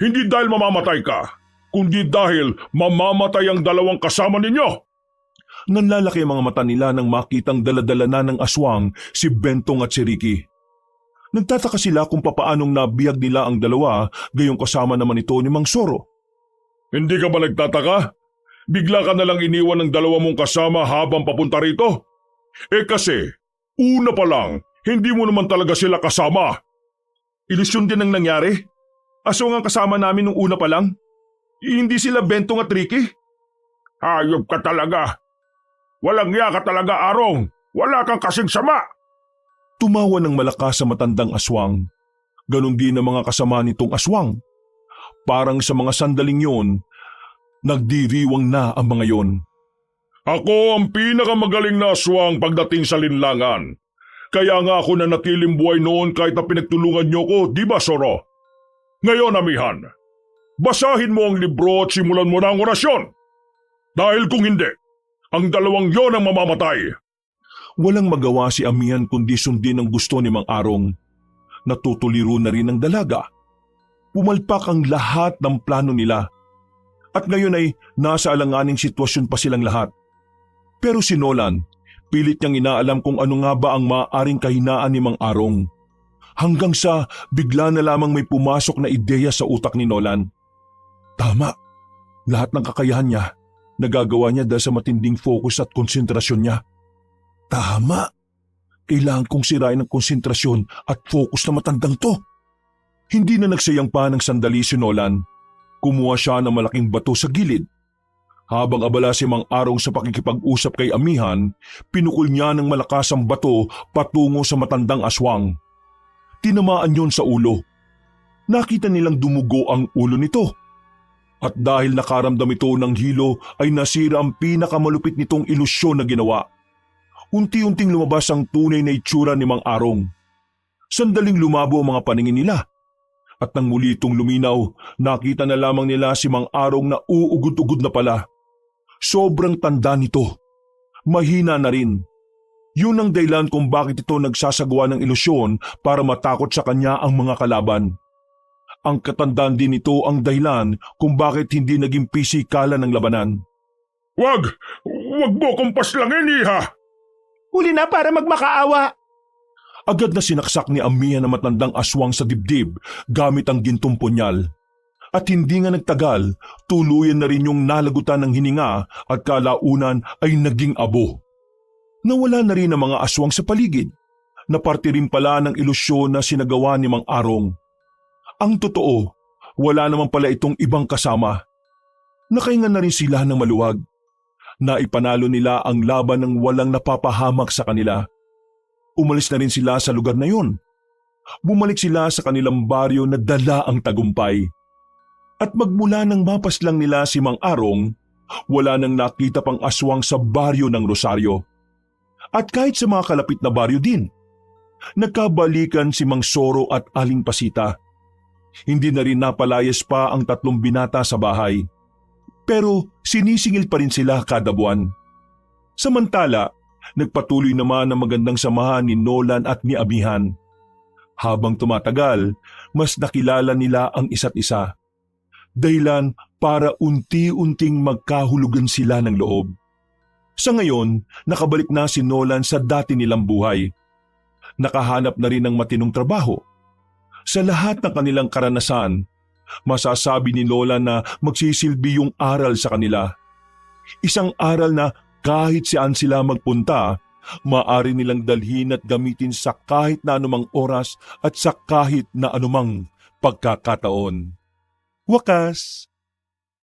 Hindi dahil mamamatay ka, kundi dahil mamamatay ang dalawang kasama ninyo. Nanlalaki ang mga mata nila nang makitang daladala na ng aswang si Bentong at si Ricky. Nagtataka sila kung papaanong nabiyag nila ang dalawa gayong kasama naman ito ni Mang Soro. Hindi ka ba nagtataka? Bigla ka nalang iniwan ng dalawa mong kasama habang papunta rito? Kasi, una pa lang, hindi mo naman talaga sila kasama. Ilusyon din ang nangyari. Aswang ang kasama namin nung una pa lang. Hindi sila Bentong at Ricky. Hayop ka talaga. Walang iya ka talaga, Arong. Wala kang kasing sama. Tumawa ng malakas sa matandang aswang. Ganon din ang mga kasama nitong aswang. Parang sa mga sandaling yon, nagdiriwang na ang mga yon. Ako ang pinakamagaling na aswang pagdating sa linlangan. Kaya nga ako nanatiling buhay noon kahit na pinagtulungan niyo ko, di ba, Soro? Ngayon, Amihan, basahin mo ang libro at simulan mo na ang orasyon. Dahil kung hindi, ang dalawang yon ang mamamatay. Walang magawa si Amihan kundi sundin ang gusto ni Mang Arong. Natutuliro na rin ang dalaga. Pumalpak ang lahat ng plano nila. At ngayon ay nasa alanganing sitwasyon pa silang lahat. Pero si Nolan, pilit niyang inaalam kung ano nga ba ang maaaring kahinaan ni Mang Arong. Hanggang sa bigla na lamang may pumasok na ideya sa utak ni Nolan. Tama, lahat ng kakayahan niya, nagagawa niya dahil sa matinding focus at konsentrasyon niya. Tama, kailangan kong sirain ang konsentrasyon at focus na matandang to. Hindi na nagsayang pa ng sandali si Nolan. Kumuha siya ng malaking bato sa gilid. Habang abala si Mang Arong sa pakikipag-usap kay Amihan, pinukul niya ng malakas ang bato patungo sa matandang aswang. Tinamaan yon sa ulo. Nakita nilang dumugo ang ulo nito. At dahil nakaramdam ito ng hilo ay nasira ang pinakamalupit nitong ilusyon na ginawa. Unti-unting lumabas ang tunay na itsura ni Mang Arong. Sandaling lumabo ang mga paningin nila. At nang muli itong luminaw, nakita na lamang nila si Mang Arong na uugod-ugod na pala. Sobrang tanda nito. Mahina na rin. Yun ang dahilan kung bakit ito nagsasagawa ng ilusyon para matakot sa kanya ang mga kalaban. Ang katandaan din nito ang dahilan kung bakit hindi naging pisikalan ng labanan. Wag mo kong paslangin, Iha! Huli na para magmakaawa. Agad na sinaksak ni Amihan na matandang aswang sa dibdib gamit ang gintong punyal. At hindi nga nagtagal, tuluyan na rin yung nalagutan ng hininga at kalaunan ay naging abo. Nawala na rin ang mga aswang sa paligid, na parte rin pala ng ilusyon na sinagawa ni Mang Arong. Ang totoo, wala naman pala itong ibang kasama. Nakahinga na rin sila ng maluwag. Naipanalo nila ang laban ng walang napapahamak sa kanila. Umalis na rin sila sa lugar na yun. Bumalik sila sa kanilang baryo na dala ang tagumpay. At magmula nang mapaslang nila si Mang Arong, wala nang nakita pang aswang sa baryo ng Rosario. At kahit sa mga kalapit na baryo din, nagkabalikan si Mang Soro at Aling Pasita. Hindi na rin napalayas pa ang 3 binata sa bahay. Pero sinisingil pa rin sila kada buwan. Samantala, Nagpatuloy naman ang magandang samahan ni Nolan at ni Amihan. Habang tumatagal, mas nakilala nila ang isa't isa. Dahilan para unti-unting magkahulugan sila ng loob. Sa ngayon, nakabalik na si Nolan sa dati nilang buhay. Nakahanap na rin ng matinong trabaho. Sa lahat ng kanilang karanasan, masasabi ni Nolan na magsisilbi yung aral sa kanila. Isang aral na kahit saan sila magpunta, maaari nilang dalhin at gamitin sa kahit na anumang oras at sa kahit na anumang pagkakataon. Wakas,